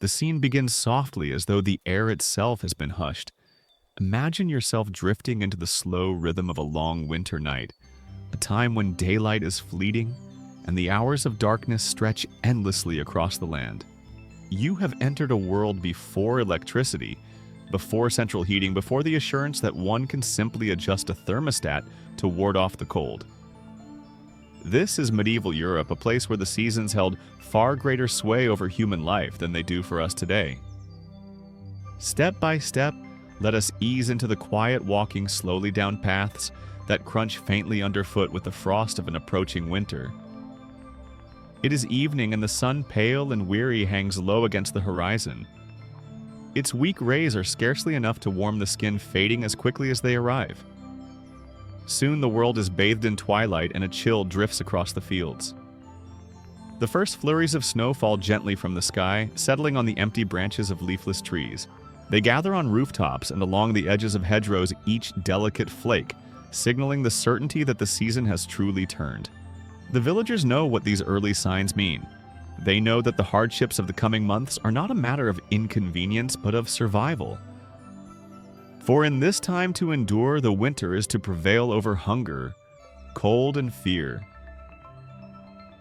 The scene begins softly as though the air itself has been hushed. Imagine yourself drifting into the slow rhythm of a long winter night, a time when daylight is fleeting and the hours of darkness stretch endlessly across the land. You have entered a world before electricity, before central heating, before the assurance that one can simply adjust a thermostat to ward off the cold. This is medieval Europe, a place where the seasons held far greater sway over human life than they do for us today. Step by step, let us ease into the quiet walking slowly down paths that crunch faintly underfoot with the frost of an approaching winter. It is evening and the sun, pale and weary, hangs low against the horizon. Its weak rays are scarcely enough to warm the skin, fading as quickly as they arrive. Soon the world is bathed in twilight and a chill drifts across the fields. The first flurries of snow fall gently from the sky, settling on the empty branches of leafless trees. They gather on rooftops and along the edges of hedgerows, each delicate flake, signaling the certainty that the season has truly turned. The villagers know what these early signs mean. They know that the hardships of the coming months are not a matter of inconvenience, but of survival. For in this time to endure, the winter is to prevail over hunger, cold, and fear.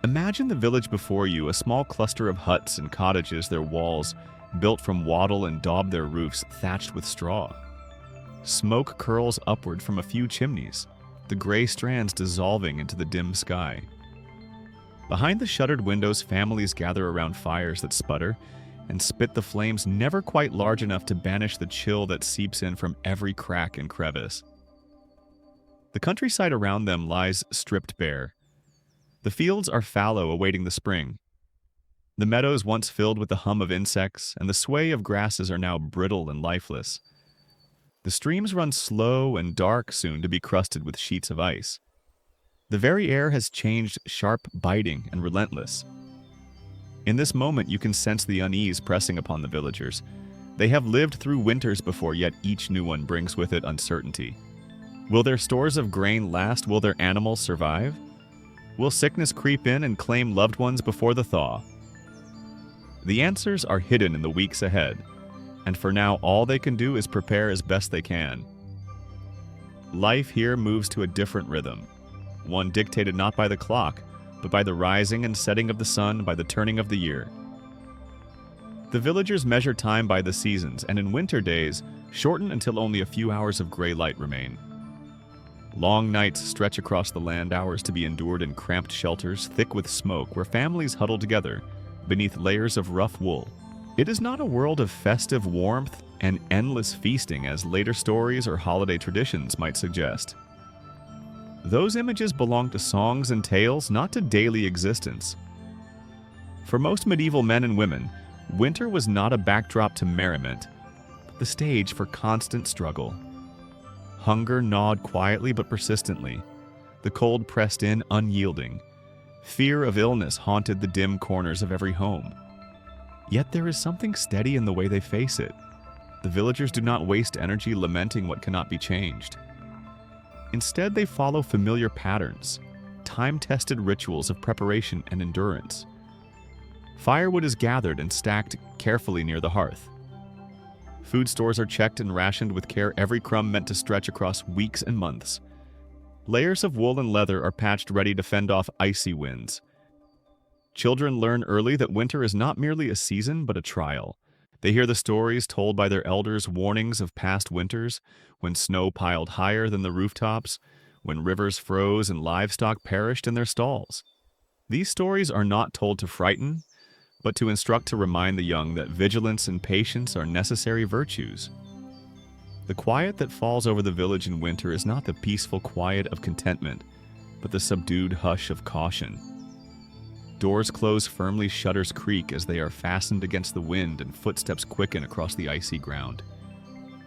Imagine the village before you, a small cluster of huts and cottages, their walls built from wattle and daub, their roofs thatched with straw. Smoke curls upward from a few chimneys, the gray strands dissolving into the dim sky. Behind the shuttered windows, families gather around fires that sputter and spit the flames never quite large enough to banish the chill that seeps in from every crack and crevice. The countryside around them lies stripped bare. The fields are fallow, awaiting the spring. The meadows, once filled with the hum of insects and the sway of grasses, are now brittle and lifeless. The streams run slow and dark, soon to be crusted with sheets of ice. The very air has changed sharp, biting, and relentless. In this moment, you can sense the unease pressing upon the villagers. They have lived through winters before, yet each new one brings with it uncertainty. Will their stores of grain last? Will their animals survive? Will sickness creep in and claim loved ones before the thaw? The answers are hidden in the weeks ahead, and for now all they can do is prepare as best they can. Life here moves to a different rhythm, one dictated not by the clock, but by the rising and setting of the sun, by the turning of the year. The villagers measure time by the seasons, and in winter days shorten until only a few hours of gray light remain. Long nights stretch across the land, hours to be endured in cramped shelters, thick with smoke, where families huddle together beneath layers of rough wool. It is not a world of festive warmth and endless feasting as later stories or holiday traditions might suggest. Those images belong to songs and tales, not to daily existence. For most medieval men and women, winter was not a backdrop to merriment, but the stage for constant struggle. Hunger gnawed quietly but persistently. The cold pressed in, unyielding. Fear of illness haunted the dim corners of every home. Yet there is something steady in the way they face it. The villagers do not waste energy lamenting what cannot be changed. Instead, they follow familiar patterns, time-tested rituals of preparation and endurance. Firewood is gathered and stacked carefully near the hearth. Food stores are checked and rationed with care, every crumb meant to stretch across weeks and months. Layers of wool and leather are patched ready to fend off icy winds. Children learn early that winter is not merely a season, but a trial. They hear the stories told by their elders, warnings of past winters, when snow piled higher than the rooftops, when rivers froze and livestock perished in their stalls. These stories are not told to frighten, but to instruct, to remind the young that vigilance and patience are necessary virtues. The quiet that falls over the village in winter is not the peaceful quiet of contentment, but the subdued hush of caution. Doors close firmly, shutters creak as they are fastened against the wind, and footsteps quicken across the icy ground.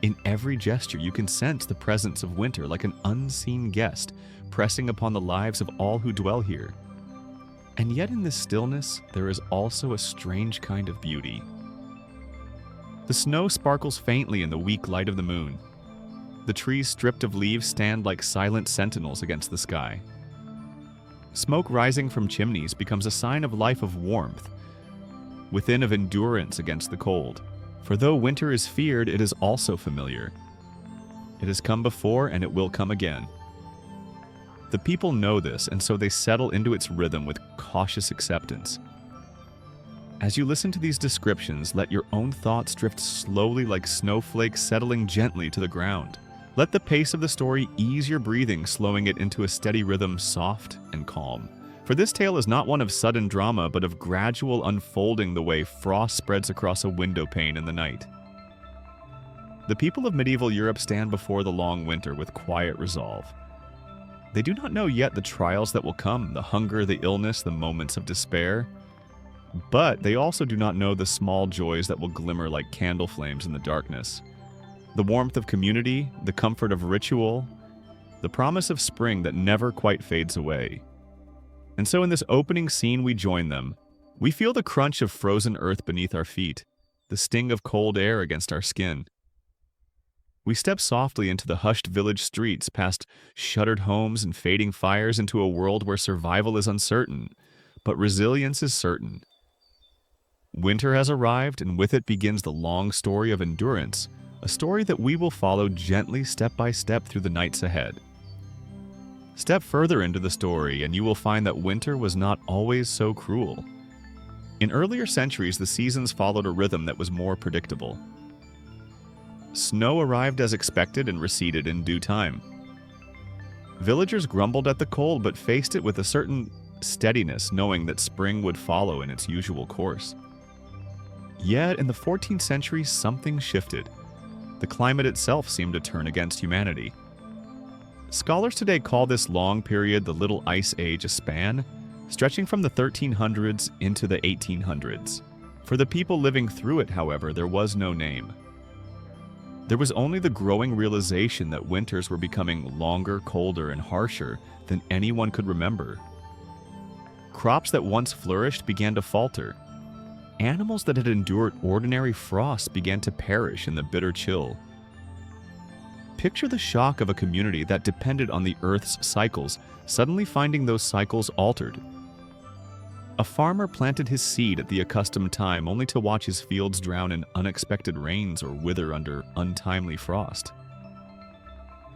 In every gesture you can sense the presence of winter, like an unseen guest, pressing upon the lives of all who dwell here. And yet in this stillness, there is also a strange kind of beauty. The snow sparkles faintly in the weak light of the moon. The trees stripped of leaves stand like silent sentinels against the sky. Smoke rising from chimneys becomes a sign of life, of warmth. within of endurance against the cold. For though winter is feared, it is also familiar. It has come before and it will come again. The people know this, and so they settle into its rhythm with cautious acceptance. As you listen to these descriptions, let your own thoughts drift slowly like snowflakes settling gently to the ground. Let the pace of the story ease your breathing, slowing it into a steady rhythm, soft and calm. For this tale is not one of sudden drama, but of gradual unfolding the way frost spreads across a window pane in the night. The people of medieval Europe stand before the long winter with quiet resolve. They do not know yet the trials that will come, the hunger, the illness, the moments of despair. But they also do not know the small joys that will glimmer like candle flames in the darkness. The warmth of community, the comfort of ritual, the promise of spring that never quite fades away. And so in this opening scene we join them. We feel the crunch of frozen earth beneath our feet, the sting of cold air against our skin. We step softly into the hushed village streets, past shuttered homes and fading fires, into a world where survival is uncertain, but resilience is certain. Winter has arrived, and with it begins the long story of endurance, a story that we will follow gently step by step through the nights ahead. Step further into the story, and you will find that winter was not always so cruel. In earlier centuries, the seasons followed a rhythm that was more predictable. Snow arrived as expected and receded in due time. Villagers grumbled at the cold but faced it with a certain steadiness, knowing that spring would follow in its usual course. Yet in the 14th century, something shifted. The climate itself seemed to turn against humanity. Scholars today call this long period the Little Ice Age, a span stretching from the 1300s into the 1800s. For the people living through it, however, there was no name. There was only the growing realization that winters were becoming longer, colder, and harsher than anyone could remember. Crops that once flourished began to falter. Animals that had endured ordinary frosts began to perish in the bitter chill. Picture the shock of a community that depended on the Earth's cycles, suddenly finding those cycles altered. A farmer planted his seed at the accustomed time, only to watch his fields drown in unexpected rains or wither under untimely frost.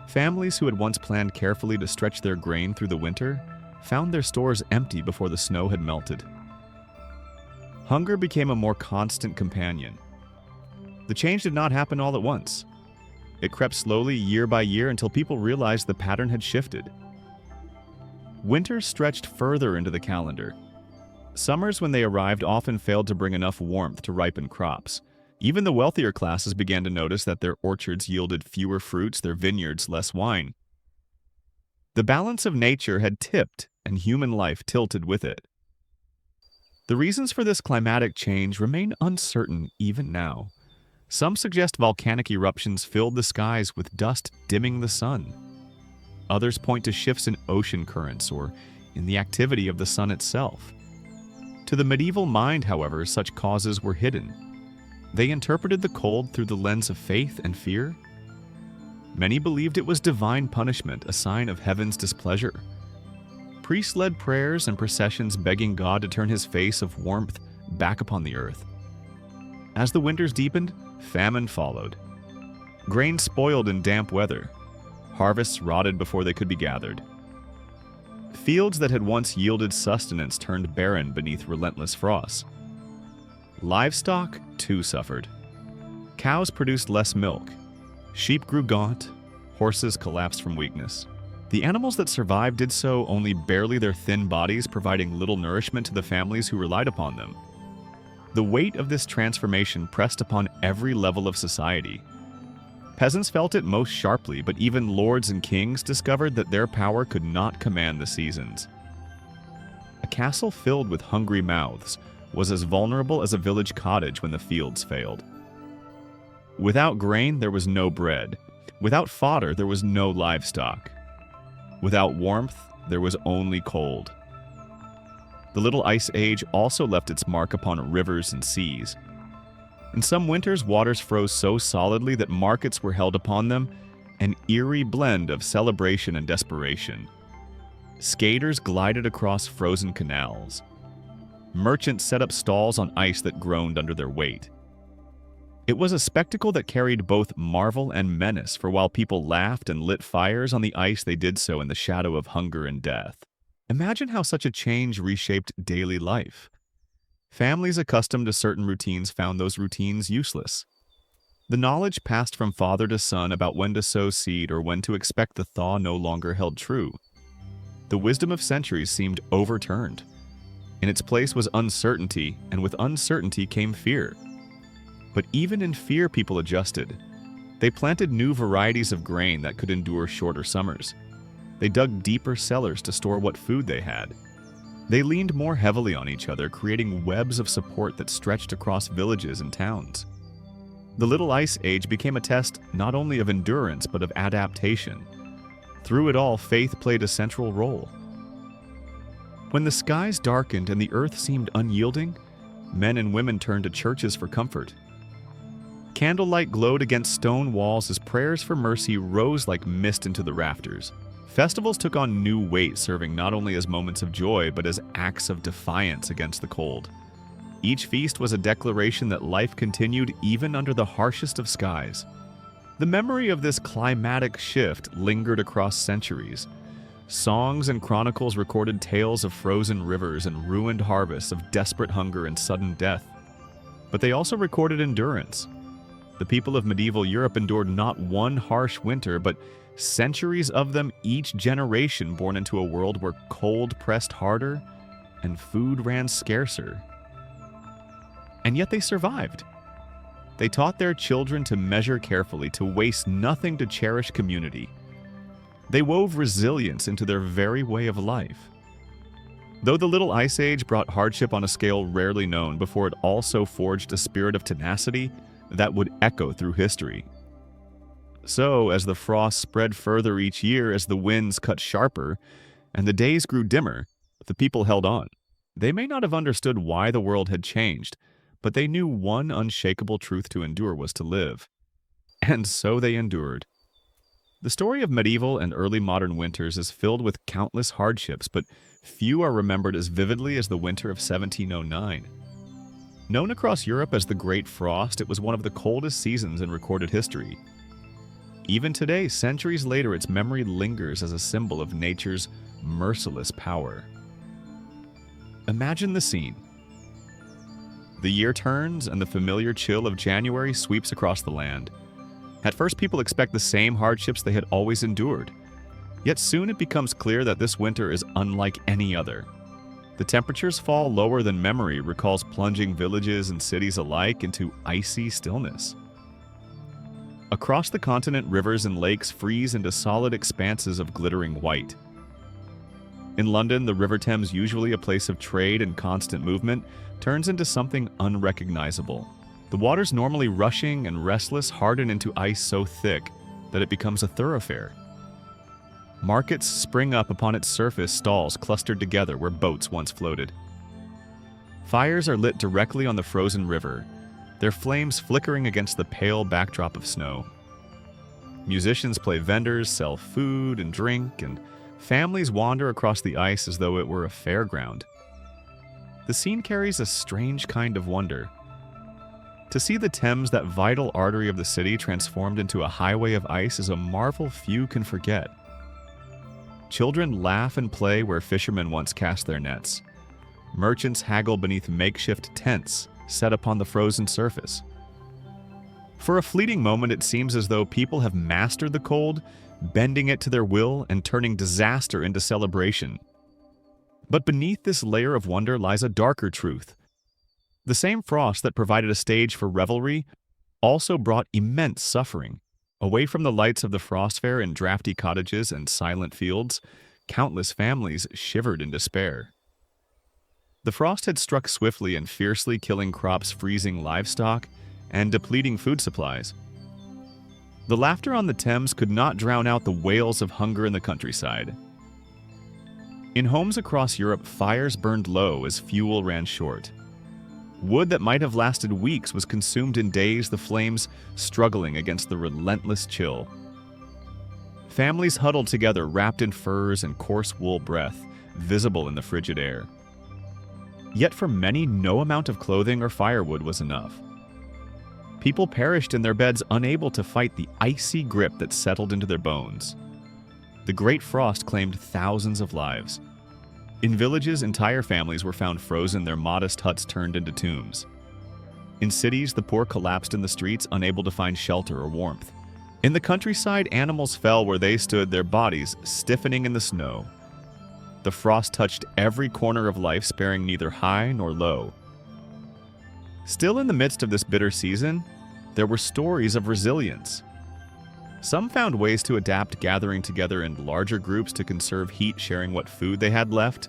Families who had once planned carefully to stretch their grain through the winter found their stores empty before the snow had melted. Hunger became a more constant companion. The change did not happen all at once. It crept slowly year by year until people realized the pattern had shifted. Winters stretched further into the calendar. Summers, when they arrived, often failed to bring enough warmth to ripen crops. Even the wealthier classes began to notice that their orchards yielded fewer fruits, their vineyards less wine. The balance of nature had tipped, and human life tilted with it. The reasons for this climatic change remain uncertain even now. Some suggest volcanic eruptions filled the skies with dust dimming the sun. Others point to shifts in ocean currents or in the activity of the sun itself. To the medieval mind, however, such causes were hidden. They interpreted the cold through the lens of faith and fear. Many believed it was divine punishment, a sign of heaven's displeasure. Priests led prayers and processions begging God to turn his face of warmth back upon the earth. As the winters deepened, famine followed. Grain spoiled in damp weather. Harvests rotted before they could be gathered. Fields that had once yielded sustenance turned barren beneath relentless frosts. Livestock, too, suffered. Cows produced less milk. Sheep grew gaunt. Horses collapsed from weakness. The animals that survived did so only barely, their thin bodies providing little nourishment to the families who relied upon them. The weight of this transformation pressed upon every level of society. Peasants felt it most sharply, but even lords and kings discovered that their power could not command the seasons. A castle filled with hungry mouths was as vulnerable as a village cottage when the fields failed. Without grain, there was no bread. Without fodder, there was no livestock. Without warmth, there was only cold. The Little Ice Age also left its mark upon rivers and seas. In some winters, waters froze so solidly that markets were held upon them, an eerie blend of celebration and desperation. Skaters glided across frozen canals. Merchants set up stalls on ice that groaned under their weight. It was a spectacle that carried both marvel and menace, for while people laughed and lit fires on the ice, they did so in the shadow of hunger and death. Imagine how such a change reshaped daily life. Families accustomed to certain routines found those routines useless. The knowledge passed from father to son about when to sow seed or when to expect the thaw no longer held true. The wisdom of centuries seemed overturned. In its place was uncertainty, and with uncertainty came fear. But even in fear, people adjusted. They planted new varieties of grain that could endure shorter summers. They dug deeper cellars to store what food they had. They leaned more heavily on each other, creating webs of support that stretched across villages and towns. The Little Ice Age became a test not only of endurance but of adaptation. Through it all, faith played a central role. When the skies darkened and the earth seemed unyielding, men and women turned to churches for comfort. Candlelight glowed against stone walls as prayers for mercy rose like mist into the rafters. Festivals took on new weight, serving not only as moments of joy but as acts of defiance against the cold. Each feast was a declaration that life continued even under the harshest of skies. The memory of this climatic shift lingered across centuries. Songs and chronicles recorded tales of frozen rivers and ruined harvests, of desperate hunger and sudden death. But they also recorded endurance. The people of medieval Europe endured not one harsh winter, but centuries of them, each generation born into a world where cold pressed harder and food ran scarcer. And yet they survived. They taught their children to measure carefully, to waste nothing, to cherish community. They wove resilience into their very way of life. Though the Little Ice Age brought hardship on a scale rarely known before, it also forged a spirit of tenacity that would echo through history. So, as the frost spread further each year, as the winds cut sharper, and the days grew dimmer, the people held on. They may not have understood why the world had changed, but they knew one unshakable truth: to endure was to live. And so they endured. The story of medieval and early modern winters is filled with countless hardships, but few are remembered as vividly as the winter of 1709. Known across Europe as the Great Frost, it was one of the coldest seasons in recorded history. Even today, centuries later, its memory lingers as a symbol of nature's merciless power. Imagine the scene. The year turns and the familiar chill of January sweeps across the land. At first, people expect the same hardships they had always endured. Yet soon it becomes clear that this winter is unlike any other. The temperatures fall lower than memory recalls, plunging villages and cities alike into icy stillness. Across the continent, rivers and lakes freeze into solid expanses of glittering white. In London, the River Thames, usually a place of trade and constant movement, turns into something unrecognizable. The waters, normally rushing and restless, harden into ice so thick that it becomes a thoroughfare. Markets spring up upon its surface, stalls clustered together where boats once floated. Fires are lit directly on the frozen river, their flames flickering against the pale backdrop of snow. Musicians play, vendors sell food and drink, and families wander across the ice as though it were a fairground. The scene carries a strange kind of wonder. To see the Thames, that vital artery of the city, transformed into a highway of ice is a marvel few can forget. Children laugh and play where fishermen once cast their nets. Merchants haggle beneath makeshift tents set upon the frozen surface. For a fleeting moment, it seems as though people have mastered the cold, bending it to their will and turning disaster into celebration. But beneath this layer of wonder lies a darker truth. The same frost that provided a stage for revelry also brought immense suffering. Away from the lights of the frost fair in drafty cottages and silent fields, countless families shivered in despair. The frost had struck swiftly and fiercely, killing crops, freezing livestock, and depleting food supplies. The laughter on the Thames could not drown out the wails of hunger in the countryside. In homes across Europe, fires burned low as fuel ran short. Wood that might have lasted weeks was consumed in days, the flames struggling against the relentless chill. Families huddled together, wrapped in furs and coarse wool breath, visible in the frigid air. Yet for many, no amount of clothing or firewood was enough. People perished in their beds, unable to fight the icy grip that settled into their bones. The Great Frost claimed thousands of lives. In villages, entire families were found frozen, their modest huts turned into tombs. In cities, the poor collapsed in the streets, unable to find shelter or warmth. In the countryside, animals fell where they stood, their bodies stiffening in the snow. The frost touched every corner of life, sparing neither high nor low. Still in the midst of this bitter season, there were stories of resilience. Some found ways to adapt, gathering together in larger groups to conserve heat, sharing what food they had left,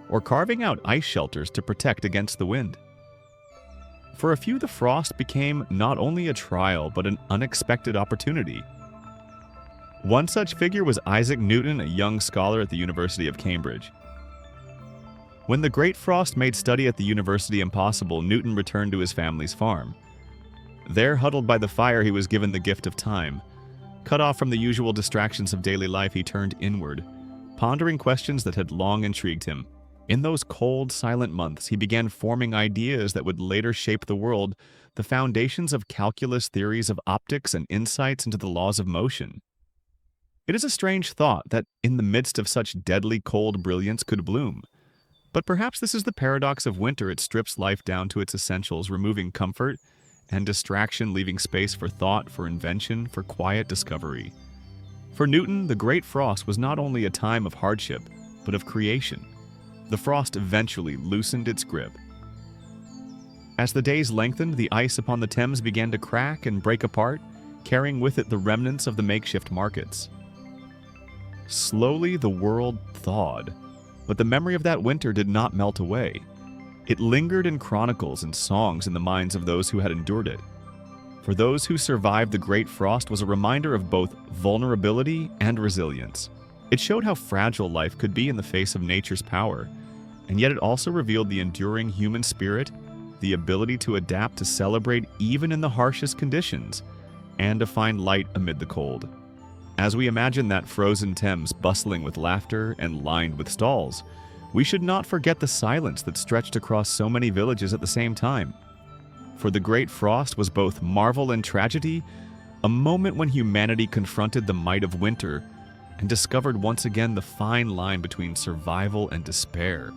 or carving out ice shelters to protect against the wind. For a few, the frost became not only a trial, but an unexpected opportunity. One such figure was Isaac Newton, a young scholar at the University of Cambridge. When the Great Frost made study at the university impossible, Newton returned to his family's farm. There, huddled by the fire, he was given the gift of time. Cut off from the usual distractions of daily life, he turned inward, pondering questions that had long intrigued him. In those cold, silent months, he began forming ideas that would later shape the world, the foundations of calculus, theories of optics, and insights into the laws of motion. It is a strange thought that in the midst of such deadly cold brilliance could bloom. But perhaps this is the paradox of winter. It strips life down to its essentials, removing comfort and distraction, leaving space for thought, for invention, for quiet discovery. For Newton, the Great Frost was not only a time of hardship, but of creation. The frost eventually loosened its grip. As the days lengthened, the ice upon the Thames began to crack and break apart, carrying with it the remnants of the makeshift markets. Slowly, the world thawed, but the memory of that winter did not melt away. It lingered in chronicles and songs in the minds of those who had endured it. For those who survived the Great Frost was a reminder of both vulnerability and resilience. It showed how fragile life could be in the face of nature's power, and yet it also revealed the enduring human spirit, the ability to adapt, to celebrate even in the harshest conditions, and to find light amid the cold. As we imagine that frozen Thames bustling with laughter and lined with stalls, we should not forget the silence that stretched across so many villages at the same time. For the Great Frost was both marvel and tragedy, a moment when humanity confronted the might of winter and discovered once again the fine line between survival and despair.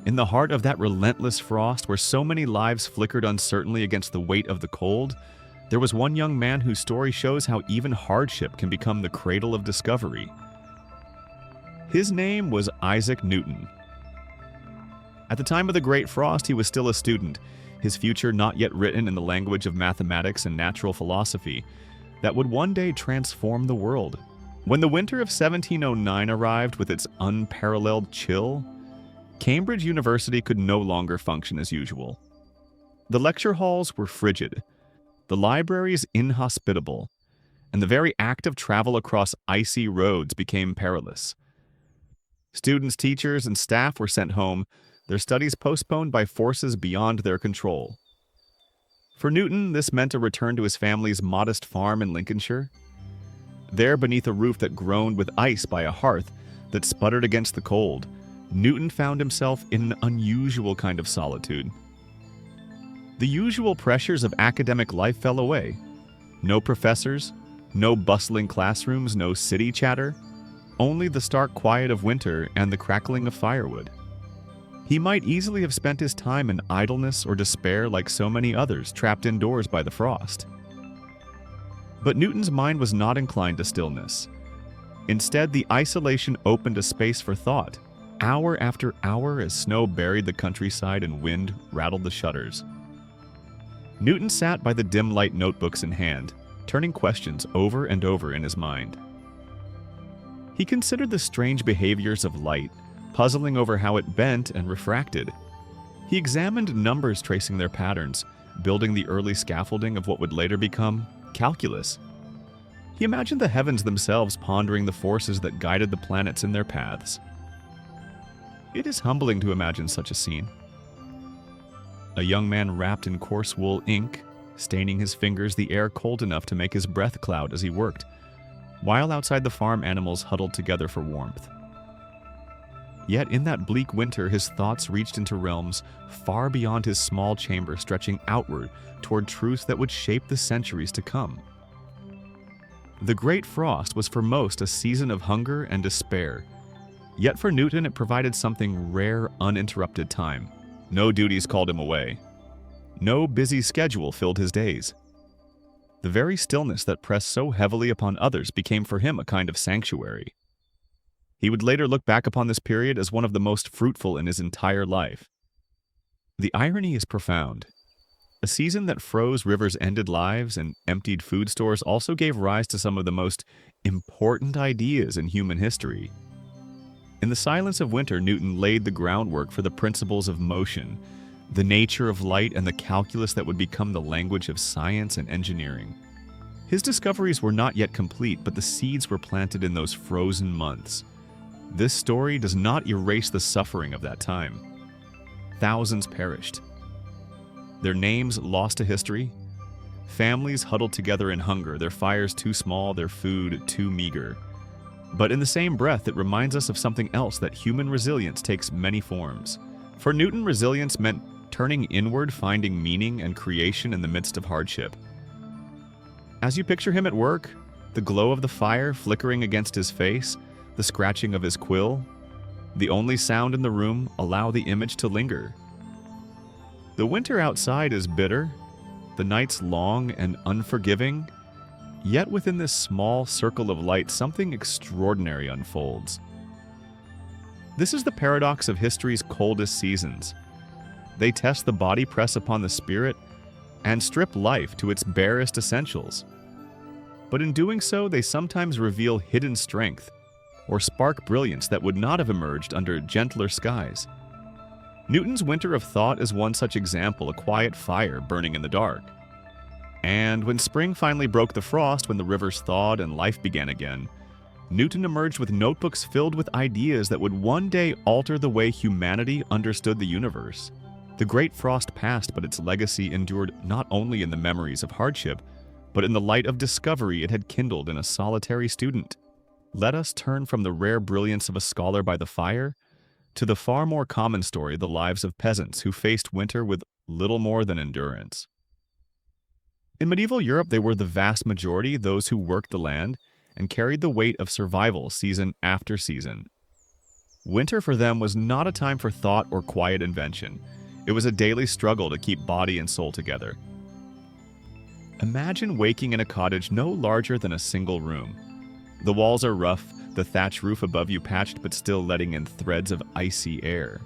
In the heart of that relentless frost, where so many lives flickered uncertainly against the weight of the cold, there was one young man whose story shows how even hardship can become the cradle of discovery. His name was Isaac Newton. At the time of the Great Frost, he was still a student, his future not yet written in the language of mathematics and natural philosophy that would one day transform the world. When the winter of 1709 arrived with its unparalleled chill, Cambridge University could no longer function as usual. The lecture halls were frigid, the libraries inhospitable, and the very act of travel across icy roads became perilous. Students, teachers, and staff were sent home, their studies postponed by forces beyond their control. For Newton, this meant a return to his family's modest farm in Lincolnshire. There, beneath a roof that groaned with ice by a hearth that sputtered against the cold, Newton found himself in an unusual kind of solitude. The usual pressures of academic life fell away. No professors, no bustling classrooms, no city chatter, only the stark quiet of winter and the crackling of firewood. He might easily have spent his time in idleness or despair like so many others trapped indoors by the frost. But Newton's mind was not inclined to stillness. Instead, the isolation opened a space for thought, hour after hour as snow buried the countryside and wind rattled the shutters. Newton sat by the dim light, notebooks in hand, turning questions over and over in his mind. He considered the strange behaviors of light, puzzling over how it bent and refracted. He examined numbers tracing their patterns, building the early scaffolding of what would later become calculus. He imagined the heavens themselves, pondering the forces that guided the planets in their paths. It is humbling to imagine such a scene. A young man wrapped in coarse wool ink, staining his fingers, the air cold enough to make his breath cloud as he worked, while outside the farm animals huddled together for warmth. Yet in that bleak winter, his thoughts reached into realms far beyond his small chamber, stretching outward toward truths that would shape the centuries to come. The Great Frost was for most a season of hunger and despair. Yet for Newton, it provided something rare, uninterrupted time. No duties called him away. No busy schedule filled his days. The very stillness that pressed so heavily upon others became for him a kind of sanctuary. He would later look back upon this period as one of the most fruitful in his entire life. The irony is profound. A season that froze rivers' ended lives and emptied food stores also gave rise to some of the most important ideas in human history. In the silence of winter, Newton laid the groundwork for the principles of motion, the nature of light, and the calculus that would become the language of science and engineering. His discoveries were not yet complete, but the seeds were planted in those frozen months. This story does not erase the suffering of that time. Thousands perished. Their names lost to history. Families huddled together in hunger, their fires too small, their food too meager. But in the same breath, it reminds us of something else, that human resilience takes many forms. For Newton, resilience meant turning inward, finding meaning and creation in the midst of hardship. As you picture him at work, the glow of the fire flickering against his face, the scratching of his quill, the only sound in the room, allow the image to linger. The winter outside is bitter, the nights long and unforgiving, yet within this small circle of light, something extraordinary unfolds. This is the paradox of history's coldest seasons. They test the body, press upon the spirit, and strip life to its barest essentials. But in doing so, they sometimes reveal hidden strength, or spark brilliance that would not have emerged under gentler skies. Newton's winter of thought is one such example, a quiet fire burning in the dark. And when spring finally broke the frost, when the rivers thawed and life began again, Newton emerged with notebooks filled with ideas that would one day alter the way humanity understood the universe. The Great Frost passed, but its legacy endured not only in the memories of hardship, but in the light of discovery it had kindled in a solitary student. Let us turn from the rare brilliance of a scholar by the fire to the far more common story, the lives of peasants who faced winter with little more than endurance. In medieval Europe, they were the vast majority, those who worked the land and carried the weight of survival season after season. Winter for them was not a time for thought or quiet invention. It was a daily struggle to keep body and soul together. Imagine waking in a cottage no larger than a single room. The walls are rough, the thatch roof above you patched but still letting in threads of icy air.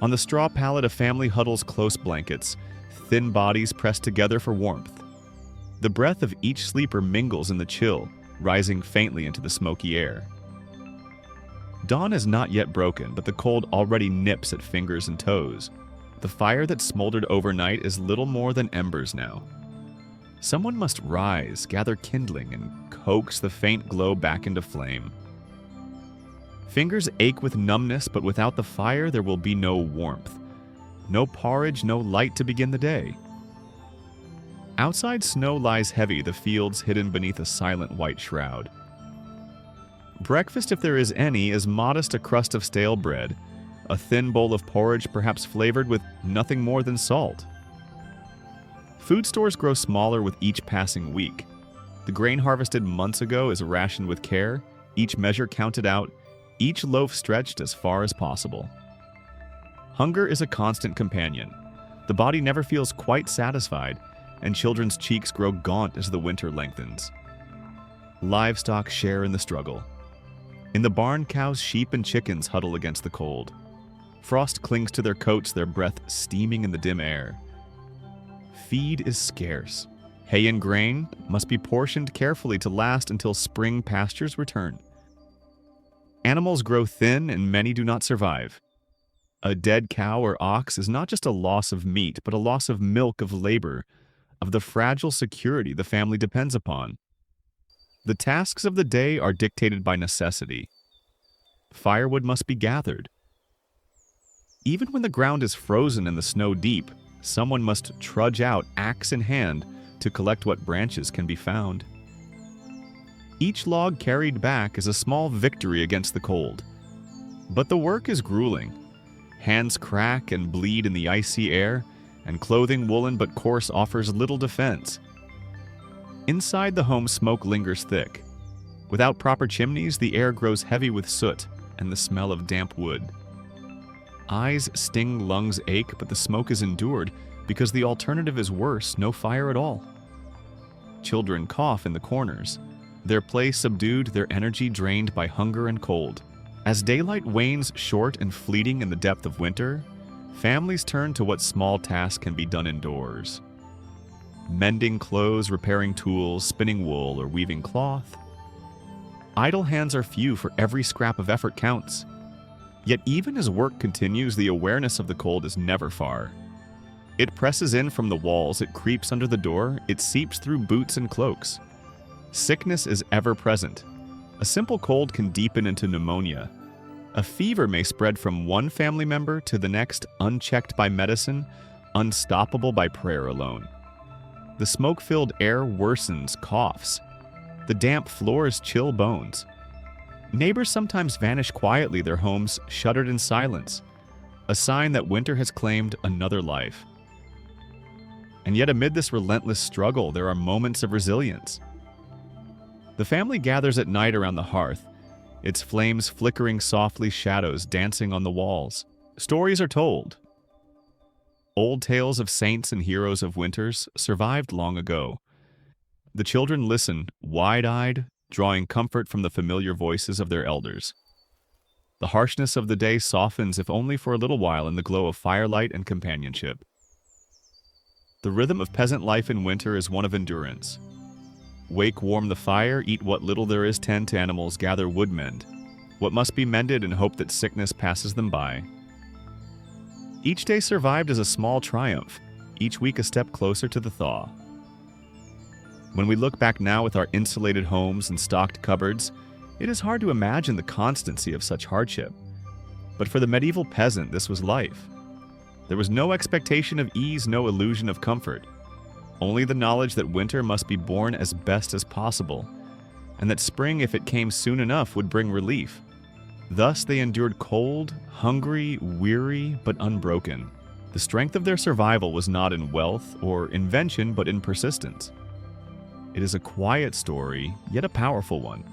On the straw pallet, a family huddles close blankets, thin bodies pressed together for warmth. The breath of each sleeper mingles in the chill, rising faintly into the smoky air. Dawn is not yet broken, but the cold already nips at fingers and toes. The fire that smoldered overnight is little more than embers now. Someone must rise, gather kindling, and coax the faint glow back into flame. Fingers ache with numbness, but without the fire there will be no warmth. No porridge, no light to begin the day. Outside, snow lies heavy, the fields hidden beneath a silent white shroud. Breakfast, if there is any, is modest, a crust of stale bread, a thin bowl of porridge perhaps flavored with nothing more than salt. Food stores grow smaller with each passing week. The grain harvested months ago is rationed with care, each measure counted out, each loaf stretched as far as possible. Hunger is a constant companion. The body never feels quite satisfied, and children's cheeks grow gaunt as the winter lengthens. Livestock share in the struggle. In the barn, cows, sheep, and chickens huddle against the cold. Frost clings to their coats, their breath steaming in the dim air. Feed is scarce. Hay and grain must be portioned carefully to last until spring pastures return. Animals grow thin and many do not survive. A dead cow or ox is not just a loss of meat, but a loss of milk, of labor, of the fragile security the family depends upon. The tasks of the day are dictated by necessity. Firewood must be gathered. Even when the ground is frozen and the snow deep, someone must trudge out, axe in hand, to collect what branches can be found. Each log carried back is a small victory against the cold. But the work is grueling. Hands crack and bleed in the icy air, and clothing woolen but coarse offers little defense. Inside the home, smoke lingers thick. Without proper chimneys, the air grows heavy with soot and the smell of damp wood. Eyes sting, lungs ache, but the smoke is endured because the alternative is worse, no fire at all. Children cough in the corners, their play subdued, their energy drained by hunger and cold. As daylight wanes short and fleeting in the depth of winter, families turn to what small tasks can be done indoors. Mending clothes, repairing tools, spinning wool, or weaving cloth. Idle hands are few, for every scrap of effort counts. Yet even as work continues, the awareness of the cold is never far. It presses in from the walls, it creeps under the door, it seeps through boots and cloaks. Sickness is ever present. A simple cold can deepen into pneumonia. A fever may spread from one family member to the next, unchecked by medicine, unstoppable by prayer alone. The smoke-filled air worsens coughs. The damp floors chill bones. Neighbors sometimes vanish quietly, their homes shuttered in silence, a sign that winter has claimed another life. And yet amid this relentless struggle, there are moments of resilience. The family gathers at night around the hearth, its flames flickering softly, shadows dancing on the walls. Stories are told. Old tales of saints and heroes of winters survived long ago. The children listen, wide-eyed, drawing comfort from the familiar voices of their elders. The harshness of the day softens, if only for a little while, in the glow of firelight and companionship. The rhythm of peasant life in winter is one of endurance. Wake, warm the fire, eat what little there is, tend to animals, gather wood, mend what must be mended, and hope that sickness passes them by. Each day survived as a small triumph, each week a step closer to the thaw. When we look back now with our insulated homes and stocked cupboards, it is hard to imagine the constancy of such hardship. But for the medieval peasant, this was life. There was no expectation of ease, no illusion of comfort. Only the knowledge that winter must be borne as best as possible, and that spring, if it came soon enough, would bring relief. Thus they endured cold, hungry, weary, but unbroken. The strength of their survival was not in wealth or invention, but in persistence. It is a quiet story, yet a powerful one.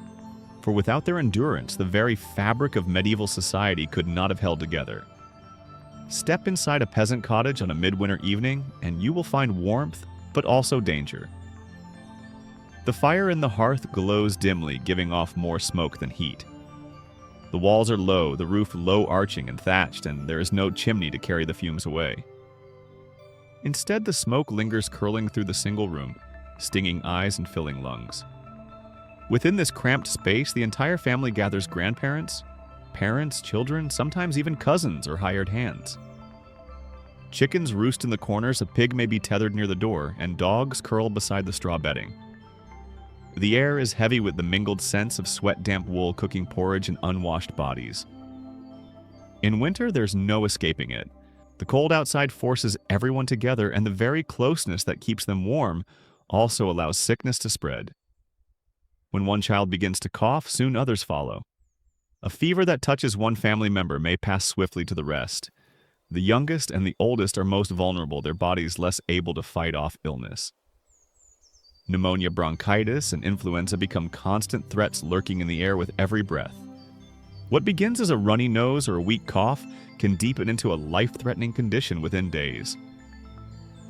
For without their endurance, the very fabric of medieval society could not have held together. Step inside a peasant cottage on a midwinter evening, and you will find warmth, but also danger. The fire in the hearth glows dimly, giving off more smoke than heat. The walls are low, the roof low-arching and thatched, and there is no chimney to carry the fumes away. Instead, the smoke lingers curling through the single room, stinging eyes and filling lungs. Within this cramped space, the entire family gathers: grandparents, parents, children, sometimes even cousins or hired hands. Chickens roost in the corners, a pig may be tethered near the door, and dogs curl beside the straw bedding. The air is heavy with the mingled scents of sweat-damp wool, cooking porridge, and unwashed bodies. In winter, there's no escaping it. The cold outside forces everyone together, and the very closeness that keeps them warm also allows sickness to spread. When one child begins to cough, soon others follow. A fever that touches one family member may pass swiftly to the rest. The youngest and the oldest are most vulnerable, their bodies less able to fight off illness. Pneumonia, bronchitis, and influenza become constant threats lurking in the air with every breath. What begins as a runny nose or a weak cough can deepen into a life-threatening condition within days.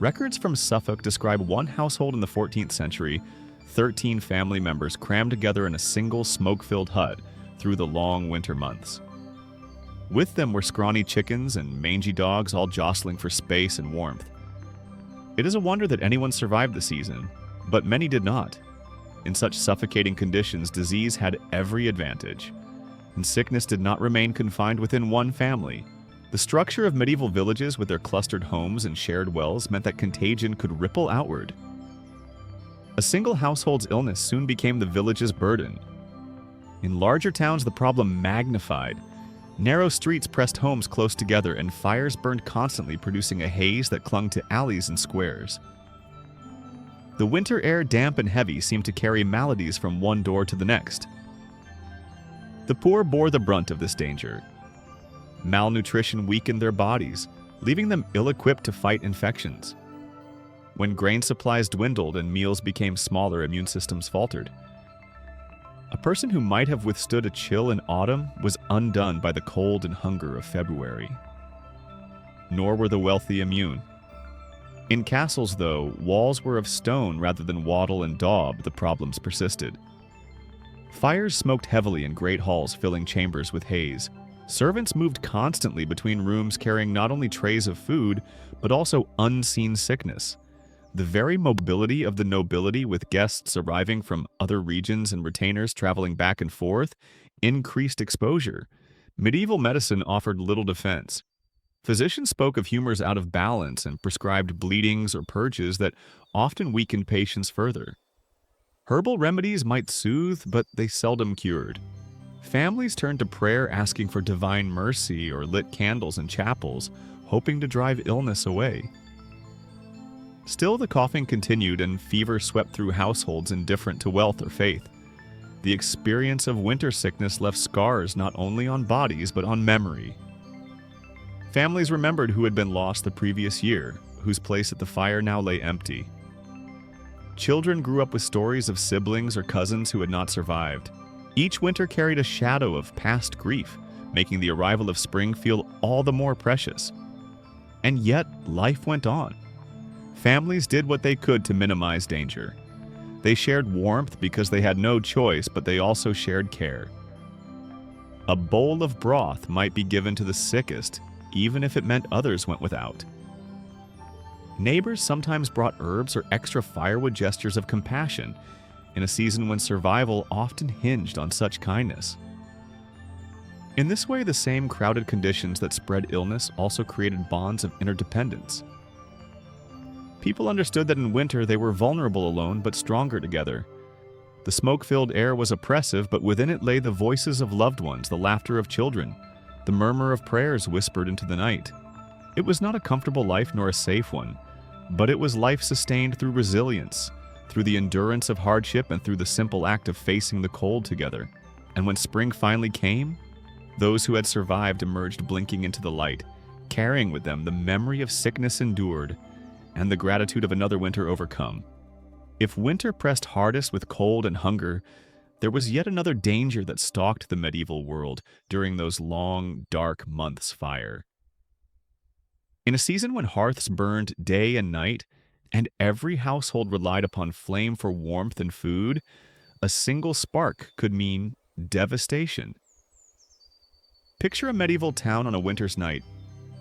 Records from Suffolk describe one household in the 14th century, 13 family members crammed together in a single smoke-filled hut through the long winter months. With them were scrawny chickens and mangy dogs, all jostling for space and warmth. It is a wonder that anyone survived the season, but many did not. In such suffocating conditions, disease had every advantage, and sickness did not remain confined within one family. The structure of medieval villages with their clustered homes and shared wells meant that contagion could ripple outward. A single household's illness soon became the village's burden. In larger towns, the problem magnified. Narrow streets pressed homes close together, and fires burned constantly, producing a haze that clung to alleys and squares. The winter air, damp and heavy, seemed to carry maladies from one door to the next. The poor bore the brunt of this danger. Malnutrition weakened their bodies, leaving them ill-equipped to fight infections. When grain supplies dwindled and meals became smaller, immune systems faltered. A person who might have withstood a chill in autumn was undone by the cold and hunger of February. Nor were the wealthy immune. In castles, though, walls were of stone rather than wattle and daub. The problems persisted. Fires smoked heavily in great halls, filling chambers with haze. Servants moved constantly between rooms, carrying not only trays of food, but also unseen sickness. The very mobility of the nobility, with guests arriving from other regions and retainers traveling back and forth, increased exposure. Medieval medicine offered little defense. Physicians spoke of humors out of balance and prescribed bleedings or purges that often weakened patients further. Herbal remedies might soothe, but they seldom cured. Families turned to prayer, asking for divine mercy, or lit candles in chapels, hoping to drive illness away. Still, the coughing continued and fever swept through households indifferent to wealth or faith. The experience of winter sickness left scars not only on bodies but on memory. Families remembered who had been lost the previous year, whose place at the fire now lay empty. Children grew up with stories of siblings or cousins who had not survived. Each winter carried a shadow of past grief, making the arrival of spring feel all the more precious. And yet, life went on. Families did what they could to minimize danger. They shared warmth because they had no choice, but they also shared care. A bowl of broth might be given to the sickest, even if it meant others went without. Neighbors sometimes brought herbs or extra firewood, gestures of compassion, in a season when survival often hinged on such kindness. In this way, the same crowded conditions that spread illness also created bonds of interdependence. People understood that in winter they were vulnerable alone but stronger together. The smoke-filled air was oppressive, but within it lay the voices of loved ones, the laughter of children, the murmur of prayers whispered into the night. It was not a comfortable life nor a safe one, but it was life sustained through resilience, through the endurance of hardship, and through the simple act of facing the cold together. And when spring finally came, those who had survived emerged blinking into the light, carrying with them the memory of sickness endured and the gratitude of another winter overcome. If winter pressed hardest with cold and hunger, there was yet another danger that stalked the medieval world during those long, dark months' fire. In a season when hearths burned day and night, and every household relied upon flame for warmth and food, a single spark could mean devastation. Picture a medieval town on a winter's night.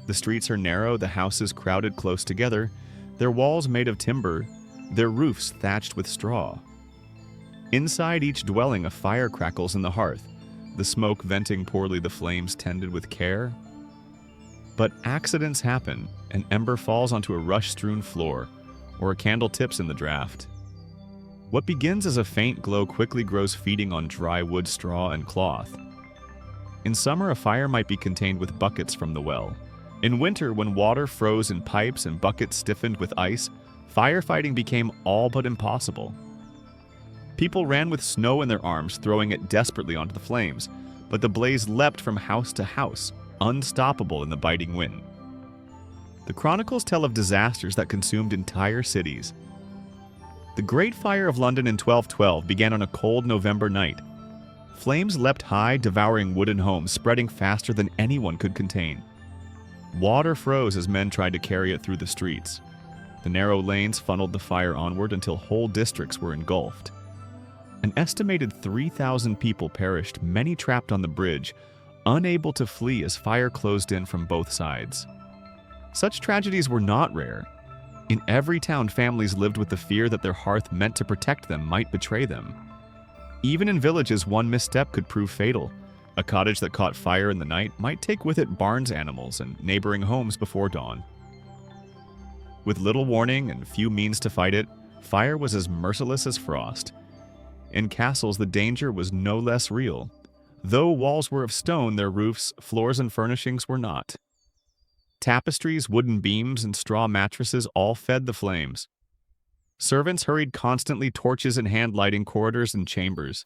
The streets are narrow, the houses crowded close together, their walls made of timber, their roofs thatched with straw. Inside each dwelling, a fire crackles in the hearth, the smoke venting poorly, the flames tended with care. But accidents happen. An ember falls onto a rush-strewn floor, or a candle tips in the draft. What begins as a faint glow quickly grows, feeding on dry wood, straw, and cloth. In summer, a fire might be contained with buckets from the well. In winter, when water froze in pipes and buckets stiffened with ice, firefighting became all but impossible. People ran with snow in their arms, throwing it desperately onto the flames, but the blaze leapt from house to house, unstoppable in the biting wind. The chronicles tell of disasters that consumed entire cities. The Great Fire of London in 1212 began on a cold November night. Flames leapt high, devouring wooden homes, spreading faster than anyone could contain. Water froze as men tried to carry it through the streets. The narrow lanes funneled the fire onward until whole districts were engulfed. An estimated 3,000 people perished, many trapped on the bridge, unable to flee as fire closed in from both sides. Such tragedies were not rare. In every town, families lived with the fear that their hearth meant to protect them might betray them. Even in villages, one misstep could prove fatal. A cottage that caught fire in the night might take with it barns animals and neighboring homes before dawn. With little warning and few means to fight it, fire was as merciless as frost. In castles, the danger was no less real. Though walls were of stone, their roofs, floors, and furnishings were not. Tapestries, wooden beams, and straw mattresses all fed the flames. Servants hurried constantly, torches in hand, lighting corridors and chambers.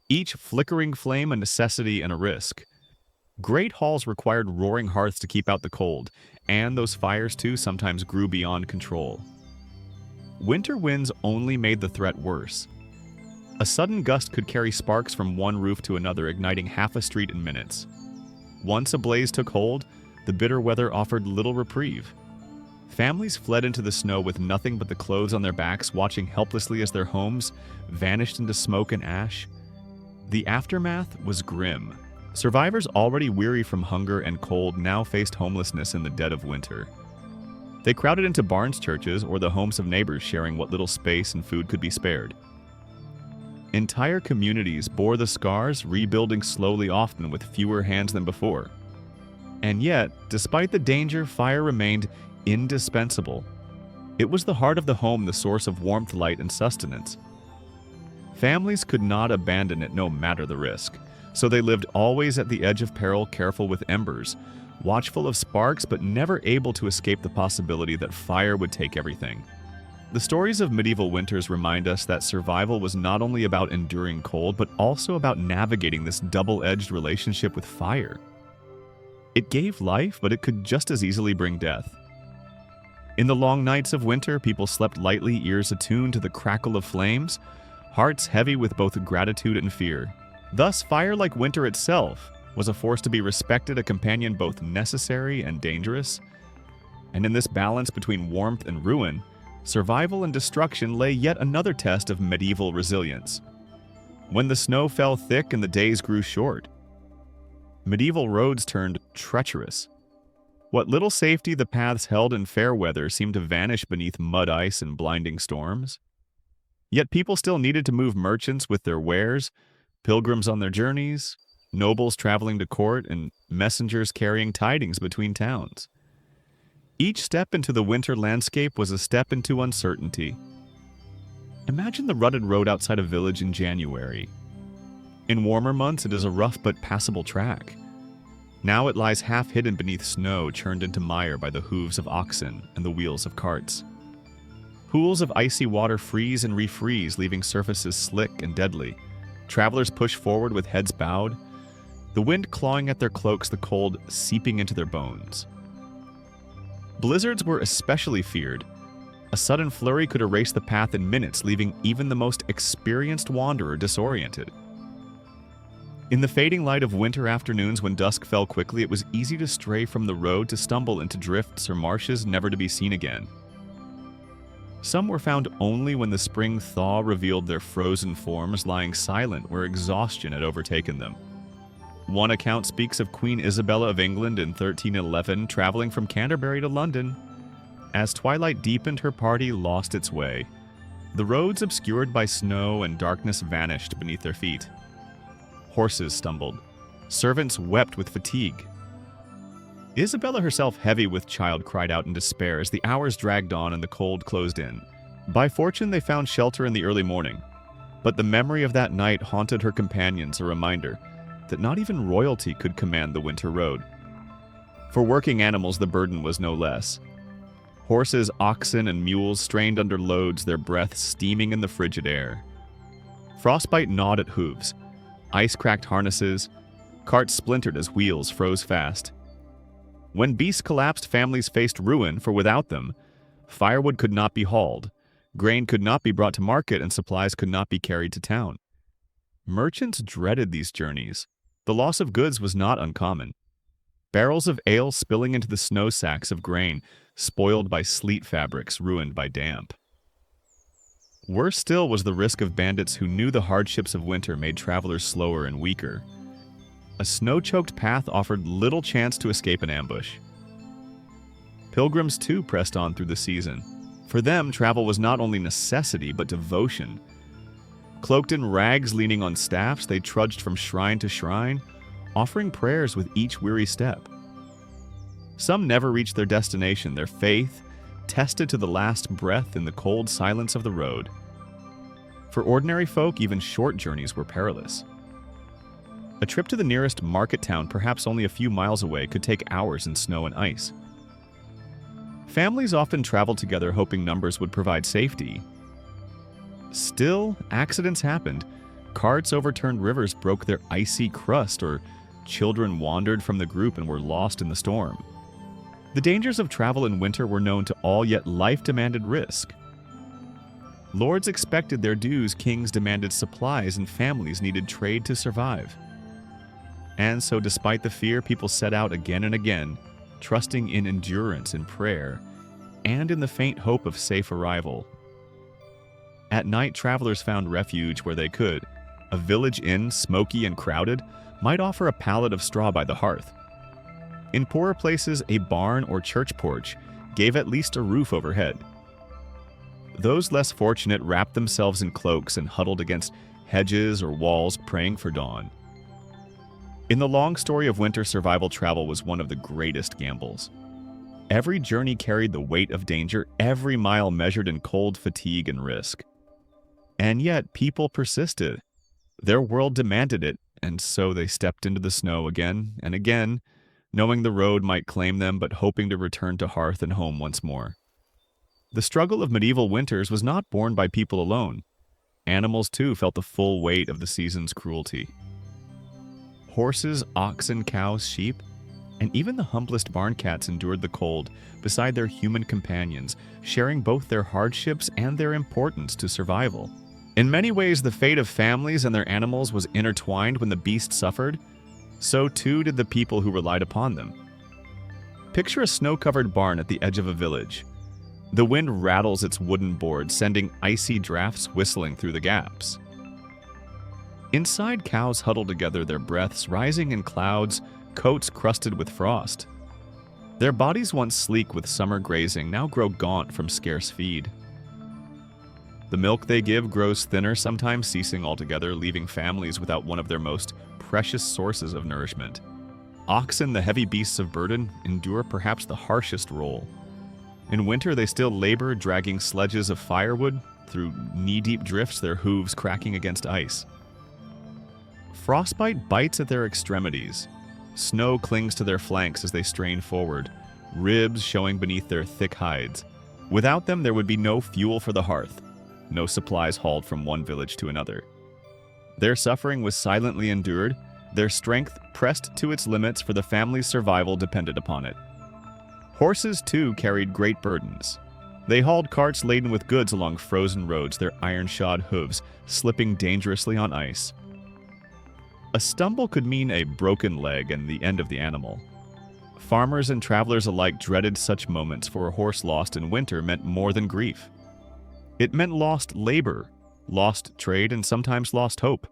Each flickering flame a necessity and a risk. Great halls required roaring hearths to keep out the cold, and those fires too sometimes grew beyond control. Winter winds only made the threat worse. A sudden gust could carry sparks from one roof to another, igniting half a street in minutes. Once a blaze took hold, the bitter weather offered little reprieve. Families fled into the snow with nothing but the clothes on their backs, watching helplessly as their homes vanished into smoke and ash. The aftermath was grim. Survivors already weary from hunger and cold now faced homelessness in the dead of winter. They crowded into barns, churches, or the homes of neighbors, sharing what little space and food could be spared. Entire communities bore the scars, rebuilding slowly, often with fewer hands than before. And yet, despite the danger, fire remained indispensable. It was the heart of the home, the source of warmth, light, and sustenance. Families could not abandon it no matter the risk, so they lived always at the edge of peril, careful with embers, watchful of sparks, but never able to escape the possibility that fire would take everything. The stories of medieval winters remind us that survival was not only about enduring cold, but also about navigating this double-edged relationship with fire. It gave life, but it could just as easily bring death. In the long nights of winter, people slept lightly, ears attuned to the crackle of flames, hearts heavy with both gratitude and fear. Thus, fire, like winter itself, was a force to be respected, a companion both necessary and dangerous. And in this balance between warmth and ruin, survival and destruction lay yet another test of medieval resilience. When the snow fell thick and the days grew short, medieval roads turned treacherous. What little safety the paths held in fair weather seemed to vanish beneath mud ice and blinding storms. Yet people still needed to move, merchants with their wares, pilgrims on their journeys, nobles traveling to court, and messengers carrying tidings between towns. Each step into the winter landscape was a step into uncertainty. Imagine the rutted road outside a village in January. In warmer months, it is a rough but passable track. Now it lies half hidden beneath snow, churned into mire by the hooves of oxen and the wheels of carts. Pools of icy water freeze and refreeze, leaving surfaces slick and deadly. Travelers push forward with heads bowed, the wind clawing at their cloaks, the cold seeping into their bones. Blizzards were especially feared. A sudden flurry could erase the path in minutes, leaving even the most experienced wanderer disoriented. In the fading light of winter afternoons, when dusk fell quickly, it was easy to stray from the road, to stumble into drifts or marshes never to be seen again. Some were found only when the spring thaw revealed their frozen forms, lying silent where exhaustion had overtaken them. One account speaks of Queen Isabella of England in 1311 traveling from Canterbury to London. As twilight deepened, her party lost its way. The roads, obscured by snow and darkness, vanished beneath their feet. Horses stumbled. Servants wept with fatigue. Isabella herself, heavy with child, cried out in despair as the hours dragged on and the cold closed in. By fortune, they found shelter in the early morning. But the memory of that night haunted her companions, a reminder that not even royalty could command the winter road. For working animals, the burden was no less. Horses, oxen, and mules strained under loads, their breath steaming in the frigid air. Frostbite gnawed at hooves. Ice cracked harnesses. Carts splintered as wheels froze fast. When beasts collapsed, families faced ruin, for without them, firewood could not be hauled, grain could not be brought to market, and supplies could not be carried to town. Merchants dreaded these journeys. The loss of goods was not uncommon. Barrels of ale spilling into the snow sacks of grain, spoiled by sleet fabrics, ruined by damp. Worse still was the risk of bandits who knew the hardships of winter made travelers slower and weaker. A snow-choked path offered little chance to escape an ambush. Pilgrims too pressed on through the season. For them, travel was not only necessity, but devotion. Cloaked in rags, leaning on staffs, they trudged from shrine to shrine, offering prayers with each weary step. Some never reached their destination, their faith tested to the last breath in the cold silence of the road. For ordinary folk, even short journeys were perilous. A trip to the nearest market town, perhaps only a few miles away, could take hours in snow and ice. Families often traveled together, hoping numbers would provide safety. Still, accidents happened. Carts overturned, rivers broke their icy crust, or Children wandered from the group and were lost in the storm. The dangers of travel in winter were known to all, yet life demanded risk. Lords expected their dues, kings demanded supplies, and families needed trade to survive. And so, despite the fear, people set out again and again, trusting in endurance and prayer, and in the faint hope of safe arrival. At night, travelers found refuge where they could. A village inn, smoky and crowded, might offer a pallet of straw by the hearth. In poorer places, a barn or church porch gave at least a roof overhead. Those less fortunate wrapped themselves in cloaks and huddled against hedges or walls, praying for dawn. In the long story of winter, survival travel was one of the greatest gambles. Every journey carried the weight of danger, every mile measured in cold, fatigue, and risk. And yet, people persisted. Their world demanded it, and so they stepped into the snow again and again, knowing the road might claim them but hoping to return to hearth and home once more. The struggle of medieval winters was not borne by people alone. Animals, too, felt the full weight of the season's cruelty. Horses, oxen, cows, sheep, and even the humblest barn cats endured the cold beside their human companions, sharing both their hardships and their importance to survival. In many ways, the fate of families and their animals was intertwined. When the beast suffered, so too did the people who relied upon them. Picture a snow-covered barn at the edge of a village. The wind rattles its wooden boards, sending icy drafts whistling through the gaps. Inside, cows huddle together, their breaths rising in clouds, coats crusted with frost. Their bodies, once sleek with summer grazing, now grow gaunt from scarce feed. The milk they give grows thinner, sometimes ceasing altogether, leaving families without one of their most precious sources of nourishment. Oxen, the heavy beasts of burden, endure perhaps the harshest role. In winter, they still labor, dragging sledges of firewood through knee-deep drifts, their hooves cracking against ice. Frostbite bites at their extremities. Snow clings to their flanks as they strain forward, ribs showing beneath their thick hides. Without them, there would be no fuel for the hearth, no supplies hauled from one village to another. Their suffering was silently endured, their strength pressed to its limits, for the family's survival depended upon it. Horses, too, carried great burdens. They hauled carts laden with goods along frozen roads, their iron-shod hooves slipping dangerously on ice. A stumble could mean a broken leg and the end of the animal. Farmers and travelers alike dreaded such moments, for a horse lost in winter meant more than grief. It meant lost labor, lost trade, and sometimes lost hope.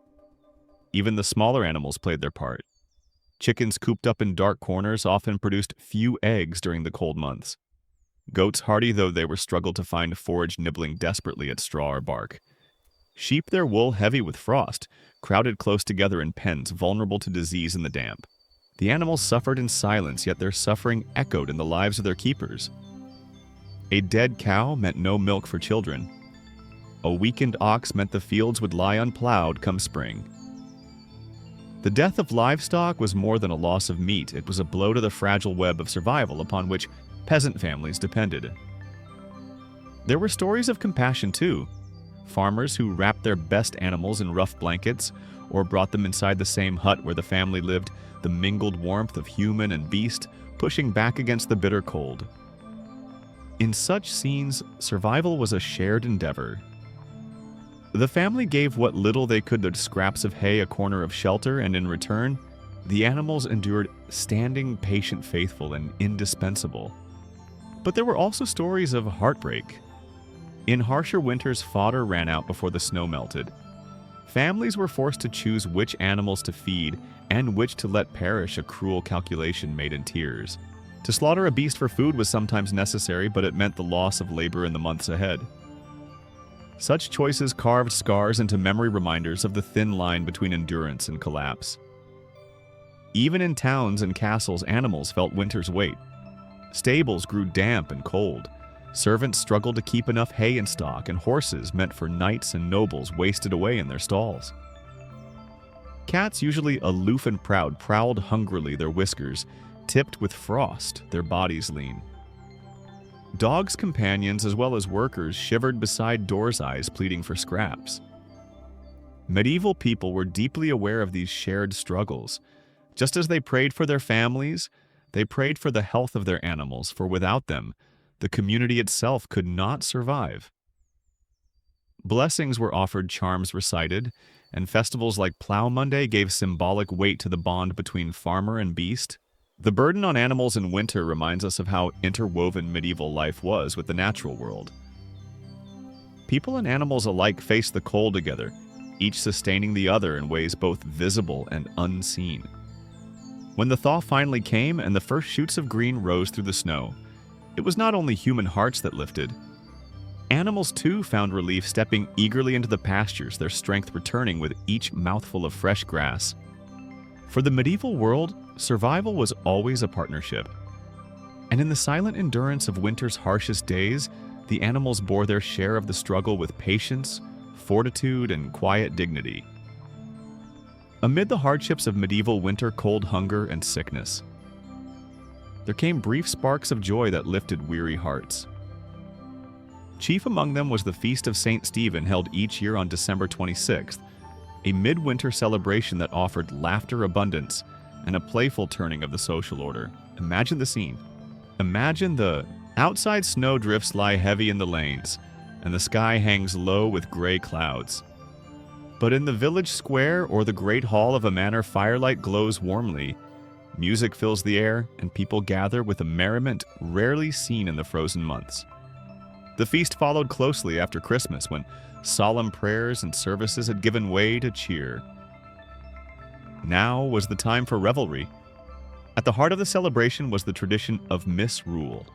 Even the smaller animals played their part. Chickens cooped up in dark corners often produced few eggs during the cold months. Goats, hardy though they were, struggled to find forage, nibbling desperately at straw or bark. Sheep, their wool heavy with frost, crowded close together in pens, vulnerable to disease and the damp. The animals suffered in silence, yet their suffering echoed in the lives of their keepers. A dead cow meant no milk for children. A weakened ox meant the fields would lie unplowed come spring. The death of livestock was more than a loss of meat. It was a blow to the fragile web of survival upon which peasant families depended. There were stories of compassion, too. Farmers who wrapped their best animals in rough blankets or brought them inside the same hut where the family lived, the mingled warmth of human and beast pushing back against the bitter cold. In such scenes, survival was a shared endeavor. The family gave what little they could to scraps of hay, a corner of shelter, and in return, the animals endured, standing, patient, faithful, and indispensable. But there were also stories of heartbreak. In harsher winters, fodder ran out before the snow melted. Families were forced to choose which animals to feed and which to let perish, a cruel calculation made in tears. To slaughter a beast for food was sometimes necessary, but it meant the loss of labor in the months ahead. Such choices carved scars into memory, reminders of the thin line between endurance and collapse. Even in towns and castles, animals felt winter's weight. Stables grew damp and cold. Servants struggled to keep enough hay in stock, and horses, meant for knights and nobles, wasted away in their stalls. Cats, usually aloof and proud, prowled hungrily, their whiskers tipped with frost, their bodies lean. Dogs' companions, as well as workers, shivered beside doors' eyes, pleading for scraps. Medieval people were deeply aware of these shared struggles. Just as they prayed for their families, they prayed for the health of their animals, for without them, the community itself could not survive. Blessings were offered, charms recited, and festivals like Plow Monday gave symbolic weight to the bond between farmer and beast. The burden on animals in winter reminds us of how interwoven medieval life was with the natural world. People and animals alike faced the cold together, each sustaining the other in ways both visible and unseen. When the thaw finally came and the first shoots of green rose through the snow, it was not only human hearts that lifted. Animals too found relief, stepping eagerly into the pastures, their strength returning with each mouthful of fresh grass. For the medieval world, survival was always a partnership. And in the silent endurance of winter's harshest days, the animals bore their share of the struggle with patience, fortitude, and quiet dignity. Amid the hardships of medieval winter, cold, hunger, and sickness, there came brief sparks of joy that lifted weary hearts. Chief among them was the Feast of St. Stephen, held each year on December 26th, a midwinter celebration that offered laughter, abundance, and a playful turning of the social order. Imagine the scene. Imagine the outside snowdrifts lie heavy in the lanes, and the sky hangs low with gray clouds. But in the village square or the great hall of a manor, firelight glows warmly, music fills the air, and people gather with a merriment rarely seen in the frozen months. The feast followed closely after Christmas, when solemn prayers and services had given way to cheer. Now was the time for revelry. At the heart of the celebration was the tradition of misrule.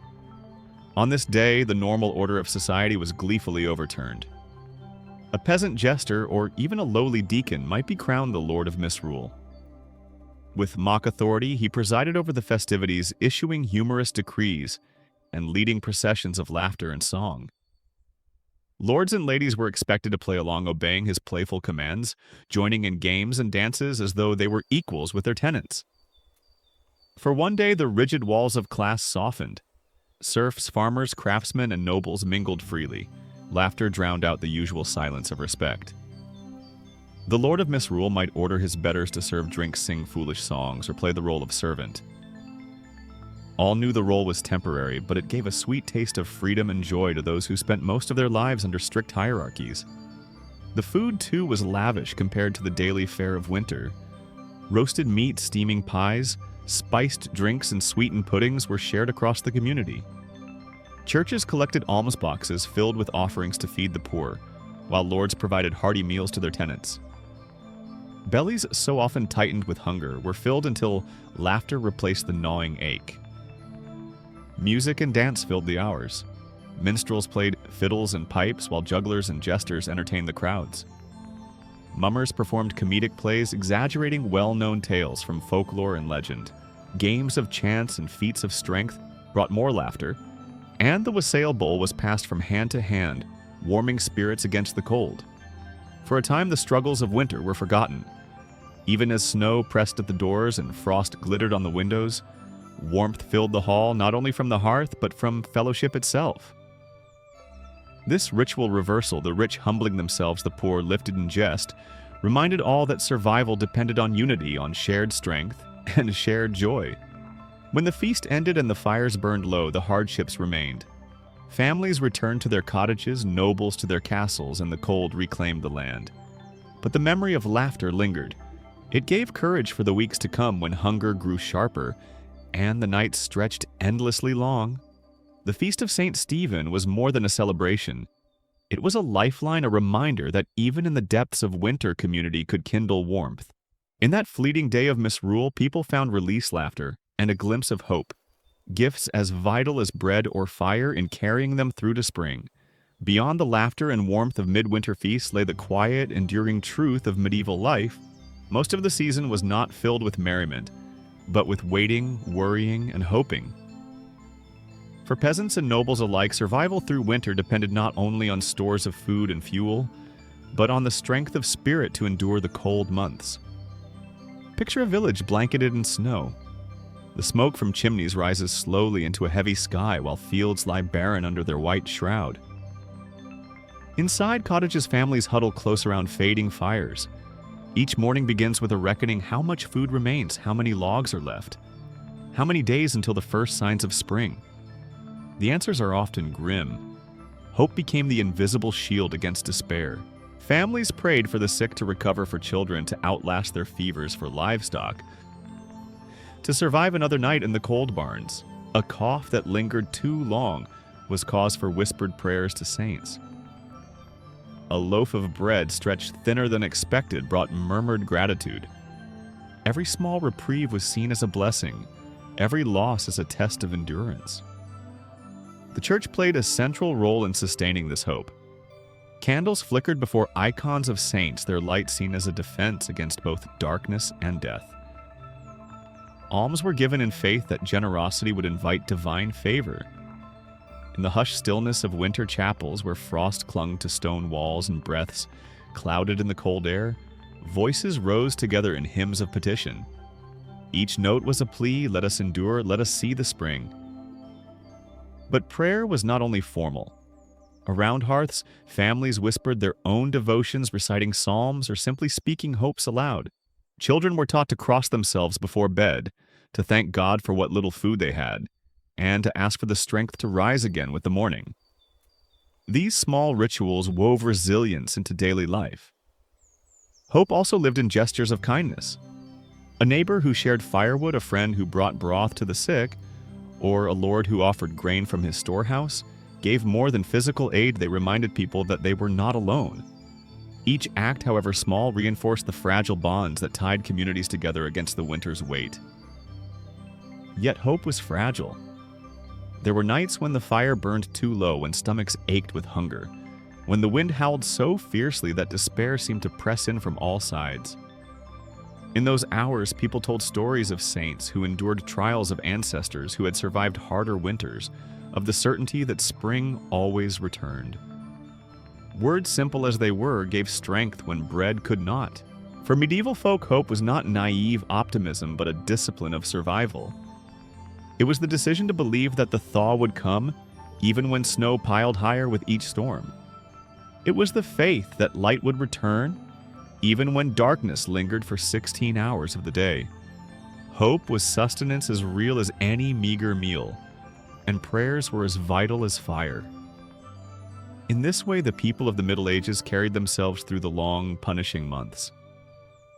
On this day, the normal order of society was gleefully overturned. A peasant jester or even a lowly deacon might be crowned the Lord of Misrule. With mock authority, he presided over the festivities, issuing humorous decrees and leading processions of laughter and song. Lords and ladies were expected to play along, obeying his playful commands, joining in games and dances as though they were equals with their tenants. For one day, the rigid walls of class softened. Serfs, farmers, craftsmen, and nobles mingled freely. Laughter drowned out the usual silence of respect. The Lord of Misrule might order his betters to serve drinks, sing foolish songs, or play the role of servant. All knew the role was temporary, but it gave a sweet taste of freedom and joy to those who spent most of their lives under strict hierarchies. The food, too, was lavish compared to the daily fare of winter. Roasted meat, steaming pies, spiced drinks, and sweetened puddings were shared across the community. Churches collected alms boxes filled with offerings to feed the poor, while lords provided hearty meals to their tenants. Bellies so often tightened with hunger were filled until laughter replaced the gnawing ache. Music and dance filled the hours. Minstrels played fiddles and pipes, while jugglers and jesters entertained the crowds. Mummers performed comedic plays exaggerating well-known tales from folklore and legend. Games of chance and feats of strength brought more laughter, and the wassail bowl was passed from hand to hand, warming spirits against the cold. For a time, the struggles of winter were forgotten. Even as snow pressed at the doors and frost glittered on the windows, warmth filled the hall, not only from the hearth, but from fellowship itself. This ritual reversal, the rich humbling themselves, the poor lifted in jest, reminded all that survival depended on unity, on shared strength, and shared joy. When the feast ended and the fires burned low, the hardships remained. Families returned to their cottages, nobles to their castles, and the cold reclaimed the land. But the memory of laughter lingered. It gave courage for the weeks to come when hunger grew sharper and the nights stretched endlessly long. The Feast of St. Stephen was more than a celebration. It was a lifeline, a reminder that even in the depths of winter, community could kindle warmth. In that fleeting day of misrule, people found release, laughter, and a glimpse of hope. Gifts as vital as bread or fire in carrying them through to spring. Beyond the laughter and warmth of midwinter feasts lay the quiet, enduring truth of medieval life. Most of the season was not filled with merriment, but with waiting, worrying, and hoping. For peasants and nobles alike, survival through winter depended not only on stores of food and fuel, but on the strength of spirit to endure the cold months. Picture a village blanketed in snow. The smoke from chimneys rises slowly into a heavy sky while fields lie barren under their white shroud. Inside cottages, families huddle close around fading fires. Each morning begins with a reckoning: how much food remains, how many logs are left, how many days until the first signs of spring. The answers are often grim. Hope became the invisible shield against despair. Families prayed for the sick to recover, for children to outlast their fevers, for livestock to survive another night in the cold barns. A cough that lingered too long was cause for whispered prayers to saints. A loaf of bread stretched thinner than expected brought murmured gratitude. Every small reprieve was seen as a blessing, every loss as a test of endurance. The church played a central role in sustaining this hope. Candles flickered before icons of saints, their light seen as a defense against both darkness and death. Alms were given in faith that generosity would invite divine favor. In the hushed stillness of winter chapels, where frost clung to stone walls and breaths clouded in the cold air, voices rose together in hymns of petition. Each note was a plea: let us endure, let us see the spring. But prayer was not only formal. Around hearths, families whispered their own devotions, reciting psalms or simply speaking hopes aloud. Children were taught to cross themselves before bed, to thank God for what little food they had, and to ask for the strength to rise again with the morning. These small rituals wove resilience into daily life. Hope also lived in gestures of kindness. A neighbor who shared firewood, a friend who brought broth to the sick, or a lord who offered grain from his storehouse, gave more than physical aid. They reminded people that they were not alone. Each act, however small, reinforced the fragile bonds that tied communities together against the winter's weight. Yet hope was fragile. There were nights when the fire burned too low, when stomachs ached with hunger, when the wind howled so fiercely that despair seemed to press in from all sides. In those hours, people told stories of saints who endured trials, of ancestors who had survived harder winters, of the certainty that spring always returned. Words simple as they were gave strength when bread could not. For medieval folk, hope was not naive optimism, but a discipline of survival. It was the decision to believe that the thaw would come, even when snow piled higher with each storm. It was the faith that light would return, even when darkness lingered for 16 hours of the day. Hope was sustenance as real as any meager meal, and prayers were as vital as fire. In this way, the people of the Middle Ages carried themselves through the long, punishing months.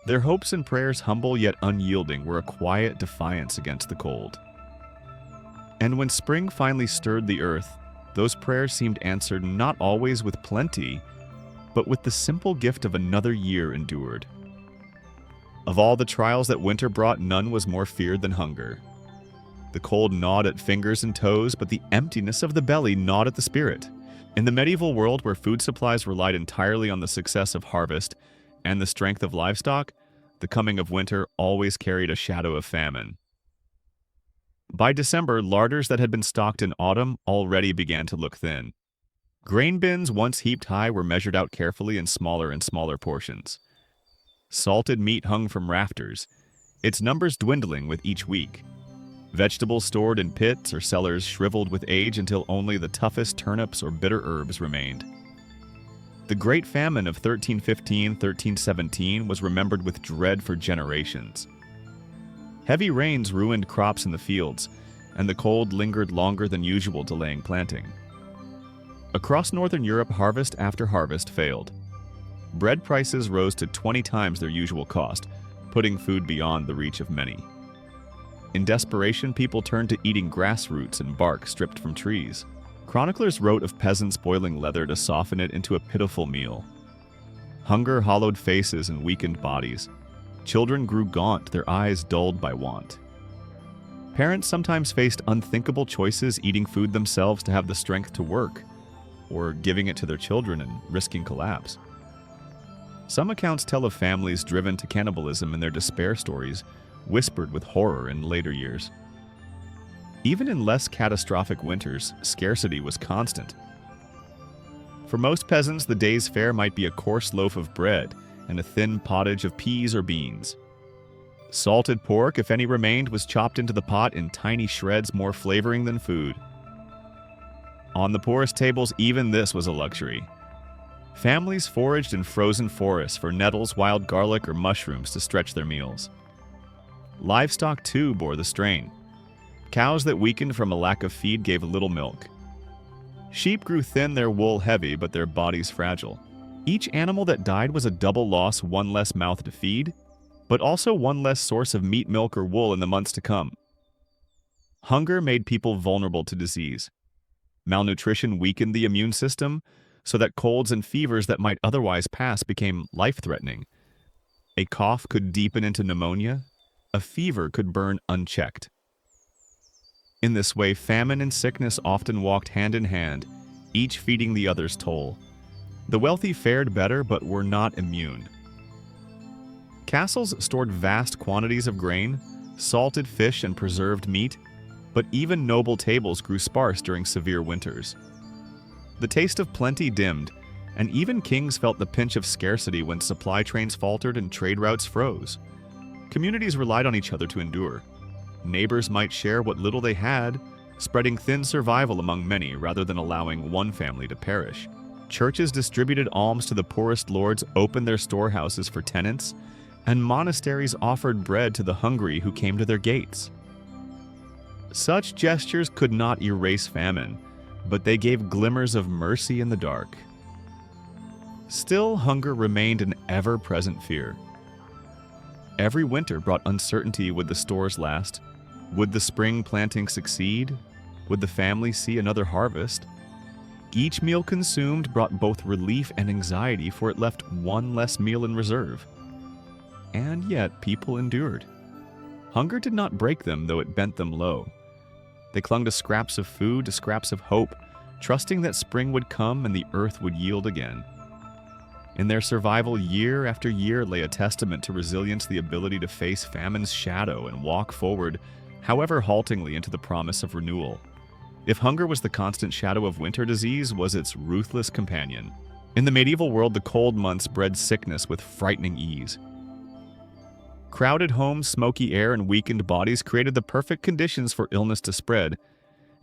Their hopes and prayers, humble yet unyielding, were a quiet defiance against the cold. And when spring finally stirred the earth, those prayers seemed answered not always with plenty, but with the simple gift of another year endured. Of all the trials that winter brought, none was more feared than hunger. The cold gnawed at fingers and toes, but the emptiness of the belly gnawed at the spirit. In the medieval world, where food supplies relied entirely on the success of harvest and the strength of livestock, the coming of winter always carried a shadow of famine. By December, larders that had been stocked in autumn already began to look thin. Grain bins, once heaped high, were measured out carefully in smaller and smaller portions. Salted meat hung from rafters, its numbers dwindling with each week. Vegetables stored in pits or cellars shriveled with age until only the toughest turnips or bitter herbs remained. The Great Famine of 1315-1317 was remembered with dread for generations. Heavy rains ruined crops in the fields, and the cold lingered longer than usual, delaying planting. Across northern Europe, harvest after harvest failed. Bread prices rose to 20 times their usual cost, putting food beyond the reach of many. In desperation, people turned to eating grass roots and bark stripped from trees. Chroniclers wrote of peasants boiling leather to soften it into a pitiful meal. Hunger hollowed faces and weakened bodies. Children grew gaunt, their eyes dulled by want. Parents sometimes faced unthinkable choices, eating food themselves to have the strength to work, or giving it to their children and risking collapse. Some accounts tell of families driven to cannibalism, and their despair stories whispered with horror in later years. Even in less catastrophic winters, scarcity was constant. For most peasants, the day's fare might be a coarse loaf of bread and a thin pottage of peas or beans. Salted pork, if any remained, was chopped into the pot in tiny shreds, more flavoring than food. On the poorest tables, even this was a luxury. Families foraged in frozen forests for nettles, wild garlic, or mushrooms to stretch their meals. Livestock, too, bore the strain. Cows that weakened from a lack of feed gave little milk. Sheep grew thin, their wool heavy, but their bodies fragile. Each animal that died was a double loss, one less mouth to feed, but also one less source of meat, milk, or wool in the months to come. Hunger made people vulnerable to disease. Malnutrition weakened the immune system, so that colds and fevers that might otherwise pass became life-threatening. A cough could deepen into pneumonia. A fever could burn unchecked. In this way, famine and sickness often walked hand in hand, each feeding the other's toll. The wealthy fared better, but were not immune. Castles stored vast quantities of grain, salted fish, and preserved meat, but even noble tables grew sparse during severe winters. The taste of plenty dimmed, and even kings felt the pinch of scarcity when supply trains faltered and trade routes froze. Communities relied on each other to endure. Neighbors might share what little they had, spreading thin survival among many rather than allowing one family to perish. Churches distributed alms to the poorest lords, opened their storehouses for tenants, and monasteries offered bread to the hungry who came to their gates. Such gestures could not erase famine, but they gave glimmers of mercy in the dark. Still, hunger remained an ever-present fear. Every winter brought uncertainty: would the stores last? Would the spring planting succeed? Would the family see another harvest? Each meal consumed brought both relief and anxiety, for it left one less meal in reserve. And yet, people endured. Hunger did not break them, though it bent them low. They clung to scraps of food, to scraps of hope, trusting that spring would come and the earth would yield again. In their survival, year after year lay a testament to resilience, the ability to face famine's shadow and walk forward, however haltingly, into the promise of renewal. If hunger was the constant shadow of winter, disease was its ruthless companion. In the medieval world, the cold months bred sickness with frightening ease. Crowded homes, smoky air, and weakened bodies created the perfect conditions for illness to spread,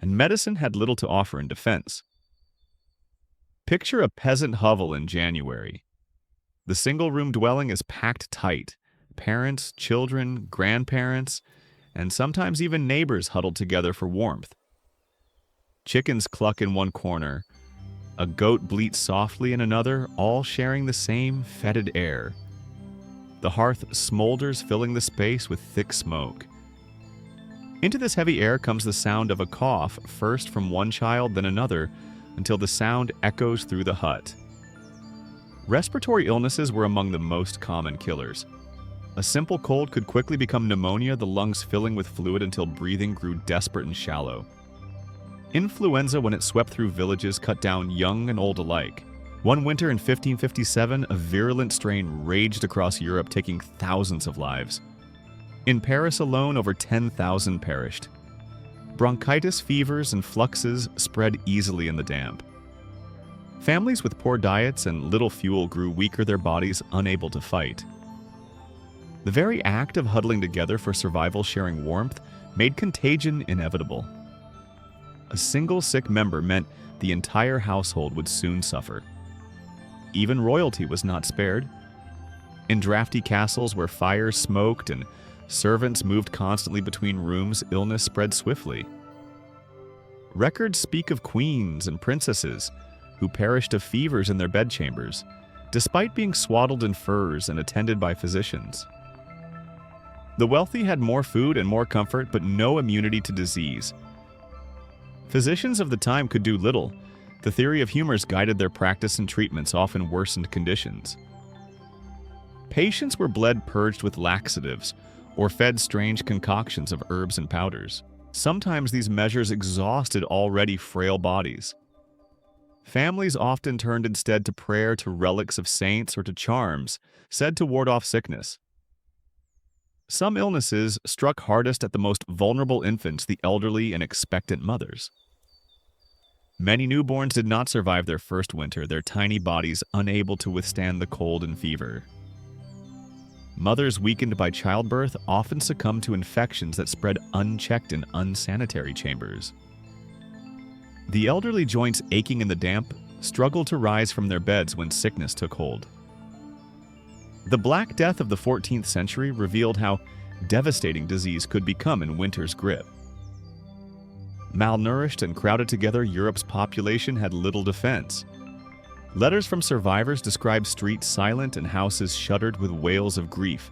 and medicine had little to offer in defense. Picture a peasant hovel in January. The single-room dwelling is packed tight. Parents, children, grandparents, and sometimes even neighbors huddled together for warmth. Chickens cluck in one corner, a goat bleats softly in another, all sharing the same fetid air. The hearth smolders, filling the space with thick smoke. Into this heavy air comes the sound of a cough, first from one child, then another, until the sound echoes through the hut. Respiratory illnesses were among the most common killers. A simple cold could quickly become pneumonia, the lungs filling with fluid until breathing grew desperate and shallow. Influenza, when it swept through villages, cut down young and old alike. One winter in 1557, a virulent strain raged across Europe, taking thousands of lives. In Paris alone, over 10,000 perished. Bronchitis, fevers, and fluxes spread easily in the damp. Families with poor diets and little fuel grew weaker, their bodies unable to fight. The very act of huddling together for survival, sharing warmth, made contagion inevitable. A single sick member meant the entire household would soon suffer. Even royalty was not spared. In drafty castles where fires smoked and servants moved constantly between rooms, illness spread swiftly. Records speak of queens and princesses who perished of fevers in their bedchambers, despite being swaddled in furs and attended by physicians. The wealthy had more food and more comfort, but no immunity to disease. Physicians of the time could do little. The theory of humors guided their practice, and treatments often worsened conditions. Patients were bled purged with laxatives, or fed strange concoctions of herbs and powders. Sometimes these measures exhausted already frail bodies. Families often turned instead to prayer, to relics of saints, or to charms, said to ward off sickness. Some illnesses struck hardest at the most vulnerable infants, the elderly and expectant mothers. Many newborns did not survive their first winter, their tiny bodies unable to withstand the cold and fever. Mothers weakened by childbirth often succumbed to infections that spread unchecked in unsanitary chambers. The elderly, joints aching in the damp, struggled to rise from their beds when sickness took hold. The Black Death of the 14th century revealed how devastating disease could become in winter's grip. Malnourished and crowded together, Europe's population had little defense. Letters from survivors describe streets silent and houses shuddered with wails of grief,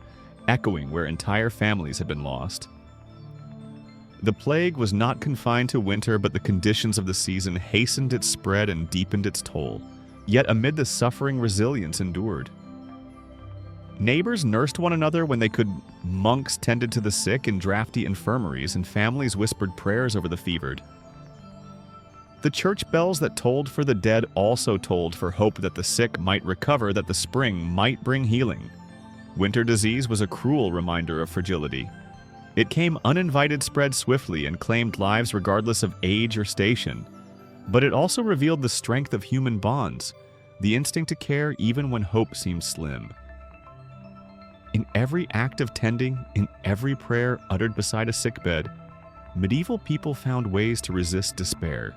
echoing where entire families had been lost. The plague was not confined to winter, but the conditions of the season hastened its spread and deepened its toll. Yet amid the suffering, resilience endured. Neighbors nursed one another when they could, monks tended to the sick in drafty infirmaries, and families whispered prayers over the fevered. The church bells that tolled for the dead also tolled for hope that the sick might recover, that the spring might bring healing. Winter disease was a cruel reminder of fragility. It came uninvited, spread swiftly, and claimed lives regardless of age or station. But it also revealed the strength of human bonds, the instinct to care even when hope seemed slim. In every act of tending, in every prayer uttered beside a sickbed, medieval people found ways to resist despair.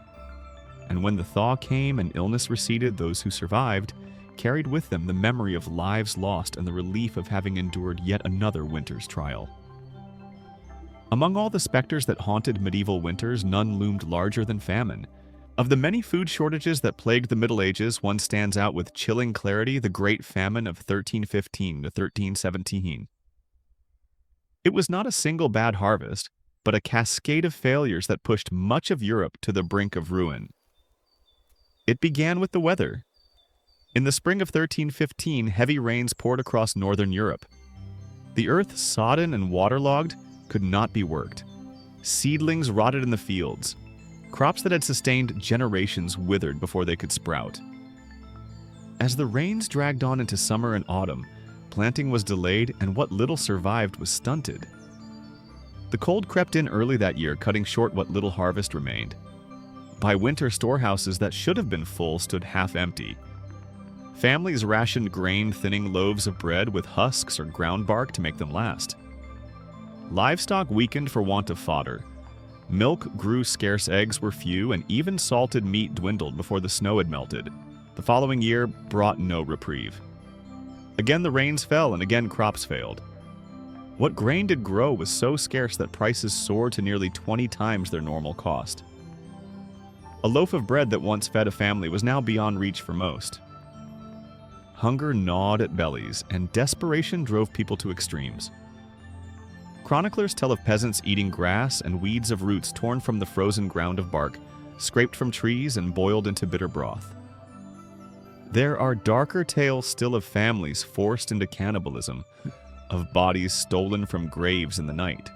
And when the thaw came and illness receded, those who survived carried with them the memory of lives lost and the relief of having endured yet another winter's trial. Among all the specters that haunted medieval winters, none loomed larger than famine. Of the many food shortages that plagued the Middle Ages, one stands out with chilling clarity: the Great Famine of 1315 to 1317. It was not a single bad harvest, but a cascade of failures that pushed much of Europe to the brink of ruin. It began with the weather. In the spring of 1315, heavy rains poured across northern Europe. The earth, sodden and waterlogged, could not be worked. Seedlings rotted in the fields. Crops that had sustained generations withered before they could sprout. As the rains dragged on into summer and autumn, planting was delayed and what little survived was stunted. The cold crept in early that year, cutting short what little harvest remained. By winter, storehouses that should have been full stood half empty. Families rationed grain, thinning loaves of bread with husks or ground bark to make them last. Livestock weakened for want of fodder. Milk grew scarce, eggs were few, and even salted meat dwindled before the snow had melted. The following year brought no reprieve. Again the rains fell, and again crops failed. What grain did grow was so scarce that prices soared to nearly 20 times their normal cost. A loaf of bread that once fed a family was now beyond reach for most. Hunger gnawed at bellies, and desperation drove people to extremes. Chroniclers tell of peasants eating grass and weeds of roots torn from the frozen ground of bark, scraped from trees and boiled into bitter broth. There are darker tales still of families forced into cannibalism, of bodies stolen from graves in the night.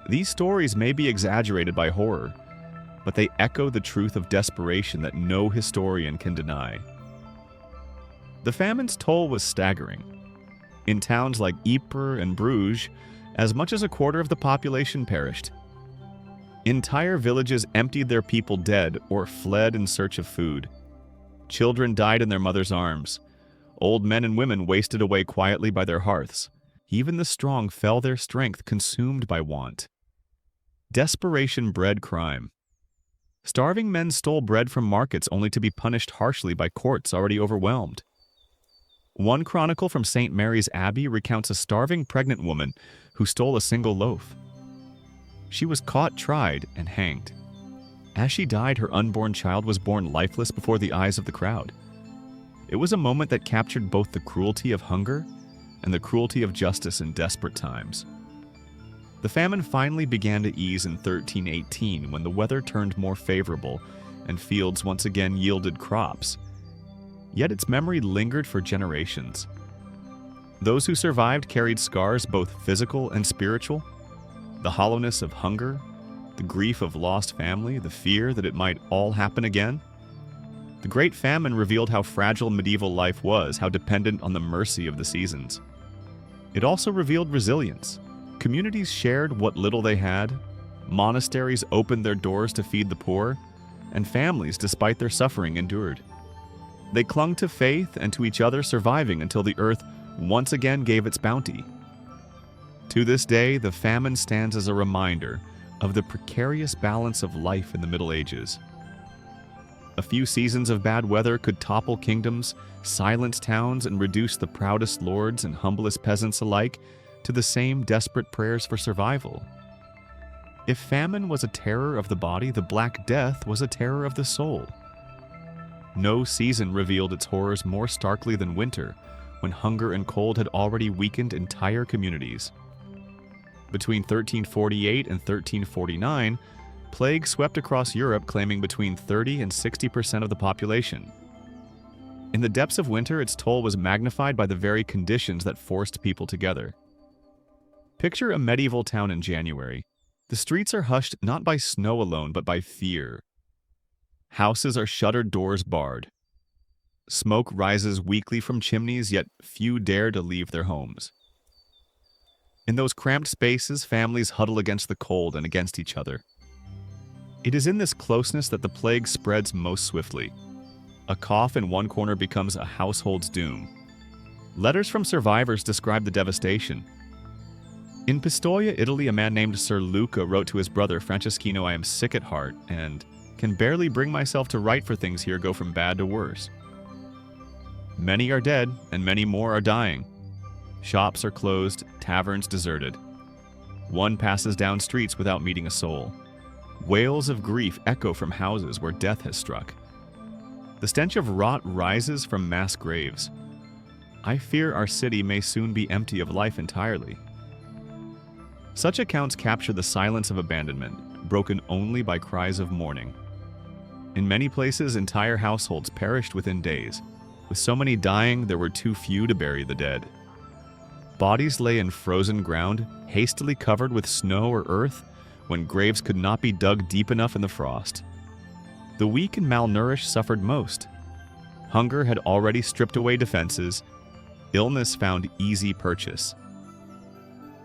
These stories may be exaggerated by horror, but they echo the truth of desperation that no historian can deny. The famine's toll was staggering. In towns like Ypres and Bruges, as much as a quarter of the population perished. Entire villages emptied their people dead or fled in search of food. Children died in their mothers' arms. Old men and women wasted away quietly by their hearths. Even the strong fell their strength, consumed by want. Desperation bred crime. Starving men stole bread from markets only to be punished harshly by courts already overwhelmed. One chronicle from St. Mary's Abbey recounts a starving pregnant woman who stole a single loaf. She was caught, tried, and hanged. As she died, her unborn child was born lifeless before the eyes of the crowd. It was a moment that captured both the cruelty of hunger and the cruelty of justice in desperate times. The famine finally began to ease in 1318 when the weather turned more favorable and fields once again yielded crops. Yet its memory lingered for generations. Those who survived carried scars both physical and spiritual. The hollowness of hunger, the grief of lost family, the fear that it might all happen again. The Great Famine revealed how fragile medieval life was, how dependent on the mercy of the seasons. It also revealed resilience. Communities shared what little they had. Monasteries opened their doors to feed the poor, and families, despite their suffering, endured. They clung to faith and to each other, surviving until the earth once again gave its bounty. To this day, the famine stands as a reminder of the precarious balance of life in the Middle Ages. A few seasons of bad weather could topple kingdoms, silence towns, and reduce the proudest lords and humblest peasants alike to the same desperate prayers for survival. If famine was a terror of the body, the Black Death was a terror of the soul. No season revealed its horrors more starkly than winter, when hunger and cold had already weakened entire communities. Between 1348 and 1349, plague swept across Europe, claiming between 30 and 60% of the population. In the depths of winter, its toll was magnified by the very conditions that forced people together. Picture a medieval town in January. The streets are hushed not by snow alone, but by fear. Houses are shuttered, doors barred. Smoke rises weakly from chimneys, yet few dare to leave their homes. In those cramped spaces, families huddle against the cold and against each other. It is in this closeness that the plague spreads most swiftly. A cough in one corner becomes a household's doom. Letters from survivors describe the devastation. In Pistoia, Italy, a man named Sir Luca wrote to his brother Franceschino, "I am sick at heart, and can barely bring myself to write, for things here go from bad to worse. Many are dead, and many more are dying. Shops are closed, taverns deserted. One passes down streets without meeting a soul. Wails of grief echo from houses where death has struck. The stench of rot rises from mass graves. I fear our city may soon be empty of life entirely." Such accounts capture the silence of abandonment, broken only by cries of mourning. In many places, entire households perished within days. With so many dying, there were too few to bury the dead. Bodies lay in frozen ground, hastily covered with snow or earth, when graves could not be dug deep enough in the frost. The weak and malnourished suffered most. Hunger had already stripped away defenses. Illness found easy purchase.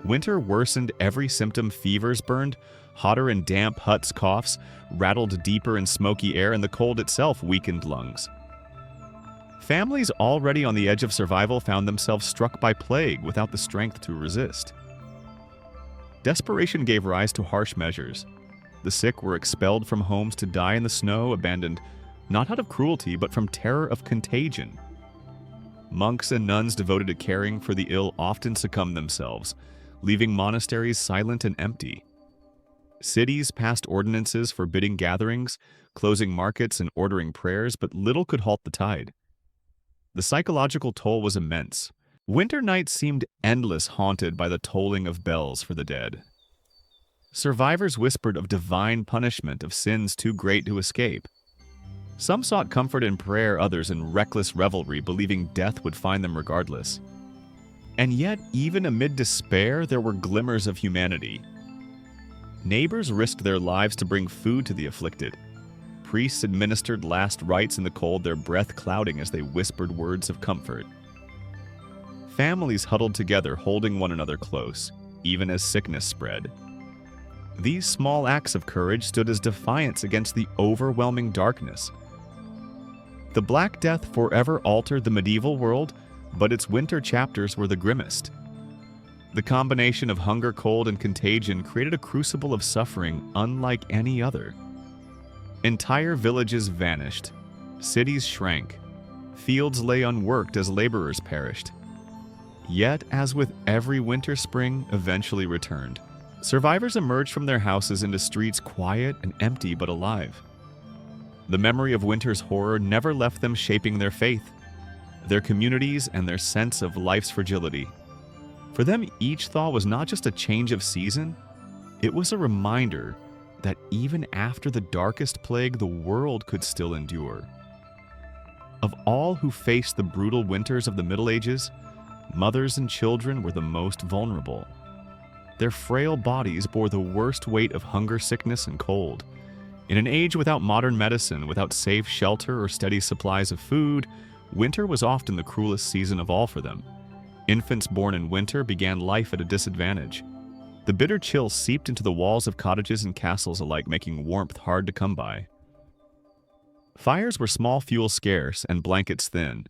Winter worsened every symptom. Fevers burned, hotter and damp huts coughs, rattled deeper in smoky air, and the cold itself weakened lungs. Families already on the edge of survival found themselves struck by plague without the strength to resist. Desperation gave rise to harsh measures. The sick were expelled from homes to die in the snow, abandoned not out of cruelty but from terror of contagion. Monks and nuns devoted to caring for the ill often succumbed themselves, leaving monasteries silent and empty. Cities passed ordinances forbidding gatherings, closing markets and ordering prayers, but little could halt the tide. The psychological toll was immense. Winter nights seemed endless, haunted by the tolling of bells for the dead. Survivors whispered of divine punishment, of sins too great to escape. Some sought comfort in prayer, others in reckless revelry, believing death would find them regardless. And yet, even amid despair, there were glimmers of humanity. Neighbors risked their lives to bring food to the afflicted. Priests administered last rites in the cold, their breath clouding as they whispered words of comfort. Families huddled together, holding one another close, even as sickness spread. These small acts of courage stood as defiance against the overwhelming darkness. The Black Death forever altered the medieval world, but its winter chapters were the grimmest. The combination of hunger, cold, and contagion created a crucible of suffering unlike any other. Entire villages vanished. Cities shrank. Fields lay unworked as laborers perished. Yet, as with every winter, spring eventually returned. Survivors emerged from their houses into streets quiet and empty but alive. The memory of winter's horror never left them, shaping their faith, their communities, and their sense of life's fragility. For them, each thaw was not just a change of season, it was a reminder that even after the darkest plague, the world could still endure. Of all who faced the brutal winters of the Middle Ages, mothers and children were the most vulnerable. Their frail bodies bore the worst weight of hunger, sickness, and cold. In an age without modern medicine, without safe shelter or steady supplies of food, winter was often the cruelest season of all for them. Infants born in winter began life at a disadvantage. The bitter chill seeped into the walls of cottages and castles alike, making warmth hard to come by. Fires were small fuel scarce and blankets thin.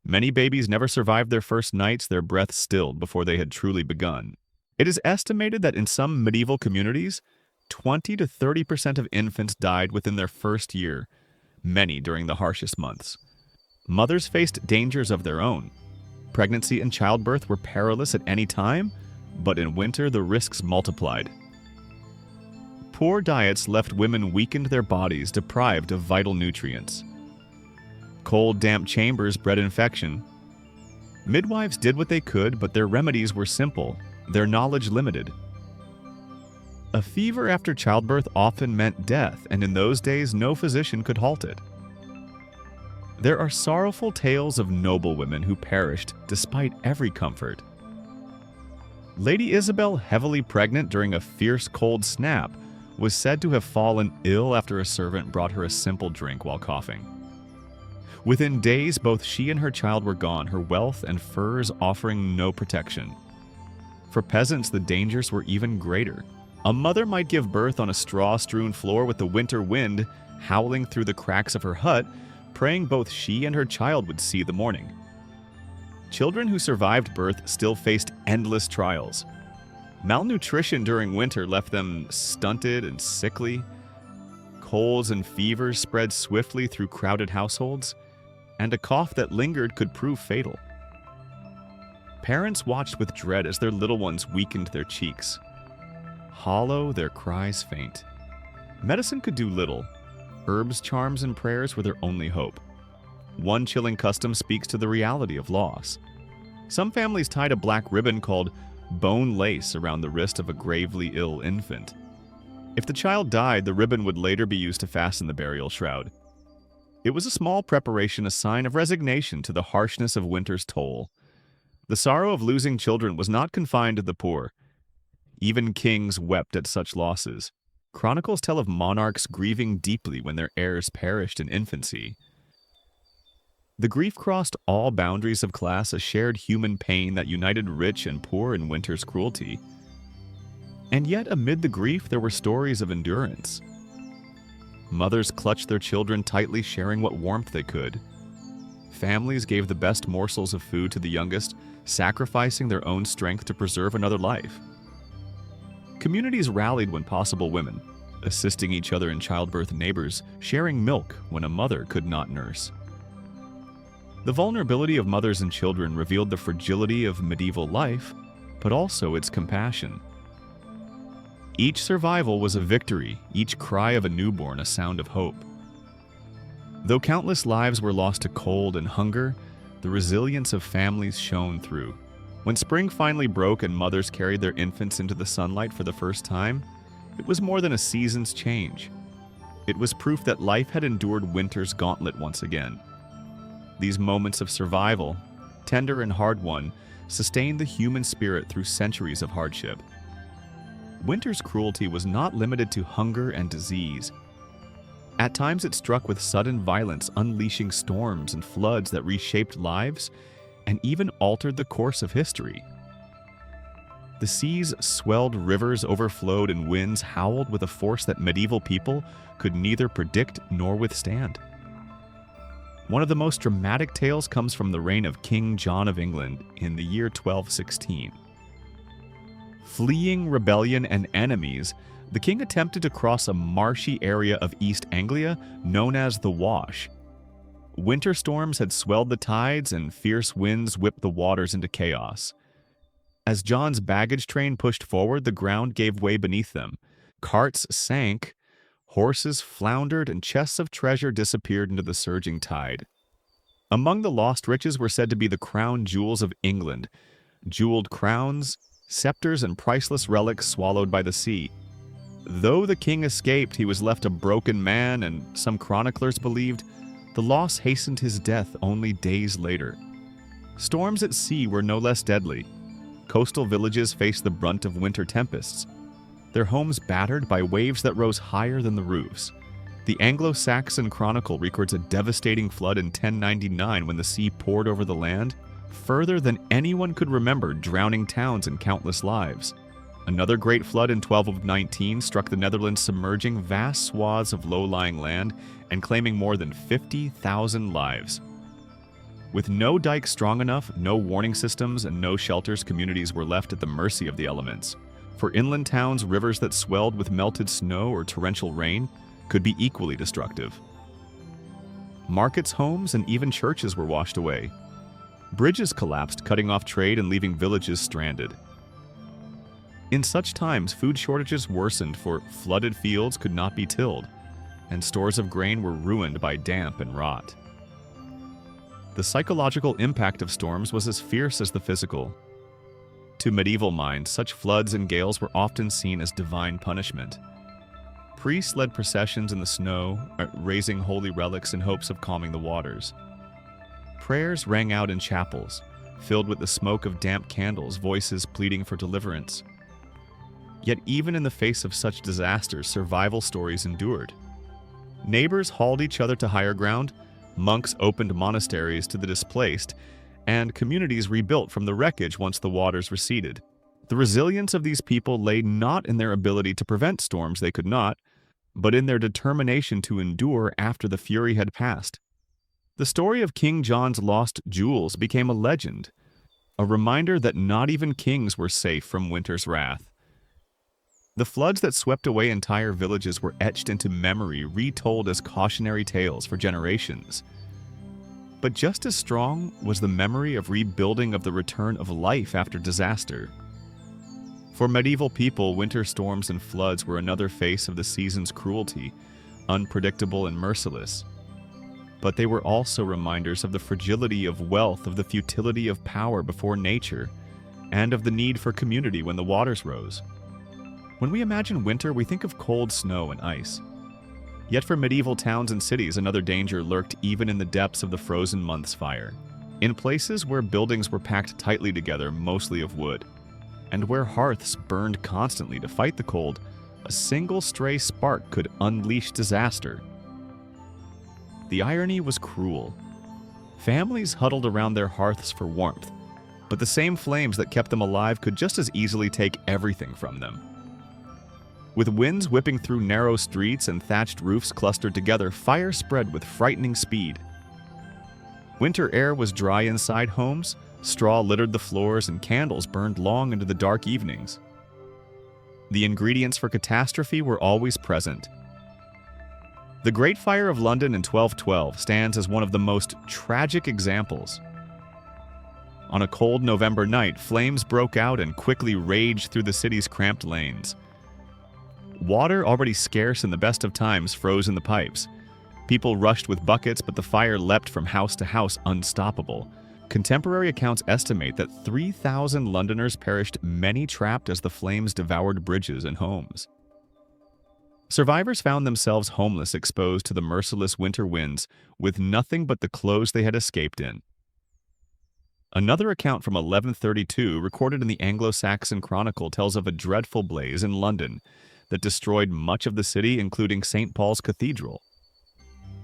Many babies never survived their first nights, their breath stilled before they had truly begun. It is estimated that in some medieval communities, 20 to 30% of infants died within their first year, many during the harshest months. Mothers faced dangers of their own. Pregnancy and childbirth were perilous at any time, but in winter the risks multiplied. Poor diets left women weakened their bodies, deprived of vital nutrients. Cold, damp chambers bred infection. Midwives did what they could, but their remedies were simple, their knowledge limited. A fever after childbirth often meant death, and in those days no physician could halt it. There are sorrowful tales of noble women who perished despite every comfort. Lady Isabel, heavily pregnant during a fierce cold snap, was said to have fallen ill after a servant brought her a simple drink while coughing. Within days, both she and her child were gone, her wealth and furs offering no protection. For peasants, the dangers were even greater. A mother might give birth on a straw-strewn floor with the winter wind howling through the cracks of her hut, praying both she and her child would see the morning. Children who survived birth still faced endless trials. Malnutrition during winter left them stunted and sickly. Colds and fevers spread swiftly through crowded households, and a cough that lingered could prove fatal. Parents watched with dread as their little ones weakened their cheeks. Hollow, their cries faint. Medicine could do little. Herbs, charms, and prayers were their only hope. One chilling custom speaks to the reality of loss. Some families tied a black ribbon called bone lace around the wrist of a gravely ill infant. If the child died, the ribbon would later be used to fasten the burial shroud. It was a small preparation, a sign of resignation to the harshness of winter's toll. The sorrow of losing children was not confined to the poor. Even kings wept at such losses. Chronicles tell of monarchs grieving deeply when their heirs perished in infancy. The grief crossed all boundaries of class, a shared human pain that united rich and poor in winter's cruelty. And yet, amid the grief, there were stories of endurance. Mothers clutched their children tightly, sharing what warmth they could. Families gave the best morsels of food to the youngest, sacrificing their own strength to preserve another life. Communities rallied when possible women, assisting each other in childbirth, neighbors sharing milk when a mother could not nurse. The vulnerability of mothers and children revealed the fragility of medieval life, but also its compassion. Each survival was a victory, each cry of a newborn a sound of hope. Though countless lives were lost to cold and hunger, the resilience of families shone through. When spring finally broke and mothers carried their infants into the sunlight for the first time, it was more than a season's change. It was proof that life had endured winter's gauntlet once again. These moments of survival, tender and hard-won, sustained the human spirit through centuries of hardship. Winter's cruelty was not limited to hunger and disease. At times it struck with sudden violence, unleashing storms and floods that reshaped lives and even altered the course of history. The seas swelled, rivers overflowed, and winds howled with a force that medieval people could neither predict nor withstand. One of the most dramatic tales comes from the reign of King John of England in the year 1216. Fleeing rebellion and enemies, the king attempted to cross a marshy area of East Anglia known as the Wash. Winter storms had swelled the tides and fierce winds whipped the waters into chaos. As John's baggage train pushed forward, the ground gave way beneath them. Carts sank, horses floundered, and chests of treasure disappeared into the surging tide. Among the lost riches were said to be the crown jewels of England, jeweled crowns, scepters, and priceless relics swallowed by the sea. Though the king escaped, he was left a broken man, and some chroniclers believed the loss hastened his death only days later. Storms at sea were no less deadly. Coastal villages faced the brunt of winter tempests, their homes battered by waves that rose higher than the roofs. The Anglo-Saxon Chronicle records a devastating flood in 1099 when the sea poured over the land, further than anyone could remember, drowning towns and countless lives. Another great flood in 1219 struck the Netherlands, submerging vast swaths of low-lying land and claiming more than 50,000 lives. With no dikes strong enough, no warning systems, and no shelters, communities were left at the mercy of the elements. For inland towns, rivers that swelled with melted snow or torrential rain could be equally destructive. Markets, homes, and even churches were washed away. Bridges collapsed, cutting off trade and leaving villages stranded. In such times, food shortages worsened, for flooded fields could not be tilled, and stores of grain were ruined by damp and rot. The psychological impact of storms was as fierce as the physical. To medieval minds, such floods and gales were often seen as divine punishment. Priests led processions in the snow, raising holy relics in hopes of calming the waters. Prayers rang out in chapels, filled with the smoke of damp candles, voices pleading for deliverance. Yet even in the face of such disasters, survival stories endured. Neighbors hauled each other to higher ground, monks opened monasteries to the displaced, and communities rebuilt from the wreckage once the waters receded. The resilience of these people lay not in their ability to prevent storms they could not, but in their determination to endure after the fury had passed. The story of King John's lost jewels became a legend, a reminder that not even kings were safe from winter's wrath. The floods that swept away entire villages were etched into memory, retold as cautionary tales for generations. But just as strong was the memory of rebuilding, of the return of life after disaster. For medieval people, winter storms and floods were another face of the season's cruelty, unpredictable and merciless. But they were also reminders of the fragility of wealth, of the futility of power before nature, and of the need for community when the waters rose. When we imagine winter, we think of cold snow and ice. Yet for medieval towns and cities, another danger lurked even in the depths of the frozen months' fire. In places where buildings were packed tightly together, mostly of wood, and where hearths burned constantly to fight the cold, a single stray spark could unleash disaster. The irony was cruel. Families huddled around their hearths for warmth, but the same flames that kept them alive could just as easily take everything from them. With winds whipping through narrow streets and thatched roofs clustered together, fire spread with frightening speed. Winter air was dry inside homes, straw littered the floors, and candles burned long into the dark evenings. The ingredients for catastrophe were always present. The Great Fire of London in 1212 stands as one of the most tragic examples. On a cold November night, flames broke out and quickly raged through the city's cramped lanes. Water, already scarce in the best of times, froze in the pipes. People rushed with buckets, but the fire leapt from house to house, unstoppable. Contemporary accounts estimate that 3,000 Londoners perished, many trapped as the flames devoured bridges and homes. Survivors found themselves homeless, exposed to the merciless winter winds, with nothing but the clothes they had escaped in. Another account from 1132, recorded in the Anglo-Saxon Chronicle, tells of a dreadful blaze in London that destroyed much of the city, including St. Paul's Cathedral.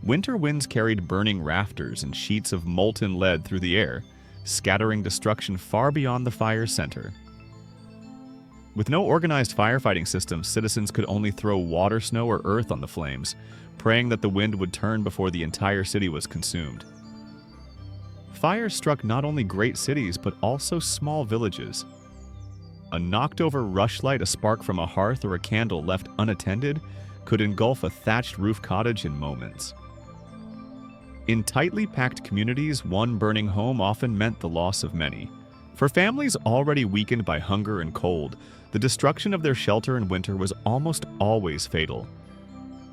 Winter winds carried burning rafters and sheets of molten lead through the air, scattering destruction far beyond the fire's center. With no organized firefighting system, citizens could only throw water, snow, or earth on the flames, praying that the wind would turn before the entire city was consumed. Fires struck not only great cities, but also small villages. A knocked-over rushlight, a spark from a hearth, or a candle left unattended could engulf a thatched roof cottage in moments. In tightly packed communities, one burning home often meant the loss of many. For families already weakened by hunger and cold, the destruction of their shelter in winter was almost always fatal.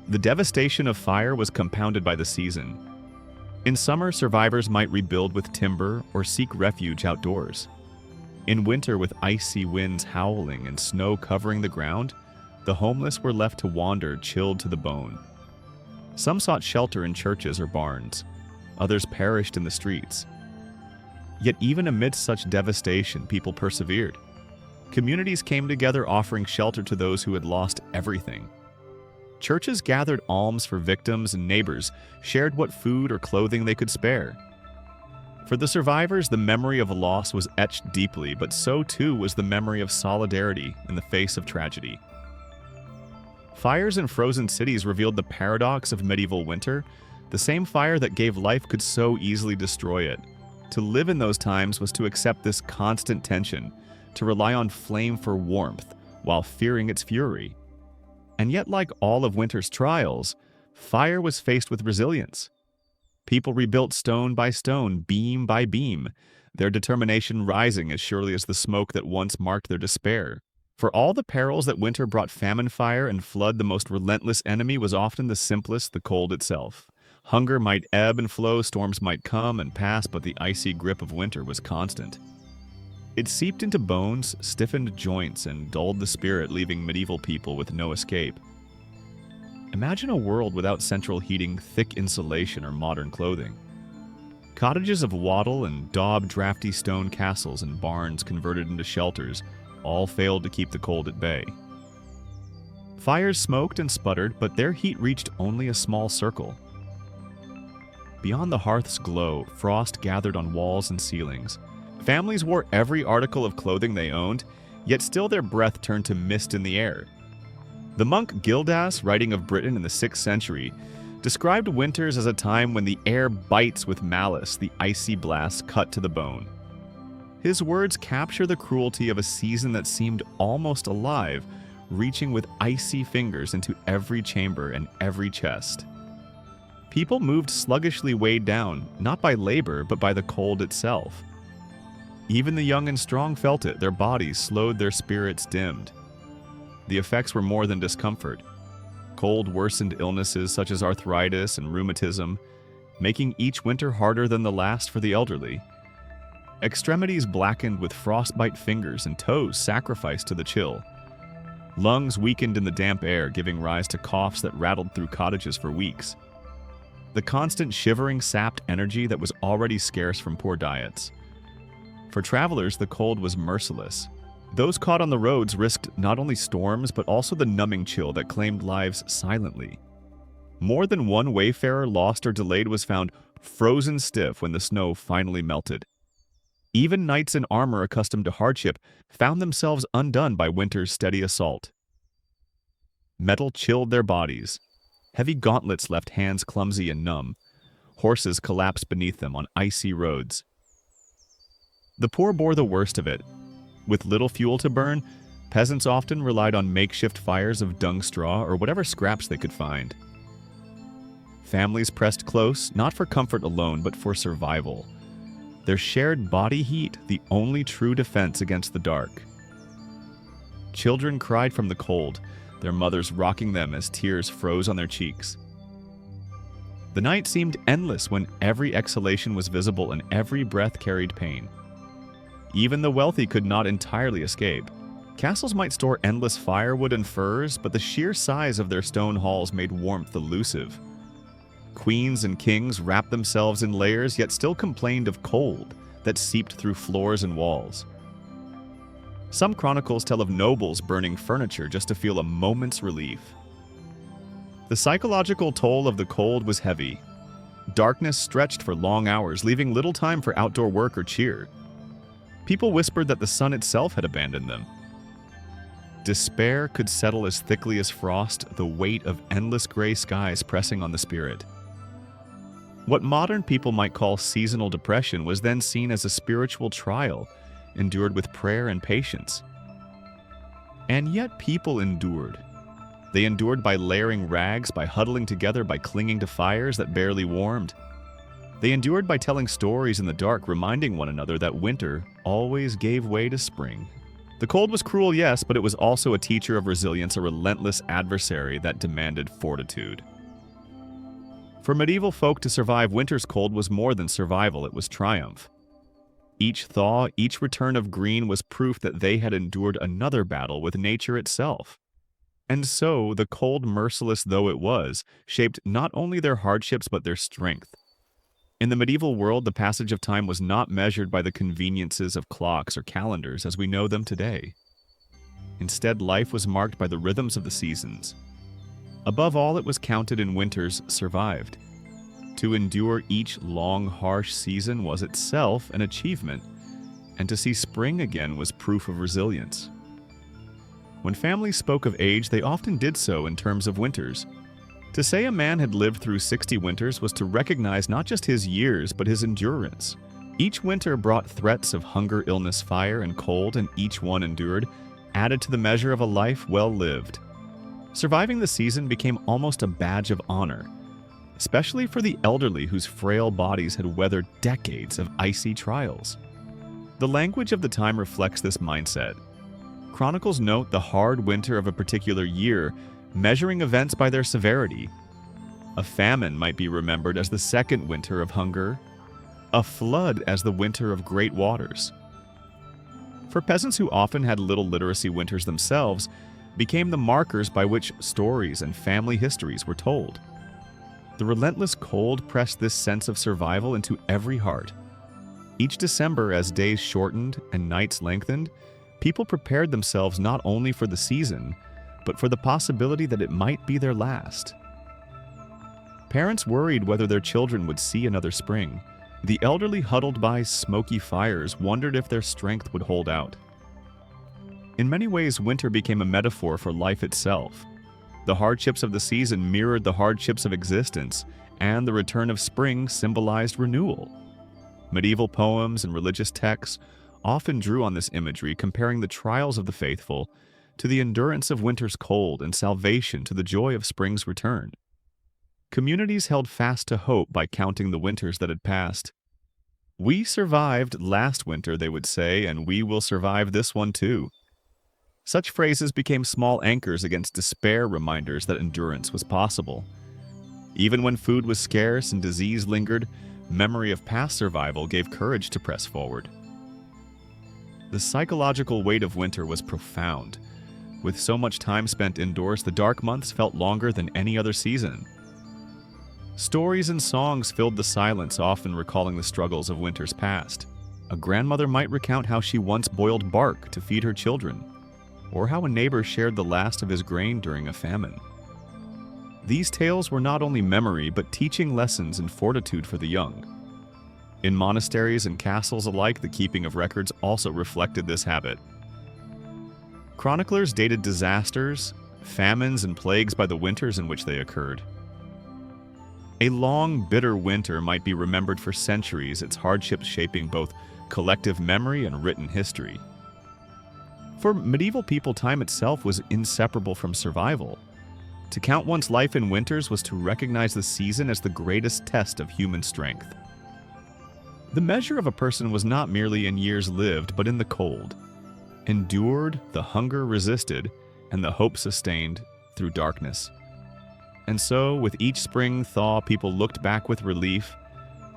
The devastation of fire was compounded by the season. In summer, survivors might rebuild with timber or seek refuge outdoors. In winter, with icy winds howling and snow covering the ground, the homeless were left to wander, chilled to the bone. Some sought shelter in churches or barns. Others perished in the streets. Yet even amidst such devastation, people persevered. Communities came together, offering shelter to those who had lost everything. Churches gathered alms for victims, and neighbors shared what food or clothing they could spare. For the survivors, the memory of a loss was etched deeply, but so too was the memory of solidarity in the face of tragedy. Fires in frozen cities revealed the paradox of medieval winter. The same fire that gave life could so easily destroy it. To live in those times was to accept this constant tension, to rely on flame for warmth while fearing its fury. And yet, like all of winter's trials, fire was faced with resilience. People rebuilt stone by stone, beam by beam, their determination rising as surely as the smoke that once marked their despair. For all the perils that winter brought, famine, fire, and flood, the most relentless enemy was often the simplest, the cold itself. Hunger might ebb and flow, storms might come and pass, but the icy grip of winter was constant. It seeped into bones, stiffened joints, and dulled the spirit, leaving medieval people with no escape. Imagine a world without central heating, thick insulation, or modern clothing. Cottages of wattle and daub, drafty stone castles and barns converted into shelters all failed to keep the cold at bay. Fires smoked and sputtered, but their heat reached only a small circle. Beyond the hearth's glow, frost gathered on walls and ceilings. Families wore every article of clothing they owned, yet still their breath turned to mist in the air. The monk Gildas, writing of Britain in the 6th century, described winters as a time when the air bites with malice, the icy blasts cut to the bone. His words capture the cruelty of a season that seemed almost alive, reaching with icy fingers into every chamber and every chest. People moved sluggishly, weighed down, not by labor, but by the cold itself. Even the young and strong felt it, their bodies slowed, their spirits dimmed. The effects were more than discomfort. Cold worsened illnesses such as arthritis and rheumatism, making each winter harder than the last for the elderly. Extremities blackened with frostbite fingers and toes sacrificed to the chill. Lungs weakened in the damp air, giving rise to coughs that rattled through cottages for weeks. The constant shivering sapped energy that was already scarce from poor diets. For travelers, the cold was merciless. Those caught on the roads risked not only storms, but also the numbing chill that claimed lives silently. More than one wayfarer lost or delayed was found frozen stiff when the snow finally melted. Even knights in armor accustomed to hardship found themselves undone by winter's steady assault. Metal chilled their bodies. Heavy gauntlets left hands clumsy and numb. Horses collapsed beneath them on icy roads. The poor bore the worst of it. With little fuel to burn, peasants often relied on makeshift fires of dung straw or whatever scraps they could find. Families pressed close, not for comfort alone, but for survival. Their shared body heat, the only true defense against the dark. Children cried from the cold, their mothers rocking them as tears froze on their cheeks. The night seemed endless when every exhalation was visible and every breath carried pain. Even the wealthy could not entirely escape. Castles might store endless firewood and furs, but the sheer size of their stone halls made warmth elusive. Queens and kings wrapped themselves in layers, yet still complained of cold that seeped through floors and walls. Some chronicles tell of nobles burning furniture just to feel a moment's relief. The psychological toll of the cold was heavy. Darkness stretched for long hours, leaving little time for outdoor work or cheer. People whispered that the sun itself had abandoned them. Despair could settle as thickly as frost, the weight of endless gray skies pressing on the spirit. What modern people might call seasonal depression was then seen as a spiritual trial, endured with prayer and patience. And yet people endured. They endured by layering rags, by huddling together, by clinging to fires that barely warmed. They endured by telling stories in the dark, reminding one another that winter always gave way to spring. The cold was cruel, yes, but it was also a teacher of resilience, a relentless adversary that demanded fortitude. For medieval folk to survive winter's cold was more than survival, it was triumph. Each thaw, each return of green was proof that they had endured another battle with nature itself. And so, the cold, merciless though it was, shaped not only their hardships but their strength. In the medieval world, the passage of time was not measured by the conveniences of clocks or calendars as we know them today. Instead, life was marked by the rhythms of the seasons. Above all, it was counted in winters survived. To endure each long, harsh season was itself an achievement, and to see spring again was proof of resilience. When families spoke of age, they often did so in terms of winters. To say a man had lived through 60 winters was to recognize not just his years, but his endurance. Each winter brought threats of hunger, illness, fire, and cold, and each one endured, added to the measure of a life well lived. Surviving the season became almost a badge of honor. especially for the elderly whose frail bodies had weathered decades of icy trials. The language of the time reflects this mindset. Chronicles note the hard winter of a particular year, measuring events by their severity. A famine might be remembered as the second winter of hunger, a flood as the winter of great waters. For peasants who often had little literacy, winters themselves became the markers by which stories and family histories were told. The relentless cold pressed this sense of survival into every heart. Each December, as days shortened and nights lengthened, people prepared themselves not only for the season, but for the possibility that it might be their last. Parents worried whether their children would see another spring. The elderly, huddled by smoky fires, wondered if their strength would hold out. In many ways, winter became a metaphor for life itself. The hardships of the season mirrored the hardships of existence, and the return of spring symbolized renewal. Medieval poems and religious texts often drew on this imagery, comparing the trials of the faithful to the endurance of winter's cold and salvation to the joy of spring's return. Communities held fast to hope by counting the winters that had passed. "We survived last winter," they would say, "and we will survive this one too." Such phrases became small anchors against despair, reminders that endurance was possible. Even when food was scarce and disease lingered, memory of past survival gave courage to press forward. The psychological weight of winter was profound. With so much time spent indoors, the dark months felt longer than any other season. Stories and songs filled the silence, often recalling the struggles of winters past. A grandmother might recount how she once boiled bark to feed her children, or how a neighbor shared the last of his grain during a famine. These tales were not only memory, but teaching lessons and fortitude for the young. In monasteries and castles alike, the keeping of records also reflected this habit. Chroniclers dated disasters, famines, and plagues by the winters in which they occurred. A long, bitter winter might be remembered for centuries, its hardships shaping both collective memory and written history. For medieval people, time itself was inseparable from survival. To count one's life in winters was to recognize the season as the greatest test of human strength. The measure of a person was not merely in years lived, but in the cold. Endured, the hunger resisted, and the hope sustained through darkness. And so, with each spring thaw, people looked back with relief,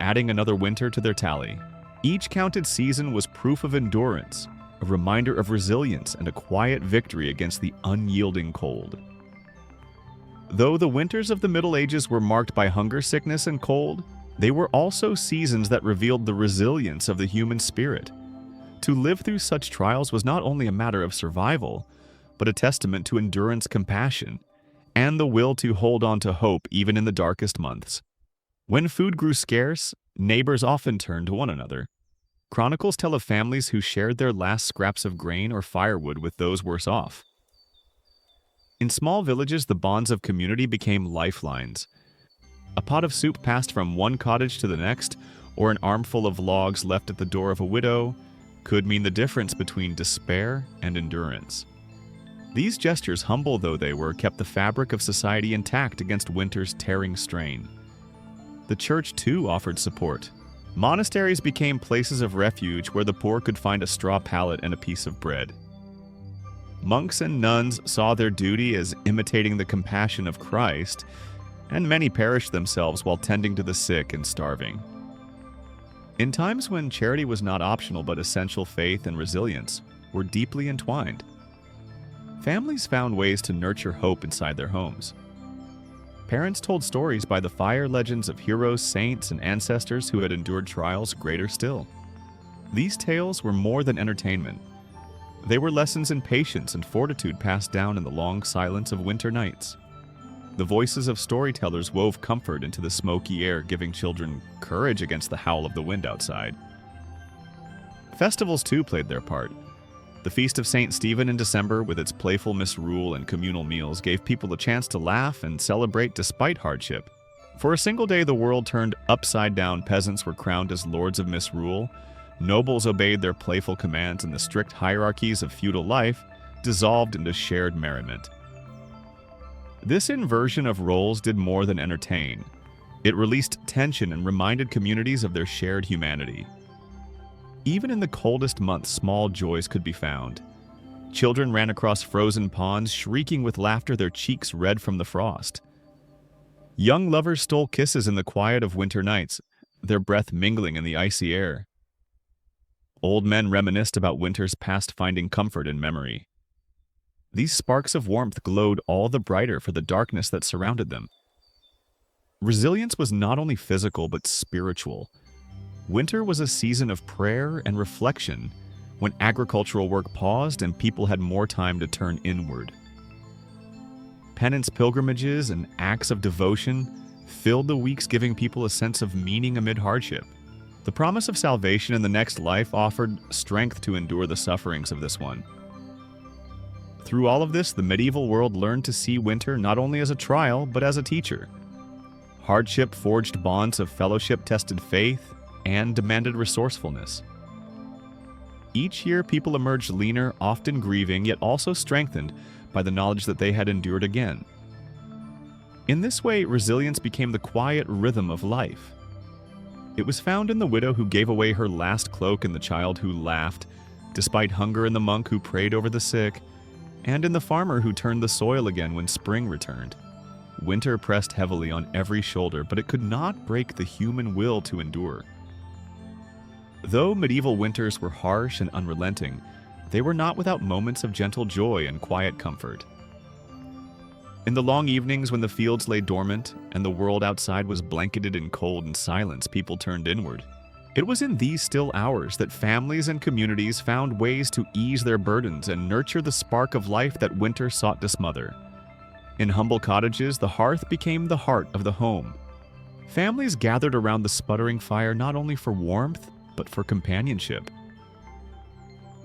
adding another winter to their tally. Each counted season was proof of endurance, a reminder of resilience, and a quiet victory against the unyielding cold. Though the winters of the Middle Ages were marked by hunger, sickness, and cold, they were also seasons that revealed the resilience of the human spirit. To live through such trials was not only a matter of survival, but a testament to endurance, compassion, and the will to hold on to hope even in the darkest months. When food grew scarce, neighbors often turned to one another. Chronicles tell of families who shared their last scraps of grain or firewood with those worse off. In small villages, the bonds of community became lifelines. A pot of soup passed from one cottage to the next, or an armful of logs left at the door of a widow, could mean the difference between despair and endurance. These gestures, humble though they were, kept the fabric of society intact against winter's tearing strain. The church, too, offered support. Monasteries became places of refuge where the poor could find a straw pallet and a piece of bread. Monks and nuns saw their duty as imitating the compassion of Christ, and many perished themselves while tending to the sick and starving. In times when charity was not optional but essential, faith and resilience were deeply entwined. Families found ways to nurture hope inside their homes. Parents told stories by the fire, legends of heroes, saints, and ancestors who had endured trials greater still. These tales were more than entertainment. They were lessons in patience and fortitude passed down in the long silence of winter nights. The voices of storytellers wove comfort into the smoky air, giving children courage against the howl of the wind outside. Festivals, too, played their part. The Feast of St. Stephen in December, with its playful misrule and communal meals, gave people a chance to laugh and celebrate despite hardship. For a single day, the world turned upside down. Peasants were crowned as lords of misrule, nobles obeyed their playful commands, and the strict hierarchies of feudal life dissolved into shared merriment. This inversion of roles did more than entertain. It released tension and reminded communities of their shared humanity. Even in the coldest months, small joys could be found. Children ran across frozen ponds, shrieking with laughter, their cheeks red from the frost. Young lovers stole kisses in the quiet of winter nights, their breath mingling in the icy air. Old men reminisced about winters past, finding comfort in memory. These sparks of warmth glowed all the brighter for the darkness that surrounded them. Resilience was not only physical but spiritual. Winter was a season of prayer and reflection, when agricultural work paused and people had more time to turn inward. Penance pilgrimages and acts of devotion filled the weeks, giving people a sense of meaning amid hardship. The promise of salvation in the next life offered strength to endure the sufferings of this one. Through all of this, the medieval world learned to see winter not only as a trial, but as a teacher. Hardship forged bonds of fellowship, tested faith, and demanded resourcefulness. Each year, people emerged leaner, often grieving, yet also strengthened by the knowledge that they had endured again. In this way, resilience became the quiet rhythm of life. It was found in the widow who gave away her last cloak and the child who laughed, despite hunger, in the monk who prayed over the sick, and in the farmer who turned the soil again when spring returned. Winter pressed heavily on every shoulder, but it could not break the human will to endure. Though medieval winters were harsh and unrelenting, they were not without moments of gentle joy and quiet comfort. In the long evenings when the fields lay dormant and the world outside was blanketed in cold and silence, people turned inward. It was in these still hours that families and communities found ways to ease their burdens and nurture the spark of life that winter sought to smother. In humble cottages, the hearth became the heart of the home. Families gathered around the sputtering fire not only for warmth, but for companionship.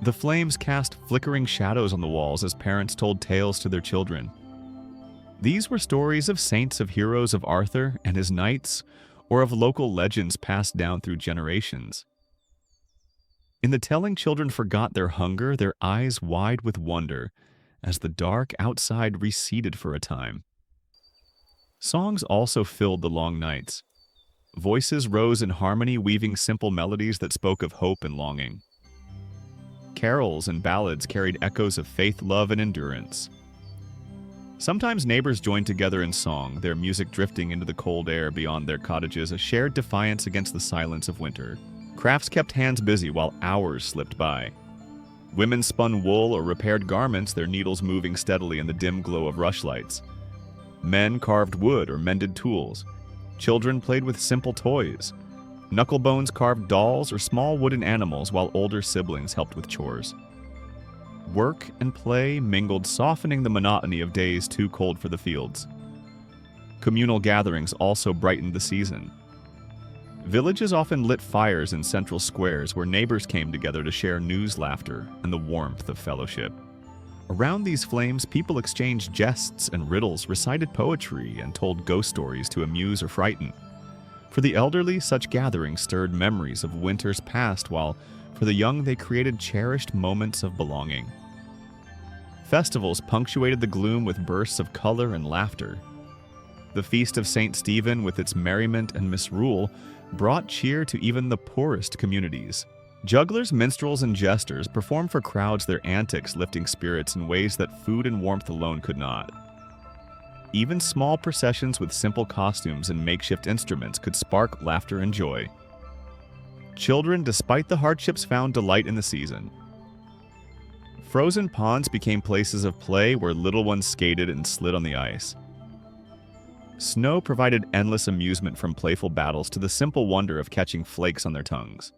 The flames cast flickering shadows on the walls as parents told tales to their children. These were stories of saints, of heroes, of Arthur and his knights, or of local legends passed down through generations. In the telling, children forgot their hunger, their eyes wide with wonder, as the dark outside receded for a time. Songs also filled the long nights. Voices rose in harmony, weaving simple melodies that spoke of hope and longing. Carols and ballads carried echoes of faith, love, and endurance. Sometimes neighbors joined together in song, their music drifting into the cold air beyond their cottages, a shared defiance against the silence of winter. Crafts kept hands busy while hours slipped by. Women spun wool or repaired garments, their needles moving steadily in the dim glow of rushlights. Men carved wood or mended tools. Children played with simple toys. Knucklebones carved dolls or small wooden animals, while older siblings helped with chores. Work and play mingled, softening the monotony of days too cold for the fields. Communal gatherings also brightened the season. Villages often lit fires in central squares where neighbors came together to share news, laughter, and the warmth of fellowship. Around these flames, people exchanged jests and riddles, recited poetry, and told ghost stories to amuse or frighten. For the elderly, such gatherings stirred memories of winters past, while for the young, they created cherished moments of belonging. Festivals punctuated the gloom with bursts of color and laughter. The Feast of St. Stephen, with its merriment and misrule, brought cheer to even the poorest communities. Jugglers, minstrels, and jesters performed for crowds, their antics lifting spirits in ways that food and warmth alone could not. Even small processions with simple costumes and makeshift instruments could spark laughter and joy. Children, despite the hardships, found delight in the season. Frozen ponds became places of play where little ones skated and slid on the ice. Snow provided endless amusement, from playful battles to the simple wonder of catching flakes on their tongues.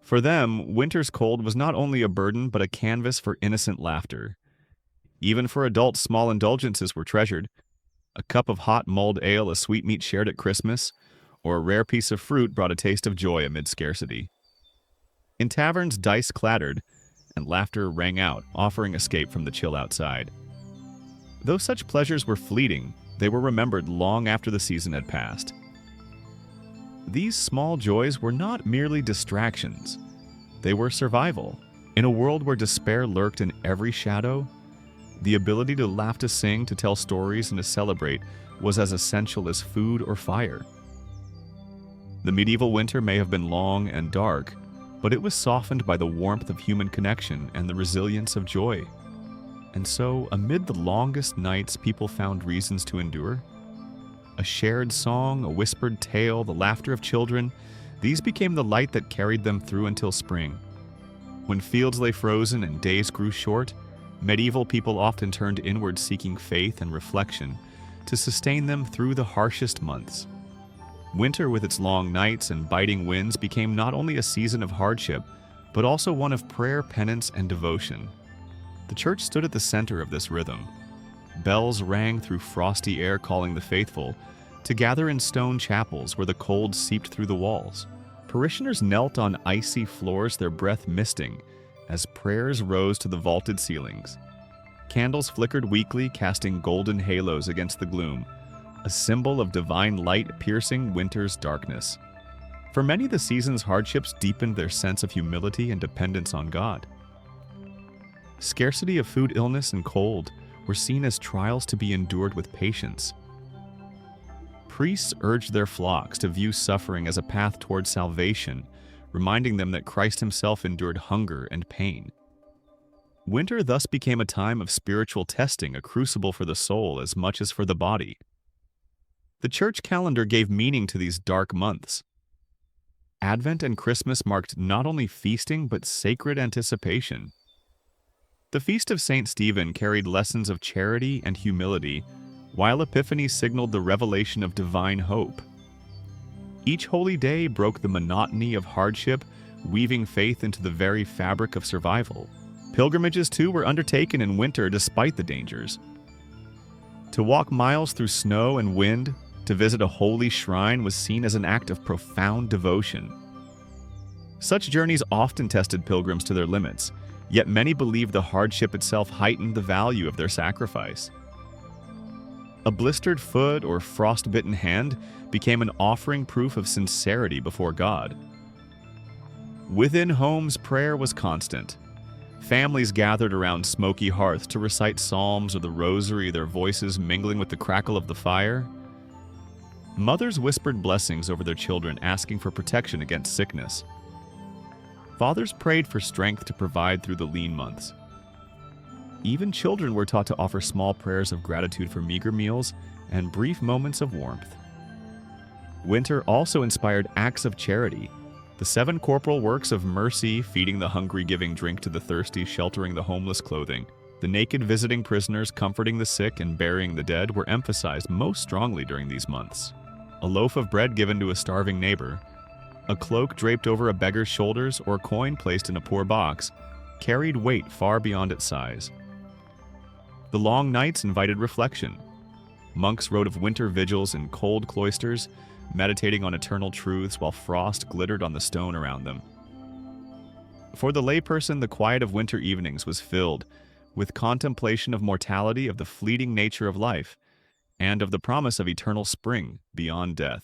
For them, winter's cold was not only a burden but a canvas for innocent laughter. Even for adults, small indulgences were treasured. A cup of hot mulled ale, a sweetmeat shared at Christmas, or a rare piece of fruit brought a taste of joy amid scarcity. In taverns, dice clattered, and laughter rang out, offering escape from the chill outside. Though such pleasures were fleeting, they were remembered long after the season had passed. These small joys were not merely distractions. They were survival. In a world where despair lurked in every shadow, the ability to laugh, to sing, to tell stories, and to celebrate was as essential as food or fire. The medieval winter may have been long and dark, but it was softened by the warmth of human connection and the resilience of joy. And so, amid the longest nights people found reasons to endure, a shared song, a whispered tale, the laughter of children, these became the light that carried them through until spring. When fields lay frozen and days grew short, medieval people often turned inward seeking faith and reflection to sustain them through the harshest months. Winter, with its long nights and biting winds, became not only a season of hardship, but also one of prayer, penance, and devotion. The church stood at the center of this rhythm. Bells rang through frosty air calling the faithful to gather in stone chapels where the cold seeped through the walls. Parishioners knelt on icy floors, their breath misting, as prayers rose to the vaulted ceilings. Candles flickered weakly, casting golden halos against the gloom, a symbol of divine light piercing winter's darkness. For many, the season's hardships deepened their sense of humility and dependence on God. Scarcity of food, illness, and cold were seen as trials to be endured with patience. Priests urged their flocks to view suffering as a path toward salvation, reminding them that Christ himself endured hunger and pain. Winter thus became a time of spiritual testing, a crucible for the soul as much as for the body. The church calendar gave meaning to these dark months. Advent and Christmas marked not only feasting but sacred anticipation. The Feast of St. Stephen carried lessons of charity and humility, while Epiphany signaled the revelation of divine hope. Each holy day broke the monotony of hardship, weaving faith into the very fabric of survival. Pilgrimages, too, were undertaken in winter despite the dangers. To walk miles through snow and wind, to visit a holy shrine was seen as an act of profound devotion. Such journeys often tested pilgrims to their limits, yet many believed the hardship itself heightened the value of their sacrifice. A blistered foot or frost-bitten hand became an offering, proof of sincerity before God. Within homes, prayer was constant. Families gathered around smoky hearths to recite psalms or the rosary, their voices mingling with the crackle of the fire. Mothers whispered blessings over their children, asking for protection against sickness. Fathers prayed for strength to provide through the lean months. Even children were taught to offer small prayers of gratitude for meager meals and brief moments of warmth. Winter also inspired acts of charity. The 7 corporal works of mercy, feeding the hungry, giving drink to the thirsty, sheltering the homeless, clothing the naked, visiting prisoners, comforting the sick, and burying the dead, were emphasized most strongly during these months. A loaf of bread given to a starving neighbor, a cloak draped over a beggar's shoulders, or a coin placed in a poor box carried weight far beyond its size. The long nights invited reflection. Monks wrote of winter vigils in cold cloisters, meditating on eternal truths while frost glittered on the stone around them. For the layperson, the quiet of winter evenings was filled with contemplation of mortality, of the fleeting nature of life, and of the promise of eternal spring beyond death.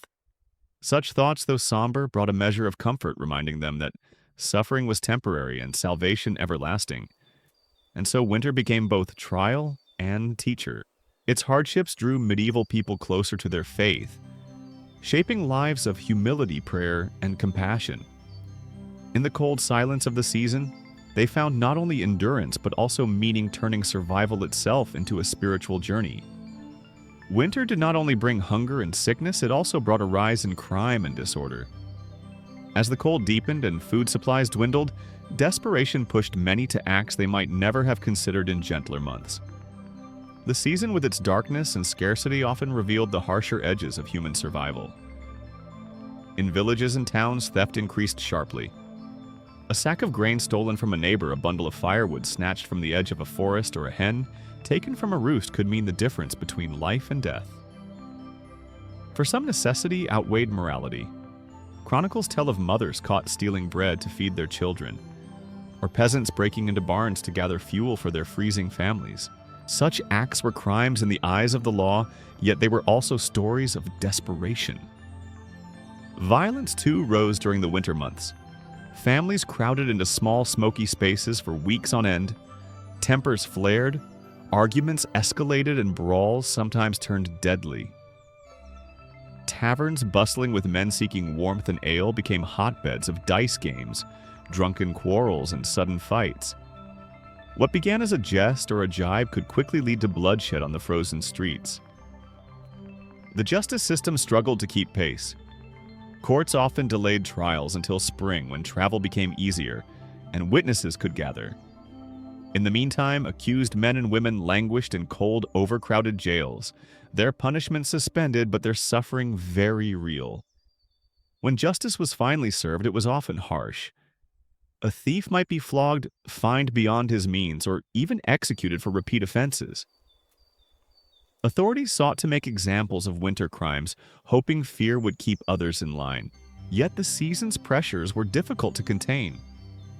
Such thoughts, though somber, brought a measure of comfort, reminding them that suffering was temporary and salvation everlasting. And so winter became both trial and teacher. Its hardships drew medieval people closer to their faith, shaping lives of humility, prayer, and compassion. In the cold silence of the season, they found not only endurance but also meaning, turning survival itself into a spiritual journey. Winter did not only bring hunger and sickness, it also brought a rise in crime and disorder. As the cold deepened and food supplies dwindled, desperation pushed many to acts they might never have considered in gentler months. The season, with its darkness and scarcity, often revealed the harsher edges of human survival. In villages and towns, theft increased sharply. A sack of grain stolen from a neighbor, a bundle of firewood snatched from the edge of a forest, or a hen taken from a roost could mean the difference between life and death. For some, necessity outweighed morality. Chronicles tell of mothers caught stealing bread to feed their children, or peasants breaking into barns to gather fuel for their freezing families. Such acts were crimes in the eyes of the law, yet they were also stories of desperation. Violence, too, rose during the winter months. Families crowded into small, smoky spaces for weeks on end. Tempers flared, arguments escalated, and brawls sometimes turned deadly. taverns bustling with men seeking warmth and ale became hotbeds of dice games, drunken quarrels, and sudden fights. What began as a jest or a jibe could quickly lead to bloodshed on the frozen streets. The justice system struggled to keep pace. Courts often delayed trials until spring when travel became easier and witnesses could gather. In the meantime, accused men and women languished in cold, overcrowded jails, their punishment suspended but their suffering very real. When justice was finally served, it was often harsh. A thief might be flogged, fined beyond his means, or even executed for repeat offenses. Authorities sought to make examples of winter crimes, hoping fear would keep others in line. Yet the season's pressures were difficult to contain.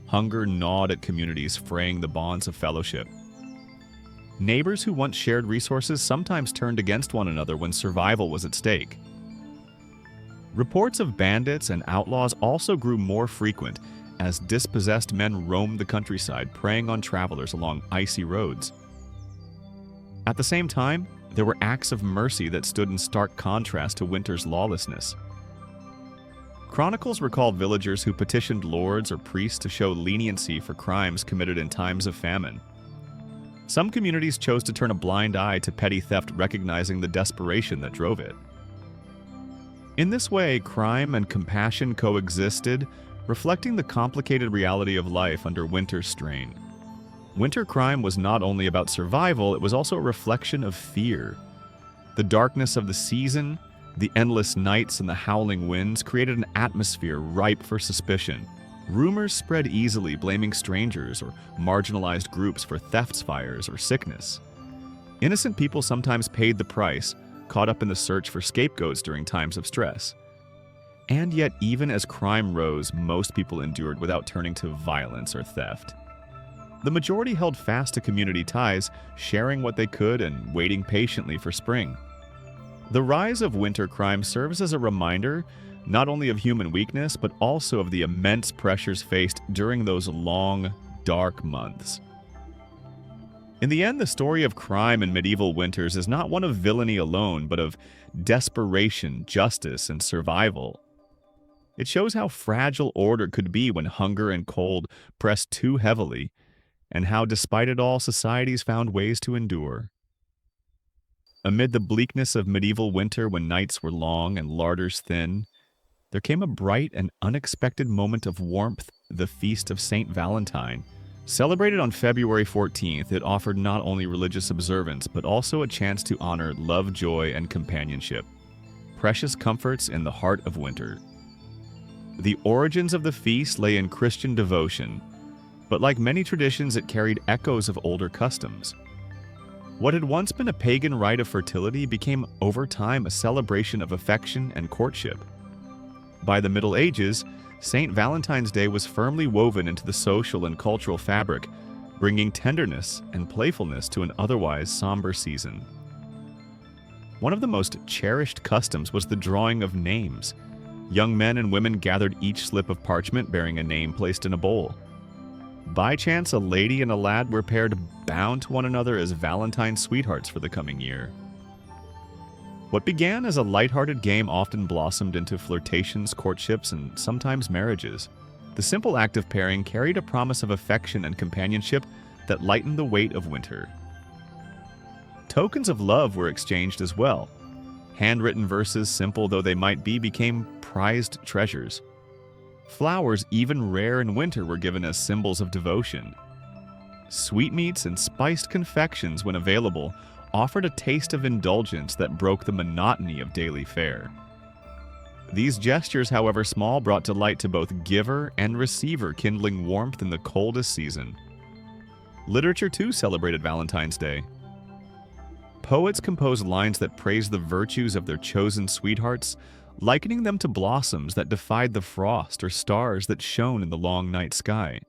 Hunger gnawed at communities, fraying the bonds of fellowship. Neighbors who once shared resources sometimes turned against one another when survival was at stake. Reports of bandits and outlaws also grew more frequent as dispossessed men roamed the countryside, preying on travelers along icy roads. At the same time, there were acts of mercy that stood in stark contrast to winter's lawlessness. Chronicles recall villagers who petitioned lords or priests to show leniency for crimes committed in times of famine. Some communities chose to turn a blind eye to petty theft, recognizing the desperation that drove it. In this way, crime and compassion coexisted, reflecting the complicated reality of life under winter's strain. Winter crime was not only about survival, it was also a reflection of fear. The darkness of the season, the endless nights and the howling winds created an atmosphere ripe for suspicion. Rumors spread easily, blaming strangers or marginalized groups for thefts, fires, or sickness. Innocent people sometimes paid the price, caught up in the search for scapegoats during times of stress. And yet, even as crime rose, most people endured without turning to violence or theft. The majority held fast to community ties, sharing what they could and waiting patiently for spring. The rise of winter crime serves as a reminder not only of human weakness, but also of the immense pressures faced during those long, dark months. In the end, the story of crime in medieval winters is not one of villainy alone, but of desperation, justice, and survival. It shows how fragile order could be when hunger and cold pressed too heavily, and how, despite it all, societies found ways to endure. Amid the bleakness of medieval winter, when nights were long and larders thin, there came a bright and unexpected moment of warmth, the Feast of St. Valentine. Celebrated on February 14th, it offered not only religious observance, but also a chance to honor love, joy, and companionship, precious comforts in the heart of winter. The origins of the feast lay in Christian devotion, but like many traditions, it carried echoes of older customs. What had once been a pagan rite of fertility became, over time, a celebration of affection and courtship. By the Middle Ages, St. Valentine's Day was firmly woven into the social and cultural fabric, bringing tenderness and playfulness to an otherwise somber season. One of the most cherished customs was the drawing of names. Young men and women gathered each slip of parchment bearing a name placed in a bowl. By chance, a lady and a lad were paired, bound to one another as Valentine's sweethearts for the coming year. What began as a lighthearted game often blossomed into flirtations, courtships, and sometimes marriages. The simple act of pairing carried a promise of affection and companionship that lightened the weight of winter. Tokens of love were exchanged as well. Handwritten verses, simple though they might be, became prized treasures. Flowers, even rare in winter, were given as symbols of devotion. Sweetmeats and spiced confections, when available, offered a taste of indulgence that broke the monotony of daily fare. These gestures, however small, brought delight to both giver and receiver, kindling warmth in the coldest season. Literature too celebrated Valentine's Day. Poets composed lines that praised the virtues of their chosen sweethearts, likening them to blossoms that defied the frost or stars that shone in the long night sky.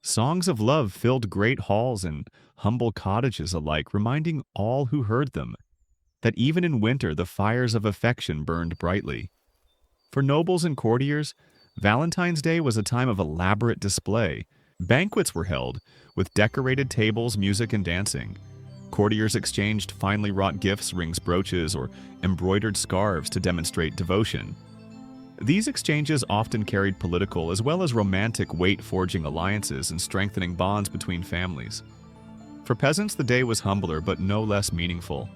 Songs of love filled great halls and humble cottages alike, reminding all who heard them that even in winter the fires of affection burned brightly. For nobles and courtiers, Valentine's Day was a time of elaborate display. Banquets were held, with decorated tables, music, and dancing. Courtiers exchanged finely wrought gifts, rings, brooches, or embroidered scarves to demonstrate devotion. These exchanges often carried political as well as romantic weight, forging alliances and strengthening bonds between families. For peasants, the day was humbler but no less meaningful.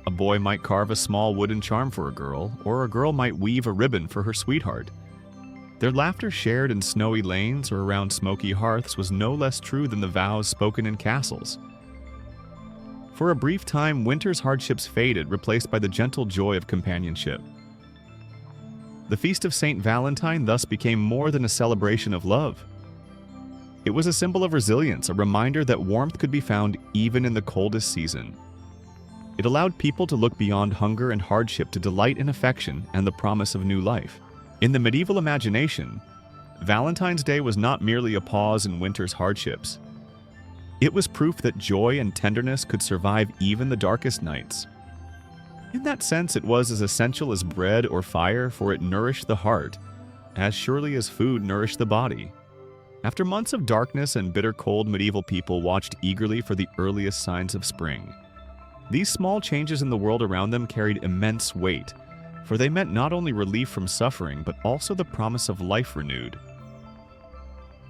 A boy might carve a small wooden charm for a girl, or a girl might weave a ribbon for her sweetheart. Their laughter shared in snowy lanes or around smoky hearths was no less true than the vows spoken in castles. For a brief time, winter's hardships faded, replaced by the gentle joy of companionship. The Feast of Saint Valentine thus became more than a celebration of love. It was a symbol of resilience, a reminder that warmth could be found even in the coldest season. It allowed people to look beyond hunger and hardship to delight in affection and the promise of new life. In the medieval imagination, Valentine's Day was not merely a pause in winter's hardships. It was proof that joy and tenderness could survive even the darkest nights. In that sense, it was as essential as bread or fire, for it nourished the heart, as surely as food nourished the body. After months of darkness and bitter cold, medieval people watched eagerly for the earliest signs of spring. These small changes in the world around them carried immense weight, for they meant not only relief from suffering, but also the promise of life renewed.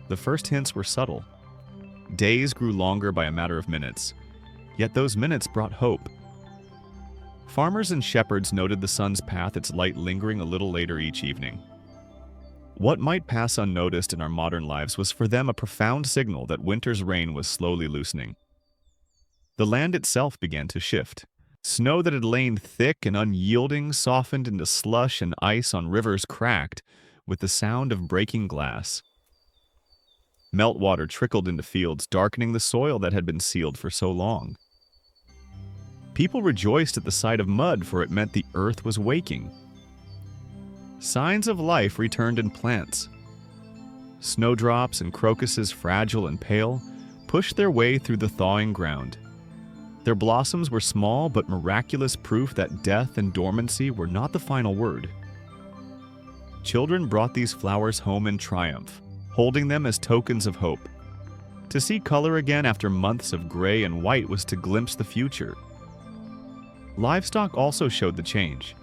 The first hints were subtle. Days grew longer by a matter of minutes, yet those minutes brought hope. Farmers and shepherds noted the sun's path, its light lingering a little later each evening. What might pass unnoticed in our modern lives was for them a profound signal that winter's reign was slowly loosening. The land itself began to shift. Snow that had lain thick and unyielding softened into slush, and ice on rivers cracked with the sound of breaking glass. Meltwater trickled into fields, darkening the soil that had been sealed for so long. People rejoiced at the sight of mud, for it meant the earth was waking. Signs of life returned in plants. Snowdrops and crocuses, fragile and pale, pushed their way through the thawing ground. Their blossoms were small but miraculous proof that death and dormancy were not the final word. Children brought these flowers home in triumph, holding them as tokens of hope. To see color again after months of gray and white was to glimpse the future. Livestock also showed the change.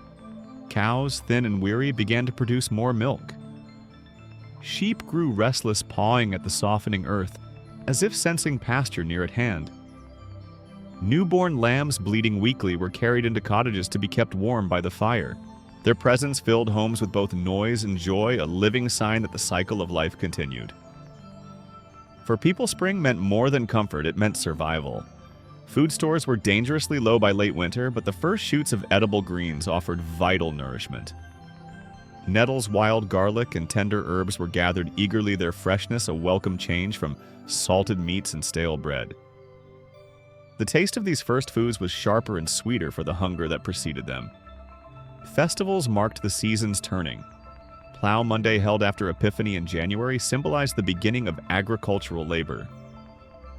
Cows, thin and weary, began to produce more milk. Sheep grew restless, pawing at the softening earth, as if sensing pasture near at hand. Newborn lambs bleating weakly were carried into cottages to be kept warm by the fire. Their presence filled homes with both noise and joy, a living sign that the cycle of life continued. For people, spring meant more than comfort, it meant survival. Food stores were dangerously low by late winter, but the first shoots of edible greens offered vital nourishment. Nettles, wild garlic, and tender herbs were gathered eagerly, their freshness a welcome change from salted meats and stale bread. The taste of these first foods was sharper and sweeter for the hunger that preceded them. Festivals marked the season's turning. Plow Monday, held after Epiphany in January, symbolized the beginning of agricultural labor.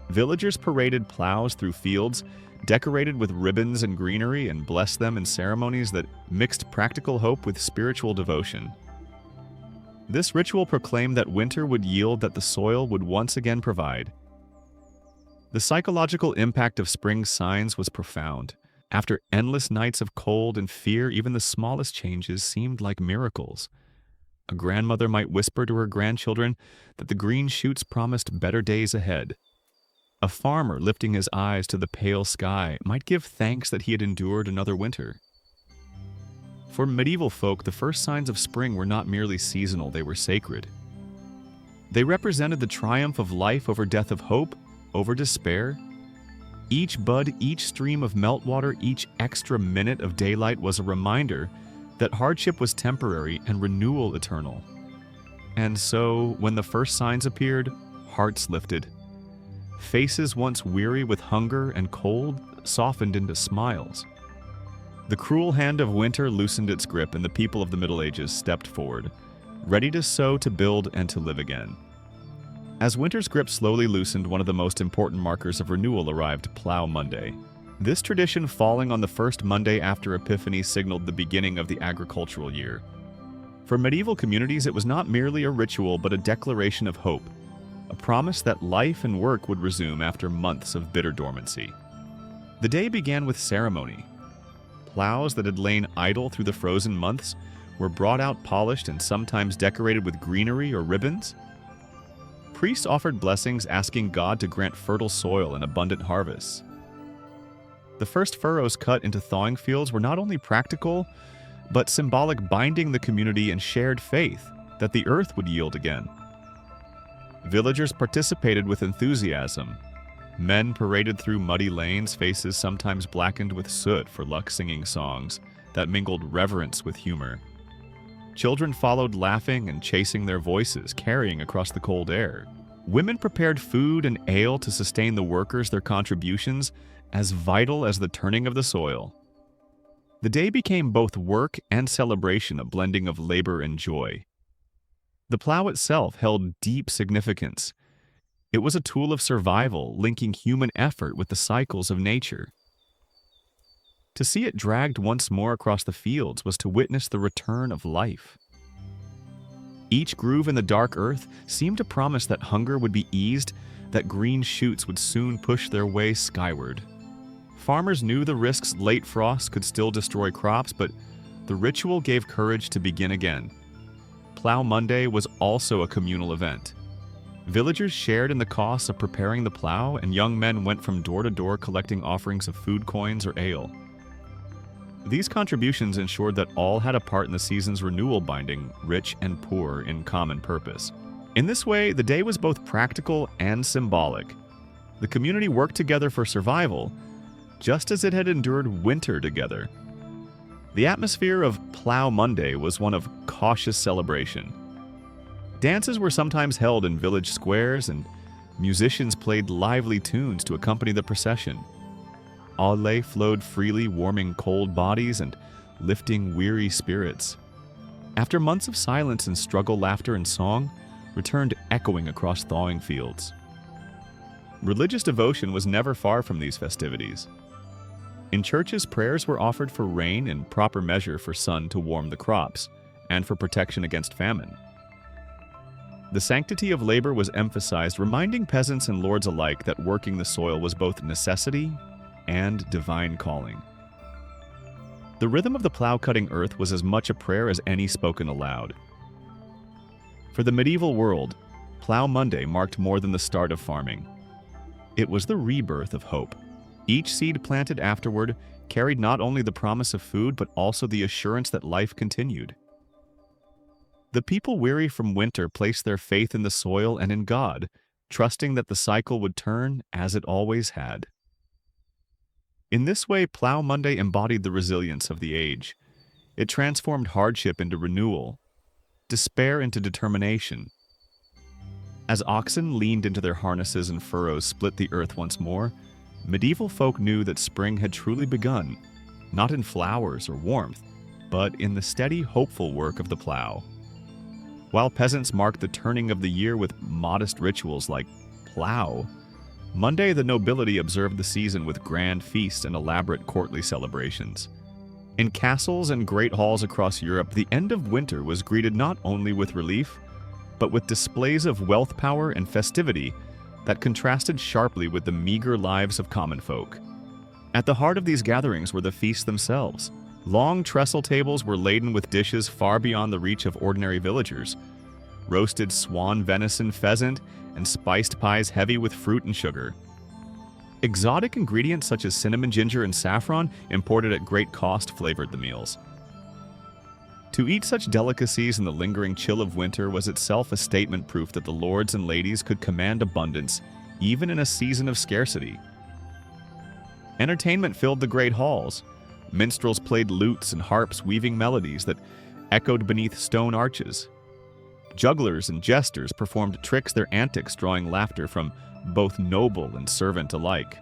Villagers paraded plows through fields, decorated with ribbons and greenery, and blessed them in ceremonies that mixed practical hope with spiritual devotion. This ritual proclaimed that winter would yield, that the soil would once again provide. The psychological impact of spring's signs was profound. After endless nights of cold and fear, even the smallest changes seemed like miracles. A grandmother might whisper to her grandchildren that the green shoots promised better days ahead. A farmer, lifting his eyes to the pale sky, might give thanks that he had endured another winter. For medieval folk, the first signs of spring were not merely seasonal, they were sacred. They represented the triumph of life over death, of hope over despair. Each bud, each stream of meltwater, each extra minute of daylight was a reminder that hardship was temporary and renewal eternal. And so, when the first signs appeared, hearts lifted. Faces once weary with hunger and cold softened into smiles. The cruel hand of winter loosened its grip, and the people of the Middle Ages stepped forward, ready to sow, to build, and to live again. As winter's grip slowly loosened, one of the most important markers of renewal arrived: Plow Monday. This tradition, falling on the first Monday after Epiphany, signaled the beginning of the agricultural year. For medieval communities, it was not merely a ritual, but a declaration of hope, a promise that life and work would resume after months of bitter dormancy. The day began with ceremony. Plows that had lain idle through the frozen months were brought out polished and sometimes decorated with greenery or ribbons. Priests offered blessings asking God to grant fertile soil and abundant harvests. The first furrows cut into thawing fields were not only practical, but symbolic, binding the community and shared faith that the earth would yield again. Villagers participated with enthusiasm. Men paraded through muddy lanes, faces sometimes blackened with soot for luck-singing songs that mingled reverence with humor. Children followed, laughing and chasing their voices, carrying across the cold air. Women prepared food and ale to sustain the workers, their contributions as vital as the turning of the soil. The day became both work and celebration, a blending of labor and joy. The plow itself held deep significance. It was a tool of survival, linking human effort with the cycles of nature. To see it dragged once more across the fields was to witness the return of life. Each groove in the dark earth seemed to promise that hunger would be eased, that green shoots would soon push their way skyward. Farmers knew the risks late frosts could still destroy crops, but the ritual gave courage to begin again. Plow Monday was also a communal event. Villagers shared in the costs of preparing the plow, and young men went from door to door collecting offerings of food coins or ale. These contributions ensured that all had a part in the season's renewal, binding rich and poor in common purpose. In this way, the day was both practical and symbolic. The community worked together for survival, just as it had endured winter together. The atmosphere of Plow Monday was one of cautious celebration. Dances were sometimes held in village squares, and musicians played lively tunes to accompany the procession. Ale flowed freely, warming cold bodies and lifting weary spirits. After months of silence and struggle, laughter and song returned echoing across thawing fields. Religious devotion was never far from these festivities. In churches, prayers were offered for rain in proper measure, for sun to warm the crops, and for protection against famine. The sanctity of labor was emphasized, reminding peasants and lords alike that working the soil was both necessity and divine calling. The rhythm of the plow cutting earth was as much a prayer as any spoken aloud. For the medieval world, Plow Monday marked more than the start of farming. It was the rebirth of hope. Each seed planted afterward carried not only the promise of food, but also the assurance that life continued. The people weary from winter placed their faith in the soil and in God, trusting that the cycle would turn as it always had. In this way, Plow Monday embodied the resilience of the age. It transformed hardship into renewal, despair into determination. As oxen leaned into their harnesses and furrows split the earth once more, medieval folk knew that spring had truly begun, not in flowers or warmth, but in the steady, hopeful work of the plow. While peasants marked the turning of the year with modest rituals like plow, Monday the nobility observed the season with grand feasts and elaborate courtly celebrations. In castles and great halls across Europe, the end of winter was greeted not only with relief, but with displays of wealth, power, and festivity that contrasted sharply with the meager lives of common folk. At the heart of these gatherings were the feasts themselves. Long trestle tables were laden with dishes far beyond the reach of ordinary villagers. Roasted swan, venison, pheasant, and spiced pies heavy with fruit and sugar. Exotic ingredients such as cinnamon, ginger, and saffron, imported at great cost, flavored the meals. To eat such delicacies in the lingering chill of winter was itself a statement proof that the lords and ladies could command abundance, even in a season of scarcity. Entertainment filled the great halls. Minstrels played lutes and harps, weaving melodies that echoed beneath stone arches. Jugglers and jesters performed tricks, their antics drawing laughter from both noble and servant alike.